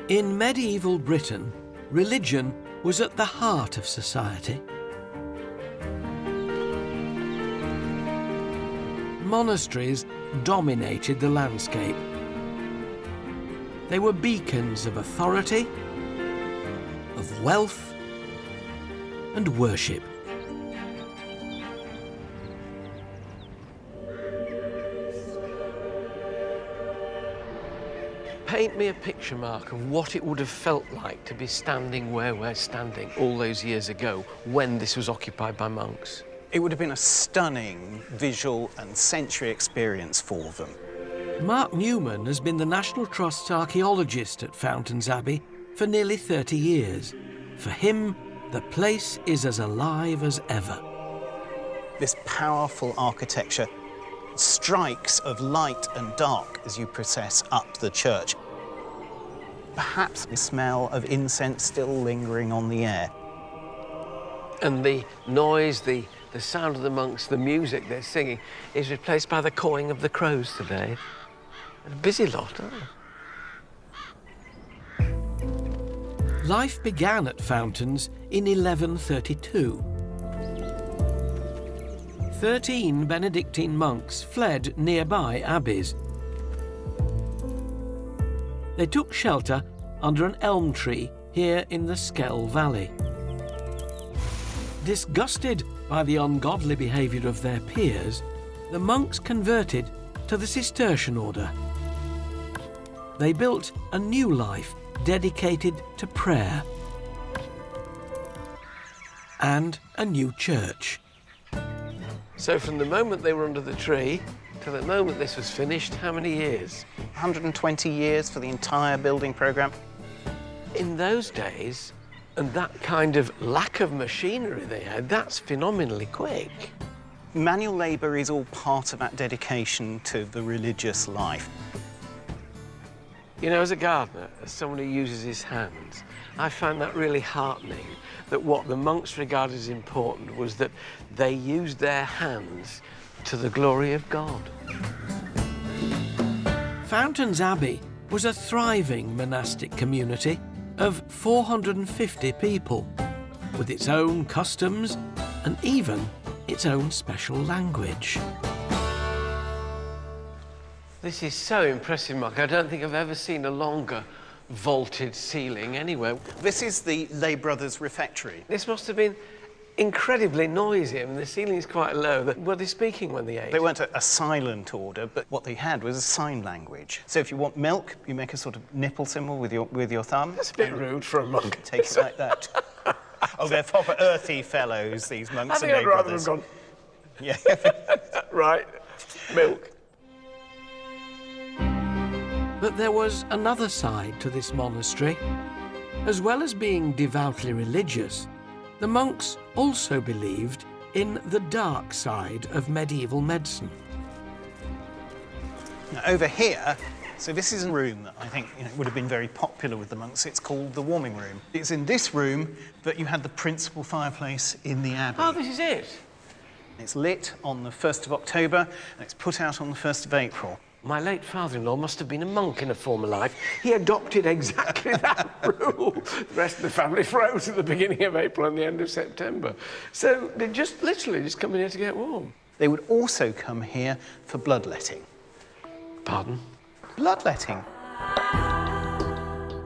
In medieval Britain, religion was at the heart of society. Monasteries dominated the landscape. They were beacons of authority, of wealth and worship. Paint me a picture, Mark, of what it would have felt like to be standing where we're standing all those years ago when this was occupied by monks. It would have been a stunning visual and sensory experience for them. Mark Newman has been the National Trust's archaeologist at Fountains Abbey for nearly 30 years. For him, the place is as alive as ever. This powerful architecture strikes of light and dark as you process up the church. Perhaps the smell of incense still lingering on the air. And the noise, the sound of the monks, the music they're singing is replaced by the cawing of the crows today. A busy lot, aren't they? Life began at Fountains in 1132. 13 Benedictine monks fled nearby abbeys. They took shelter under an elm tree here in the Skell Valley. Disgusted by the ungodly behaviour of their peers, the monks converted to the Cistercian order. They built a new life dedicated to prayer and a new church. So from the moment they were under the tree to the moment this was finished, how many years? 120 years for the entire building programme. In those days, and that kind of lack of machinery they had, that's phenomenally quick. Manual labour is all part of that dedication to the religious life. You know, as a gardener, as someone who uses his hands, I found that really heartening, that what the monks regarded as important was that they used their hands to the glory of God. Fountains Abbey was a thriving monastic community of 450 people, with its own customs and even its own special language. This is so impressive, Mark. I don't think I've ever seen a longer vaulted ceiling anywhere. This is the lay brothers' refectory. This must have been incredibly noisy. I mean, the ceiling's quite low. Were they speaking when they ate? They weren't a silent order, but what they had was a sign language. So if you want milk, you make a sort of nipple symbol with your thumb. That's a bit rude for a monk. Take it like that. Oh, they're proper earthy fellows, these monks and I lay think I'd rather brothers. have gone... Yeah. Right. Milk. But there was another side to this monastery. As well as being devoutly religious, the monks also believed in the dark side of medieval medicine. Now, over here, so this is a room that I think would have been very popular with the monks. It's called the warming room. It's in this room that you had the principal fireplace in the abbey. Oh, this is it? It's lit on the 1st of October and it's put out on the 1st of April. My late father-in-law must have been a monk in a former life. He adopted exactly that rule. The rest of the family froze at the beginning of April and the end of September. So they just literally just come in here to get warm. They would also come here for bloodletting. Pardon? Bloodletting.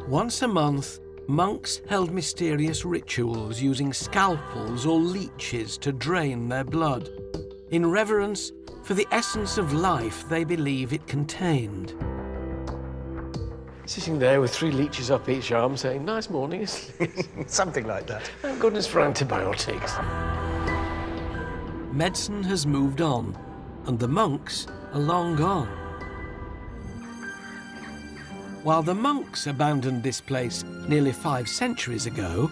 Once a month, monks held mysterious rituals using scalpels or leeches to drain their blood, in reverence for the essence of life they believe it contained. Sitting there with 3 leeches up each arm saying, nice morning, something like that. Thank goodness for antibiotics. Medicine has moved on, and the monks are long gone. While the monks abandoned this place nearly 5 centuries ago,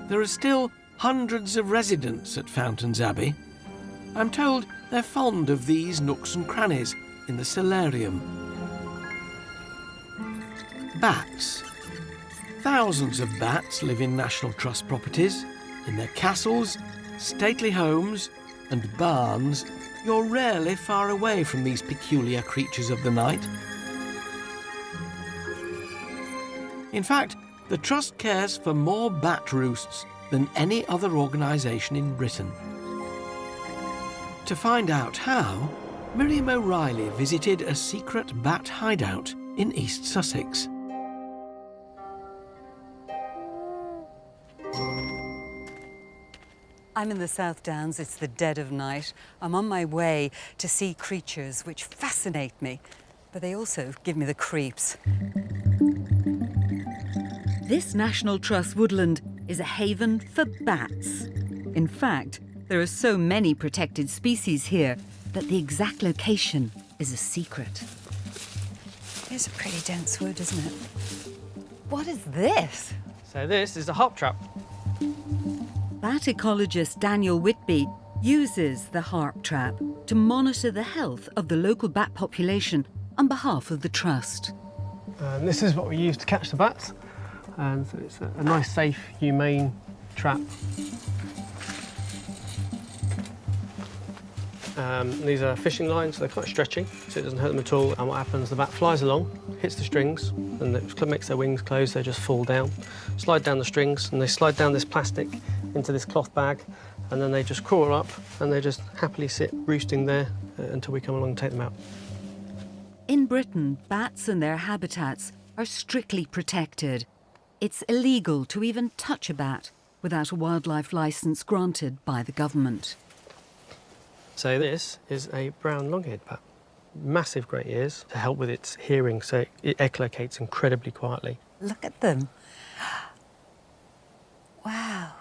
there are still hundreds of residents at Fountains Abbey. I'm told they're fond of these nooks and crannies in the solarium. Bats. Thousands of bats live in National Trust properties. In their castles, stately homes and barns, you're rarely far away from these peculiar creatures of the night. In fact, the Trust cares for more bat roosts than any other organisation in Britain. To find out how, Miriam O'Reilly visited a secret bat hideout in East Sussex. I'm in the South Downs. It's the dead of night. I'm on my way to see creatures which fascinate me, but they also give me the creeps. This National Trust woodland is a haven for bats. In fact, there are so many protected species here that the exact location is a secret. It's a pretty dense wood, isn't it? What is this? So this is a harp trap. Bat ecologist Daniel Whitby uses the harp trap to monitor the health of the local bat population on behalf of the Trust. This is what we use to catch the bats. And so it's a nice, safe, humane trap. These are fishing lines, so they're quite stretchy, so it doesn't hurt them at all. And what happens, the bat flies along, hits the strings, and it makes their wings close, they just fall down. Slide down the strings, and they slide down this plastic into this cloth bag, and then they just crawl up, and they just happily sit roosting there until we come along and take them out. In Britain, bats and their habitats are strictly protected. It's illegal to even touch a bat without a wildlife licence granted by the government. So this is a brown long-eared bat. Massive great ears to help with its hearing, so it echolocates incredibly quietly. Look at them. Wow.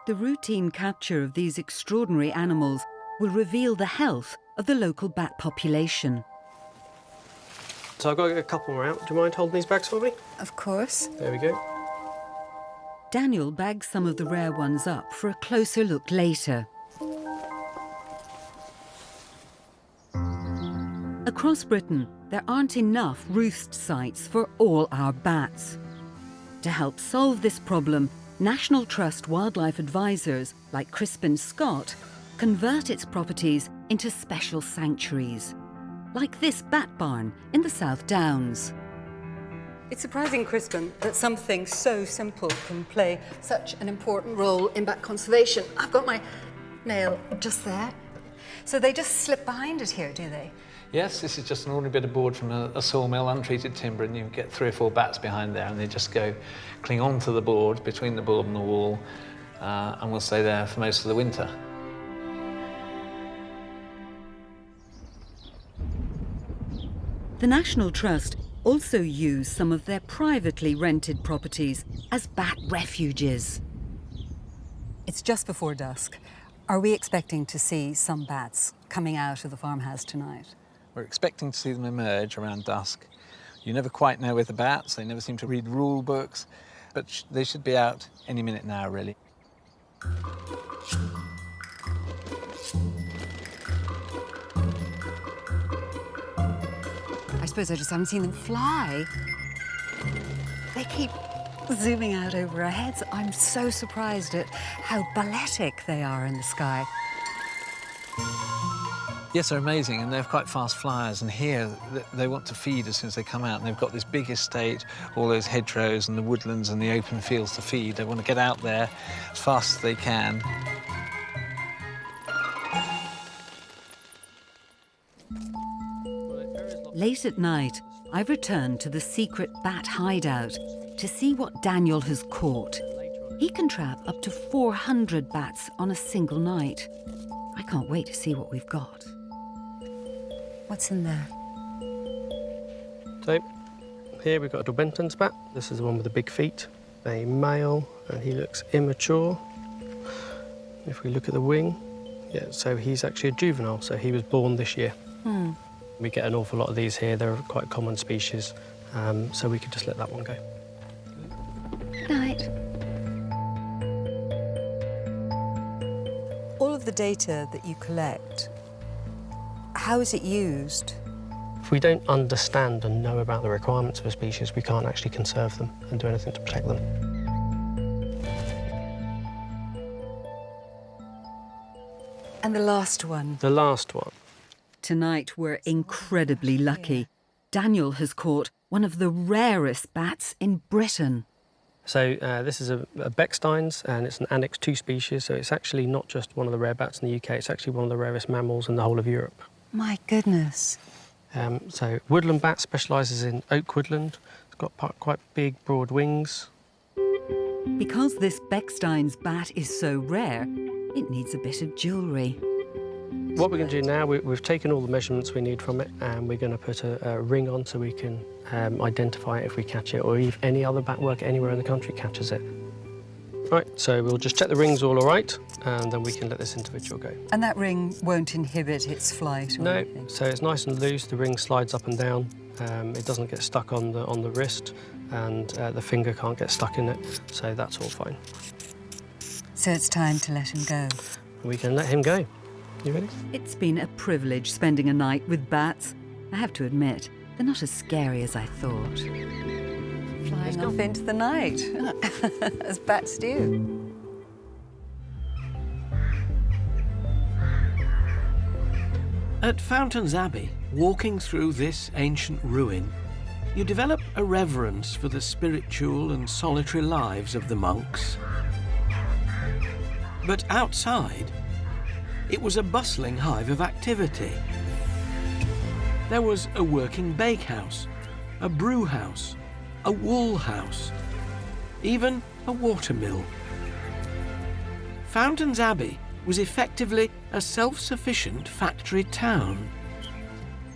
The routine capture of these extraordinary animals will reveal the health of the local bat population. So I've got a couple more out. Do you mind holding these bags for me? Of course. There we go. Daniel bags some of the rare ones up for a closer look later. Across Britain, there aren't enough roost sites for all our bats. To help solve this problem, National Trust wildlife advisors like Crispin Scott convert its properties into special sanctuaries, like this bat barn in the South Downs. It's surprising, Crispin, that something so simple can play such an important role in bat conservation. I've got my nail just there. So they just slip behind it here, do they? Yes, this is just an ordinary bit of board from a sawmill, untreated timber, and you get 3 or 4 bats behind there, and they just cling onto the board, between the board and the wall, and will stay there for most of the winter. The National Trust also use some of their privately rented properties as bat refuges. It's just before dusk. Are we expecting to see some bats coming out of the farmhouse tonight? We're expecting to see them emerge around dusk. You never quite know with the bats, they never seem to read rule books, but they should be out any minute now, really. suppose I just haven't seen them fly. They keep zooming out over our heads. I'm so surprised at how balletic they are in the sky. Yes, they're amazing, and they're quite fast flyers. And here, they want to feed as soon as they come out. And they've got this big estate, all those hedgerows and the woodlands and the open fields to feed. They want to get out there as fast as they can. Late at night, I've returned to the secret bat hideout to see what Daniel has caught. He can trap up to 400 bats on a single night. I can't wait to see what we've got. What's in there? So, here we've got a Benton's bat. This is the one with the big feet, a male, and he looks immature. If we look at the wing, yeah, so he's actually a juvenile, so he was born this year. We get an awful lot of these here. They're quite a common species, so we could just let that one go. Good night. All of the data that you collect, how is it used? If we don't understand and know about the requirements of a species, we can't actually conserve them and do anything to protect them. And the last one? The last one. Tonight, we're incredibly lucky. Daniel has caught one of the rarest bats in Britain. So this is a Beckstein's, and it's an Annex II species, so it's actually not just one of the rare bats in the UK, it's actually one of the rarest mammals in the whole of Europe. My goodness. So woodland bat specialises in oak woodland. It's got quite big, broad wings. Because this Beckstein's bat is so rare, it needs a bit of jewellery. What we're going to do now, we've taken all the measurements we need from it, and we're going to put a ring on so we can identify it if we catch it, or if any other bat worker anywhere in the country catches it. Right, so we'll just check the ring's all right, and then we can let this individual go. And that ring won't inhibit its flight or anything? No, so it's nice and loose, the ring slides up and down, it doesn't get stuck on the wrist, and the finger can't get stuck in it, so that's all fine. So it's time to let him go? We can let him go. You ready? It's been a privilege spending a night with bats. I have to admit, they're not as scary as I thought. Flying off into the night, as bats do. At Fountains Abbey, walking through this ancient ruin, you develop a reverence for the spiritual and solitary lives of the monks. But outside, it was a bustling hive of activity. There was a working bakehouse, a brew house, a wool house, even a water mill. Fountains Abbey was effectively a self-sufficient factory town.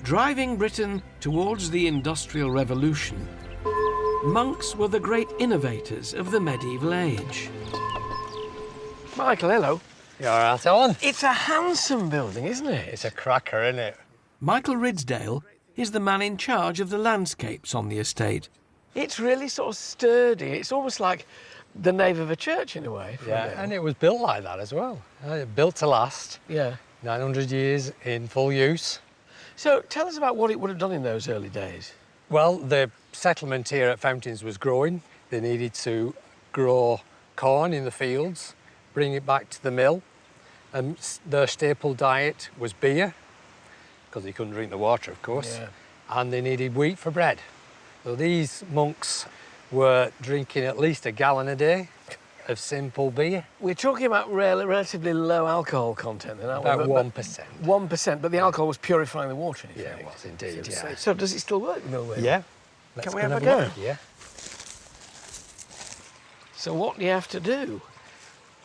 Driving Britain towards the Industrial Revolution, monks were the great innovators of the medieval age. Michael, hello. You all right, Alan? It's a handsome building, isn't it? It's a cracker, isn't it? Michael Ridsdale is the man in charge of the landscapes on the estate. It's really sort of sturdy. It's almost like the nave of a church in a way. Yeah, and it was built like that as well. Built to last. Yeah. 900 years in full use. So tell us about what it would have done in those early days. Well, the settlement here at Fountains was growing. They needed to grow corn in the fields, bring it back to the mill, and their staple diet was beer, because they couldn't drink the water, of course, and they needed wheat for bread. So these monks were drinking at least a gallon a day of simple beer. We're talking about relatively low alcohol content, then, aren't we? About 1%. 1%, but the alcohol was purifying the water. Yeah, it was indeed, yeah. So does it still work, the mill wheel? Yeah. Can we have a go? Yeah. So what do you have to do?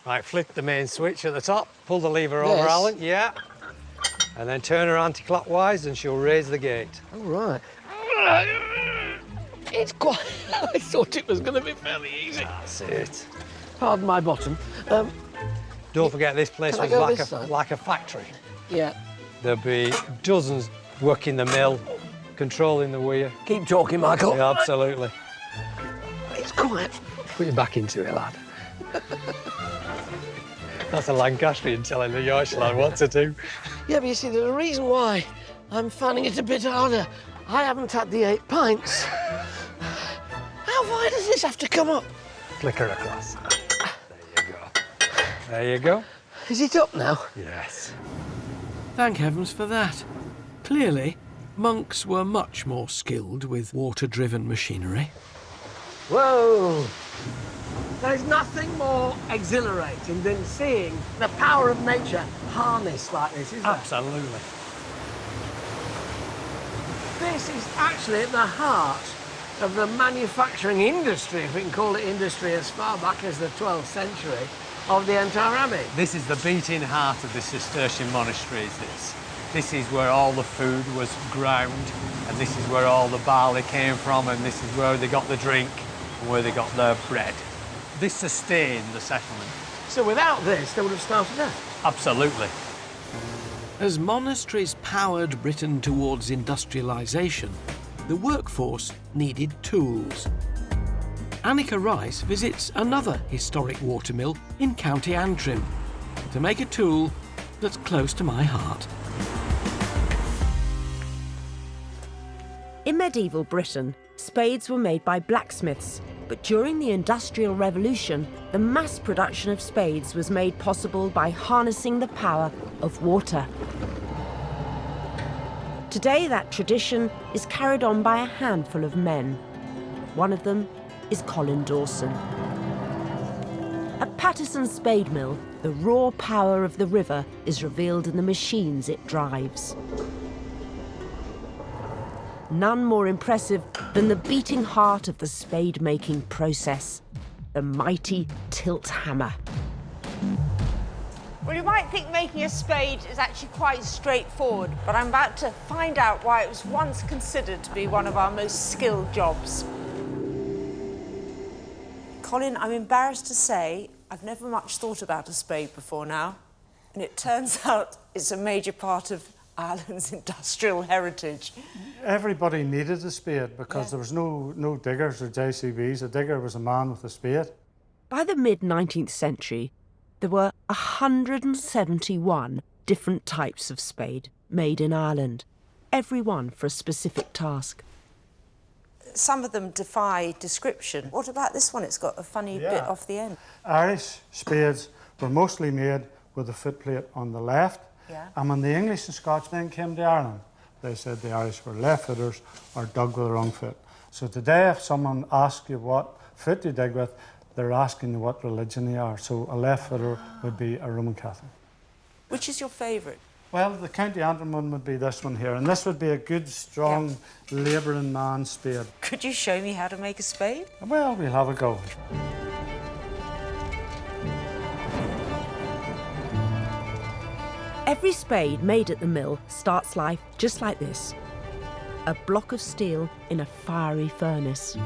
Right, flick the main switch at the top, pull the lever over, Alan, yeah. And then turn her anti-clockwise and she'll raise the gate. All right. It's quite... I thought it was going to be fairly easy. That's it. Pardon my bottom. Don't forget, this place was like a factory. Yeah. There'd be dozens working the mill, controlling the weir. Keep talking, Michael. Yeah, absolutely. It's quiet. Put your back into it, lad. That's a Lancastrian telling the Yorkshire lad what to do. Yeah, but you see, there's a reason why I'm finding it a bit harder. I haven't had the 8 pints. How far does this have to come up? Flicker across. There you go. There you go. Is it up now? Yes. Thank heavens for that. Clearly, monks were much more skilled with water-driven machinery. Whoa! There's nothing more exhilarating than seeing the power of nature harnessed like this, is there? Absolutely. This is actually at the heart of the manufacturing industry, if we can call it industry, as far back as the 12th century, of the entire abbey. This is the beating heart of the Cistercian monasteries, this. This is where all the food was ground, and this is where all the barley came from, and this is where they got the drink, and where they got their bread. This sustained the settlement. So without this, they would have starved to death? Absolutely. As monasteries powered Britain towards industrialisation, the workforce needed tools. Annika Rice visits another historic watermill in County Antrim to make a tool that's close to my heart. In medieval Britain, spades were made by blacksmiths, but during the Industrial Revolution, the mass production of spades was made possible by harnessing the power of water. Today, that tradition is carried on by a handful of men. One of them is Colin Dawson. At Paterson Spade Mill, the raw power of the river is revealed in the machines it drives. None more impressive than the beating heart of the spade-making process, the mighty tilt hammer. Well, you might think making a spade is actually quite straightforward, but I'm about to find out why it was once considered to be one of our most skilled jobs. Colin, I'm embarrassed to say I've never much thought about a spade before now, and it turns out it's a major part of Ireland's industrial heritage. Everybody needed a spade because there was no diggers or JCBs. A digger was a man with a spade. By the mid-19th century, there were 171 different types of spade made in Ireland, every one for a specific task. Some of them defy description. What about this one? It's got a funny bit off the end. Irish spades were mostly made with a footplate on the left. And when the English and Scotchmen came to Ireland, they said the Irish were left-footers or dug with the wrong foot. So today, if someone asks you what foot you dig with, they're asking you what religion you are. So a left-footer would be a Roman Catholic. Which is your favourite? Well, the County Antrim one would be this one here, and this would be a good, strong, labouring man's spade. Could you show me how to make a spade? Well, we'll have a go. Every spade made at the mill starts life just like this. A block of steel in a fiery furnace.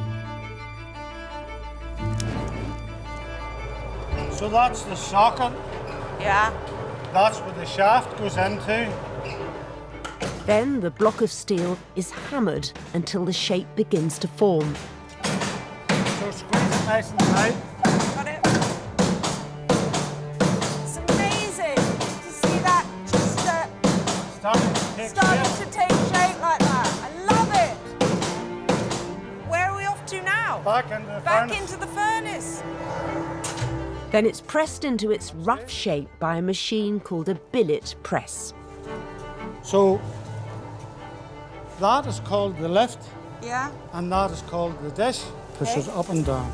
So that's the socket. Yeah. That's where the shaft goes into. Then the block of steel is hammered until the shape begins to form. So squeeze it nice and tight. Got it. It's amazing to see that just starting to take shape like that. I love it. Where are we off to now? Back into the furnace. Back into the furnace. Then it's pressed into its rough shape by a machine called a billet press. So that is called the lift. Yeah. And that is called the dish. Pushes up and down.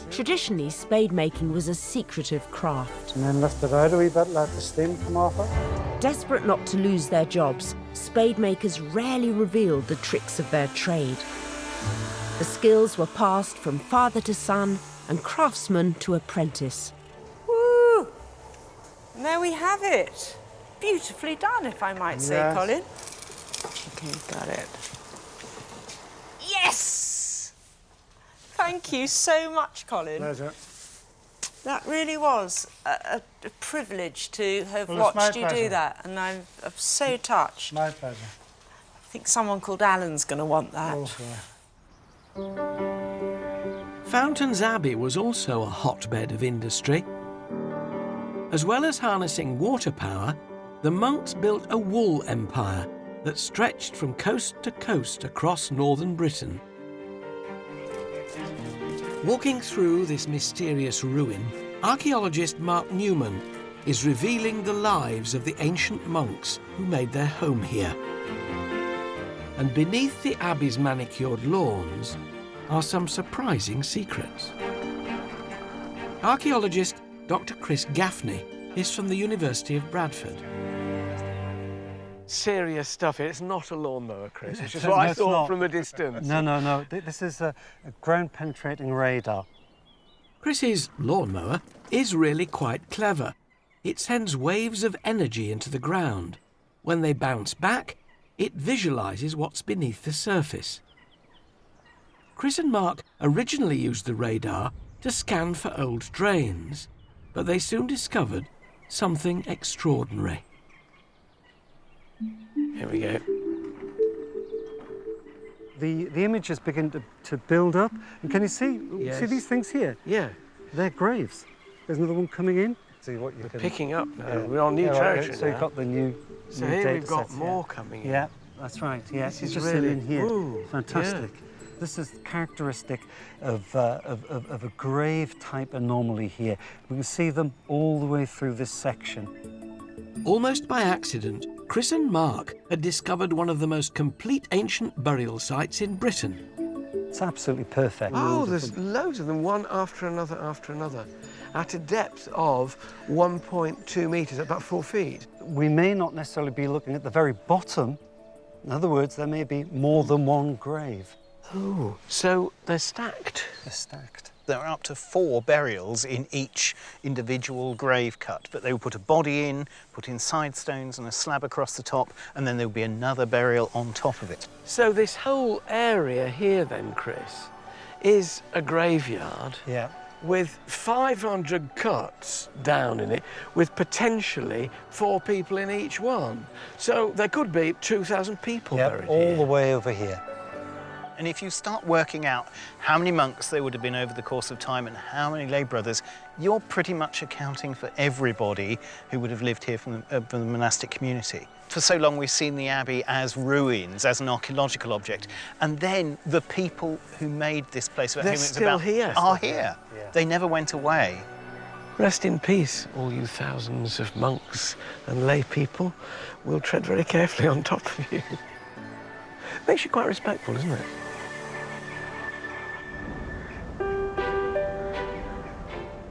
Traditionally, spade making was a secretive craft. And then lift it out a wee bit, let the steam come off it. Desperate not to lose their jobs, spade makers rarely revealed the tricks of their trade. The skills were passed from father to son and craftsman to apprentice. Woo! And there we have it. Beautifully done, if I might say, Yes. Colin. Okay, got it. Yes! Thank you so much, Colin. Pleasure. That really was a privilege to have Well, it's my watched you do pleasure. that, and I'm so touched. My pleasure. I think someone called Alan's going to want that. Fountains Abbey was also a hotbed of industry. As well as harnessing water power, the monks built a wool empire that stretched from coast to coast across northern Britain. Walking through this mysterious ruin, archaeologist Mark Newman is revealing the lives of the ancient monks who made their home here. And beneath the abbey's manicured lawns are some surprising secrets. Archaeologist Dr. Chris Gaffney is from the University of Bradford. Serious stuff. It's not a lawnmower, Chris, which is what I thought from a distance. No. This is a ground-penetrating radar. Chris's lawnmower is really quite clever. It sends waves of energy into the ground. When they bounce back, it visualises what's beneath the surface. Chris and Mark originally used the radar to scan for old drains, but they soon discovered something extraordinary. Here we go. The images begin to build up, and can you see these things here? Yeah. They're graves. There's another one coming in. See what you We're can... picking up now. We're on new territory So now. you've got the new So new here data we've got sets, more coming in. Yeah, that's right. Yeah, This is just really... in here. Ooh, Fantastic. yeah. This is characteristic of a grave-type anomaly here. We can see them all the way through this section. Almost by accident, Chris and Mark had discovered one of the most complete ancient burial sites in Britain. It's absolutely perfect. Oh, there's loads of them, one after another, at a depth of 1.2 metres, about 4 feet. We may not necessarily be looking at the very bottom. In other words, there may be more than one grave. Oh, so they're stacked? They're stacked. There are up to 4 burials in each individual grave cut, but they will put a body in, put in side stones and a slab across the top, and then there will be another burial on top of it. So this whole area here then, Chris, is a graveyard. Yeah. With 500 cuts down in it, with potentially 4 people in each one. So there could be 2,000 people buried all here. the way over here. And if you start working out how many monks there would have been over the course of time and how many lay brothers, you're pretty much accounting for everybody who would have lived here from the monastic community. For so long we've seen the abbey as ruins, as an archaeological object, and then the people who made this place about whom it's about are here. Yeah. They never went away. Rest in peace, all you thousands of monks and lay people. We'll tread very carefully on top of you. Makes you quite respectful, doesn't it?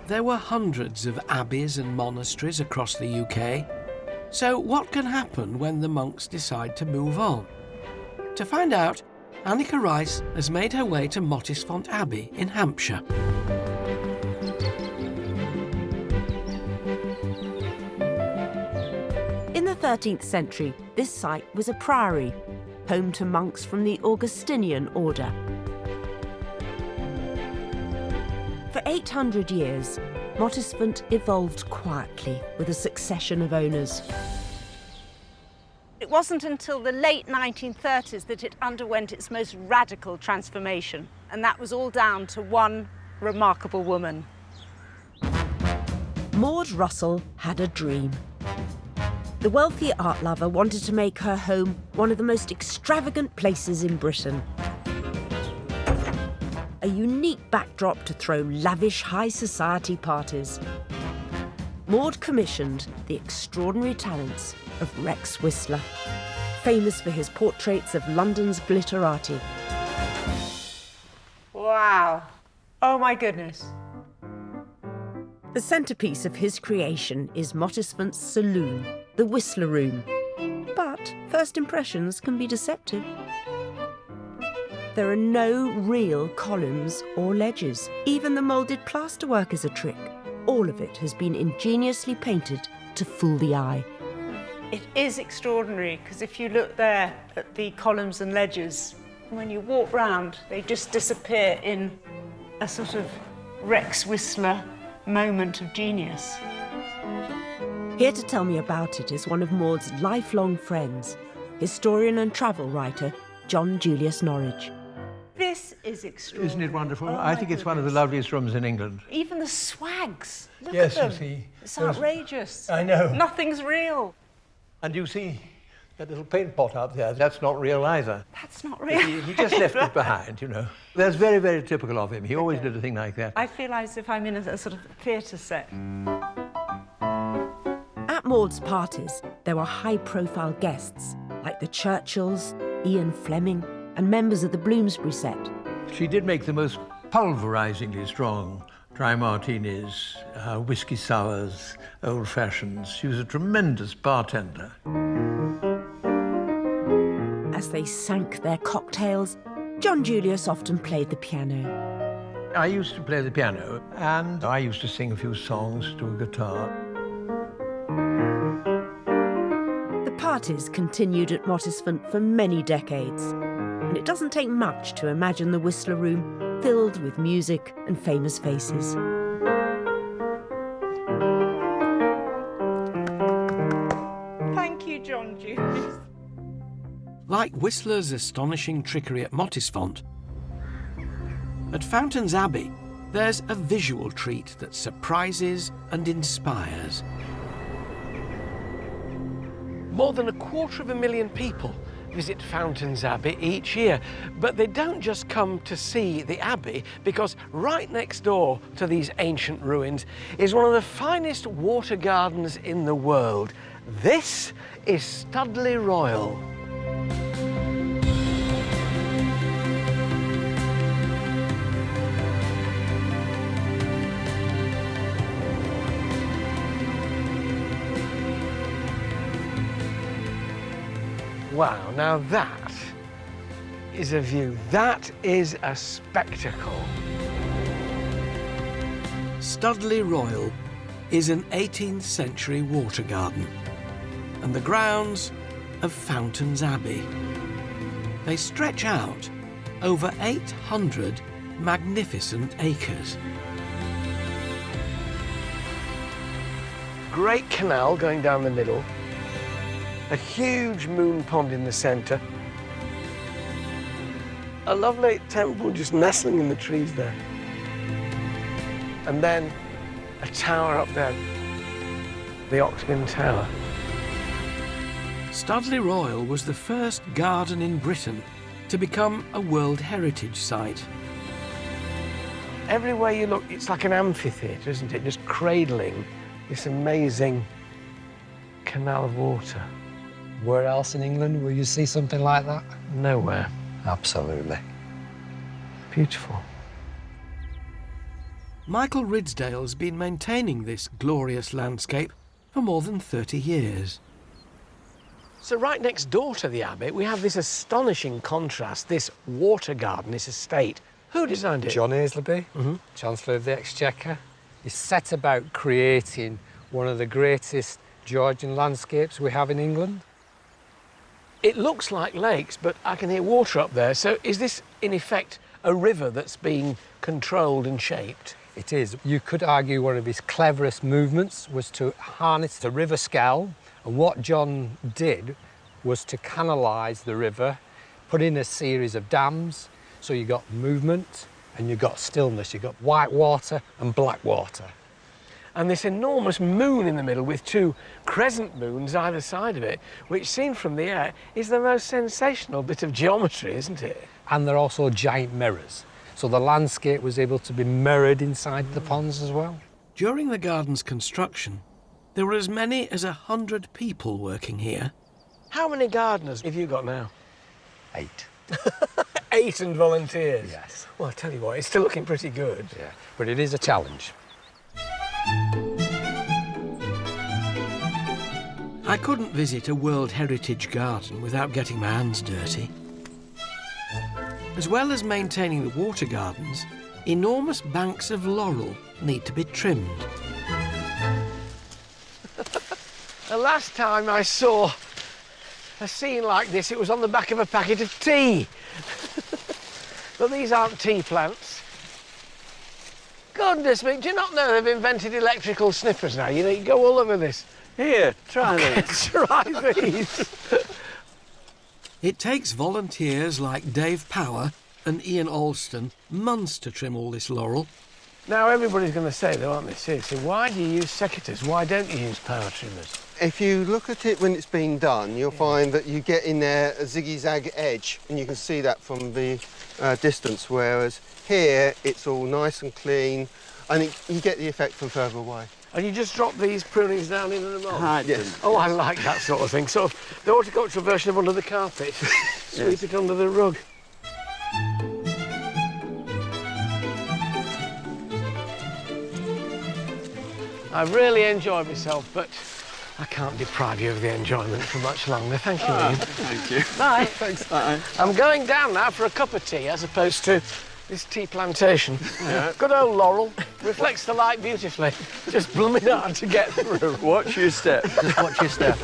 There were hundreds of abbeys and monasteries across the UK. So what can happen when the monks decide to move on? To find out, Annika Rice has made her way to Mottisfont Abbey in Hampshire. In the 13th century, this site was a priory, home to monks from the Augustinian order. For 800 years, Mottisfont evolved quietly with a succession of owners. It wasn't until the late 1930s that it underwent its most radical transformation, and that was all down to one remarkable woman. Maud Russell had a dream. The wealthy art lover wanted to make her home one of the most extravagant places in Britain. A unique backdrop to throw lavish high society parties. Maud commissioned the extraordinary talents of Rex Whistler, famous for his portraits of London's glitterati. Wow. Oh my goodness. The centrepiece of his creation is Mottisfont's saloon, the Whistler Room. But first impressions can be deceptive. There are no real columns or ledges. Even the moulded plasterwork is a trick. All of it has been ingeniously painted to fool the eye. It is extraordinary, because if you look there at the columns and ledges, when you walk round, they just disappear in a sort of Rex Whistler moment of genius. Here to tell me about it is one of Maud's lifelong friends, historian and travel writer John Julius Norwich. This is extraordinary. Isn't it wonderful? Oh I think it's one of the loveliest rooms in England. Even the swags. Look Yes, at them. you see. It's outrageous. I know. Nothing's real. And you see That little paint pot up there, that's not real either. That's not real. He just left it behind, you know. That's very, very typical of him. He always did a thing like that. I feel as if I'm in a sort of theatre set. At Maud's parties, there were high-profile guests, like the Churchills, Ian Fleming, and members of the Bloomsbury set. She did make the most pulverisingly strong dry martinis, whiskey sours, old fashions. She was a tremendous bartender. As they sank their cocktails, John Julius often played the piano. I used to play the piano, and I used to sing a few songs to a guitar. The parties continued at Mottisfont for many decades, and it doesn't take much to imagine the Whistler Room filled with music and famous faces. Thank you, John Julius. Like Whistler's astonishing trickery at Mottisfont, at Fountains Abbey, there's a visual treat that surprises and inspires. More than 250,000 people visit Fountains Abbey each year, but they don't just come to see the Abbey, because right next door to these ancient ruins is one of the finest water gardens in the world. This is Studley Royal. Wow, now that is a view. That is a spectacle. Studley Royal is an 18th century water garden and the grounds of Fountains Abbey. They stretch out over 800 magnificent acres. Great canal going down the middle. A huge moon pond in the centre. A lovely temple just nestling in the trees there. And then a tower up there, the Octagon Tower. Studley Royal was the first garden in Britain to become a World Heritage Site. Everywhere you look, it's like an amphitheatre, isn't it? Just cradling this amazing canal of water. Where else in England will you see something like that? Nowhere. Absolutely. Beautiful. Michael Ridsdale's been maintaining this glorious landscape for more than 30 years. So right next door to the Abbey, we have this astonishing contrast, this water garden, this estate. Who designed it? John Aisleby, Chancellor of the Exchequer. He set about creating one of the greatest Georgian landscapes we have in England. It looks like lakes, but I can hear water up there. So is this, in effect, a river that's being controlled and shaped? It is. You could argue one of his cleverest movements was to harness the river scowl. And what John did was to canalise the river, put in a series of dams, so you got movement and you got stillness. You got white water and black water. And this enormous moon in the middle with two crescent moons either side of it, which seen from the air is the most sensational bit of geometry, isn't it? And they're also giant mirrors. So the landscape was able to be mirrored inside the ponds as well. During the garden's construction, there were as many as 100 people working here. How many gardeners have you got now? 8. 8 and volunteers? Yes. Well, I tell you what, it's still looking pretty good. Yeah, but it is a challenge. I couldn't visit a World Heritage garden without getting my hands dirty. As well as maintaining the water gardens, enormous banks of laurel need to be trimmed. The last time I saw a scene like this, it was on the back of a packet of tea. But these aren't tea plants. Goodness me, do you not know they've invented electrical snippers now? You know, you go all over this. Here, try these. Try these. It takes volunteers like Dave Power and Ian Alston months to trim all this laurel. Now, everybody's going to say, though, aren't they, seriously, why do you use secateurs? Why don't you use power trimmers? If you look at it when it's been done, you'll find that you get in there a ziggy-zag edge, and you can see that from the distance, whereas here it's all nice and clean, and you get the effect from further away. And you just drop these prunings down into the mould? Yes. Oh, I like that sort of thing. Sort of the horticultural version of under the carpet. Sweep it under the rug. I really enjoyed myself, but I can't deprive you of the enjoyment for much longer. Thank you, Ian. Thank you. Bye. Thanks, bye. I'm going down now for a cup of tea as opposed to this tea plantation. Good old laurel. Reflects the light beautifully. Just blooming hard to get through. Watch your step. Just watch your step.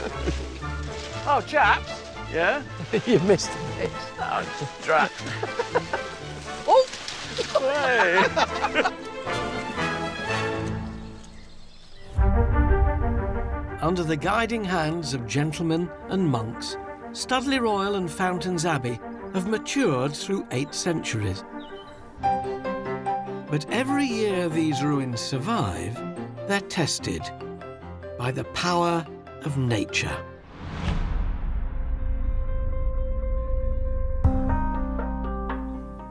Oh, chaps. Yeah? You missed it. Oh, drat. Oh! Hey! Under the guiding hands of gentlemen and monks, Studley Royal and Fountains Abbey have matured through 8 centuries. But every year these ruins survive, they're tested by the power of nature.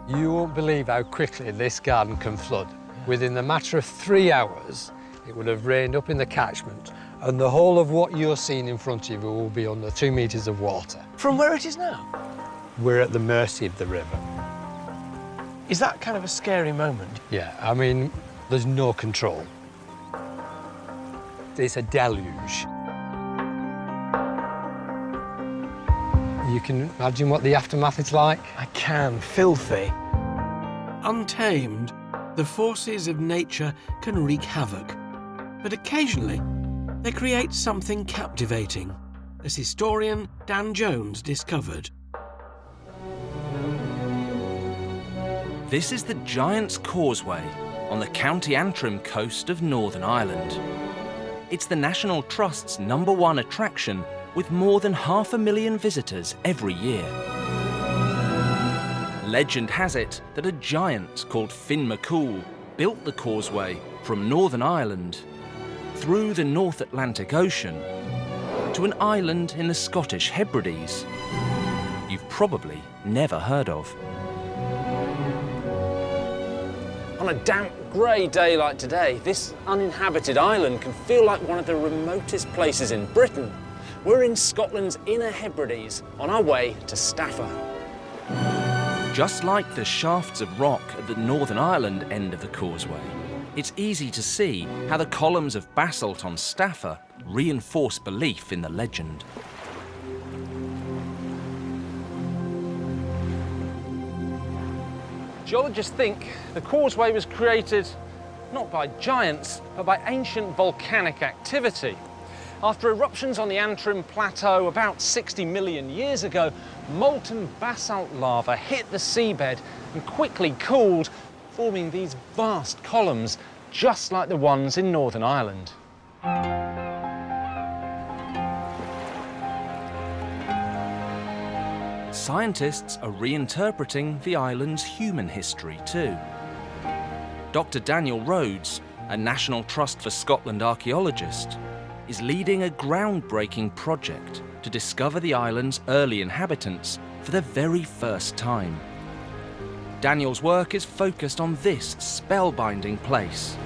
You won't believe how quickly this garden can flood. Within the matter of 3 hours, it would have rained up in the catchment, and the whole of what you're seeing in front of you will be under 2 metres of water. From where it is now? We're at the mercy of the river. Is that kind of a scary moment? Yeah, I mean, there's no control. It's a deluge. You can imagine what the aftermath is like? I can. Filthy. Untamed, the forces of nature can wreak havoc, but occasionally they create something captivating, as historian Dan Jones discovered. This is the Giant's Causeway on the County Antrim coast of Northern Ireland. It's the National Trust's #1 attraction, with more than 500,000 visitors every year. Legend has it that a giant called Finn McCool built the causeway from Northern Ireland through the North Atlantic Ocean to an island in the Scottish Hebrides you've probably never heard of. On a damp, grey day like today, this uninhabited island can feel like one of the remotest places in Britain. We're in Scotland's Inner Hebrides, on our way to Staffa. Just like the shafts of rock at the Northern Ireland end of the causeway, it's easy to see how the columns of basalt on Staffa reinforce belief in the legend. Geologists think the causeway was created not by giants, but by ancient volcanic activity. After eruptions on the Antrim Plateau about 60 million years ago, molten basalt lava hit the seabed and quickly cooled, forming these vast columns, just like the ones in Northern Ireland. Scientists are reinterpreting the island's human history too. Dr. Daniel Rhodes, a National Trust for Scotland archaeologist, is leading a groundbreaking project to discover the island's early inhabitants for the very first time. Daniel's work is focused on this spellbinding place,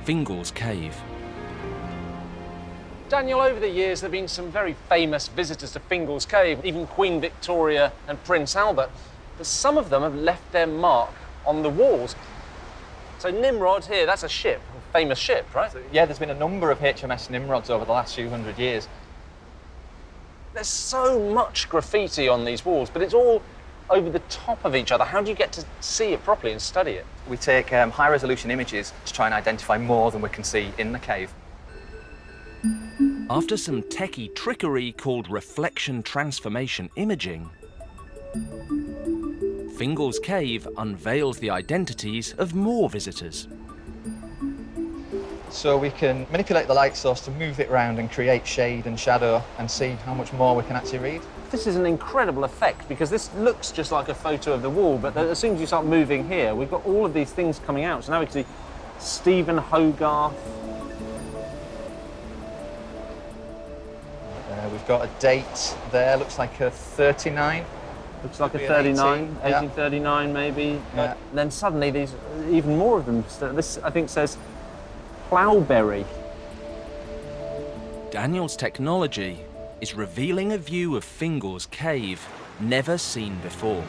Fingal's Cave. Daniel, over the years there have been some very famous visitors to Fingal's Cave, even Queen Victoria and Prince Albert, but some of them have left their mark on the walls. So Nimrod here, that's a ship, a famous ship, right? Yeah, there's been a number of HMS Nimrods over the last few hundred years. There's so much graffiti on these walls, but it's all over the top of each other. How do you get to see it properly and study it? We take high-resolution images to try and identify more than we can see in the cave. After some techie trickery called reflection transformation imaging, Fingal's Cave unveils the identities of more visitors. So we can manipulate the light source to move it around and create shade and shadow and see how much more we can actually read. This is an incredible effect because this looks just like a photo of the wall, but as soon as you start moving here, we've got all of these things coming out. So now we can see Stephen Hogarth. We've got a date there, looks like a 39. Looks like a 39, 1839 maybe. Yeah. Then suddenly these, even more of them. This, I think, says Plowberry. Daniel's technology is revealing a view of Fingal's cave never seen before.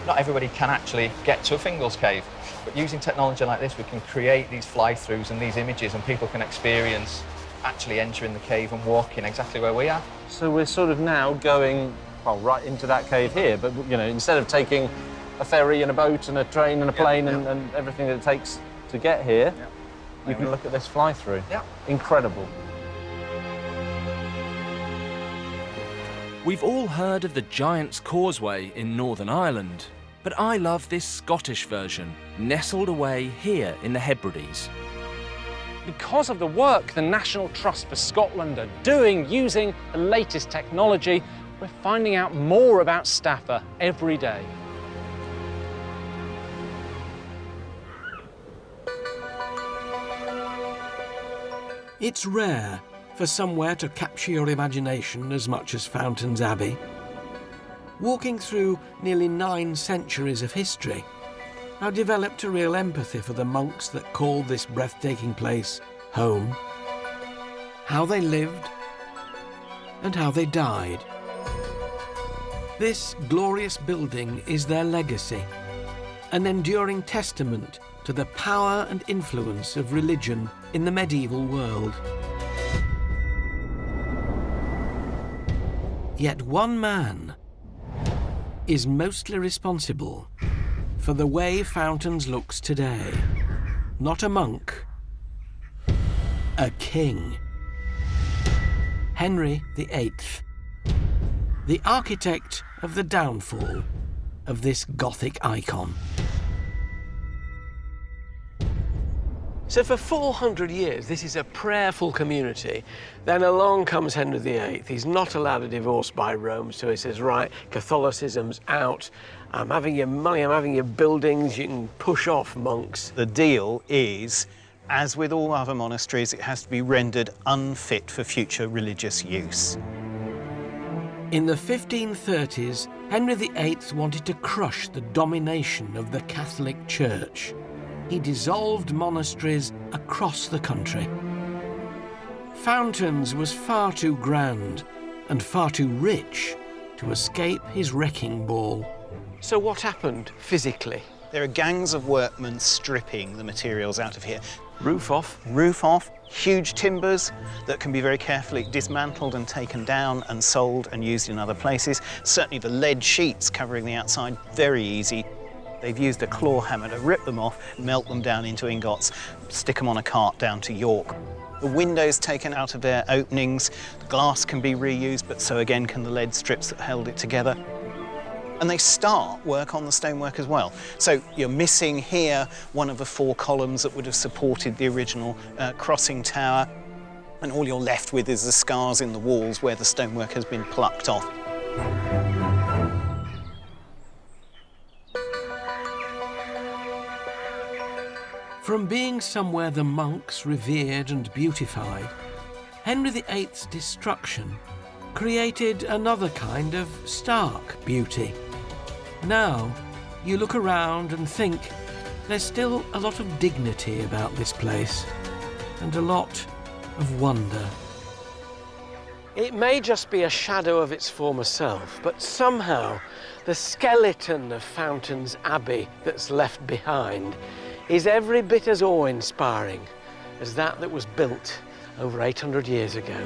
Not everybody can actually get to a Fingal's cave, but using technology like this, we can create these fly-throughs and these images, and people can experience actually entering the cave and walking exactly where we are. So we're sort of now going, well, right into that cave here, but you know, instead of taking a ferry and a boat and a train and a plane and everything that it takes to get here, you can look at this fly-through. Yeah. Incredible. We've all heard of the Giant's Causeway in Northern Ireland, but I love this Scottish version, nestled away here in the Hebrides. Because of the work the National Trust for Scotland are doing using the latest technology, we're finding out more about Staffa every day. It's rare for somewhere to capture your imagination as much as Fountains Abbey. Walking through nearly 9 centuries of history, I developed a real empathy for the monks that called this breathtaking place home, how they lived and how they died. This glorious building is their legacy, an enduring testament to the power and influence of religion in the medieval world. Yet one man is mostly responsible for the way Fountains looks today. Not a monk, a king. Henry VIII, the architect of the downfall of this Gothic icon. So for 400 years, this is a prayerful community. Then along comes Henry VIII. He's not allowed a divorce by Rome, so he says, right, Catholicism's out. I'm having your money, I'm having your buildings, you can push off, monks. The deal is, as with all other monasteries, it has to be rendered unfit for future religious use. In the 1530s, Henry VIII wanted to crush the domination of the Catholic Church. He dissolved monasteries across the country. Fountains was far too grand and far too rich to escape his wrecking ball. So what happened physically? There are gangs of workmen stripping the materials out of here. Roof off. Roof off, huge timbers that can be very carefully dismantled and taken down and sold and used in other places. Certainly the lead sheets covering the outside, very easy. They've used a claw hammer to rip them off, melt them down into ingots, stick them on a cart down to York. The windows taken out of their openings, the glass can be reused, but so again can the lead strips that held it together. And they start work on the stonework as well. So you're missing here one of the 4 columns that would have supported the original crossing tower, and all you're left with is the scars in the walls where the stonework has been plucked off. From being somewhere the monks revered and beautified, Henry VIII's destruction created another kind of stark beauty. Now, you look around and think there's still a lot of dignity about this place and a lot of wonder. It may just be a shadow of its former self, but somehow the skeleton of Fountains Abbey that's left behind is every bit as awe-inspiring as that was built over 800 years ago.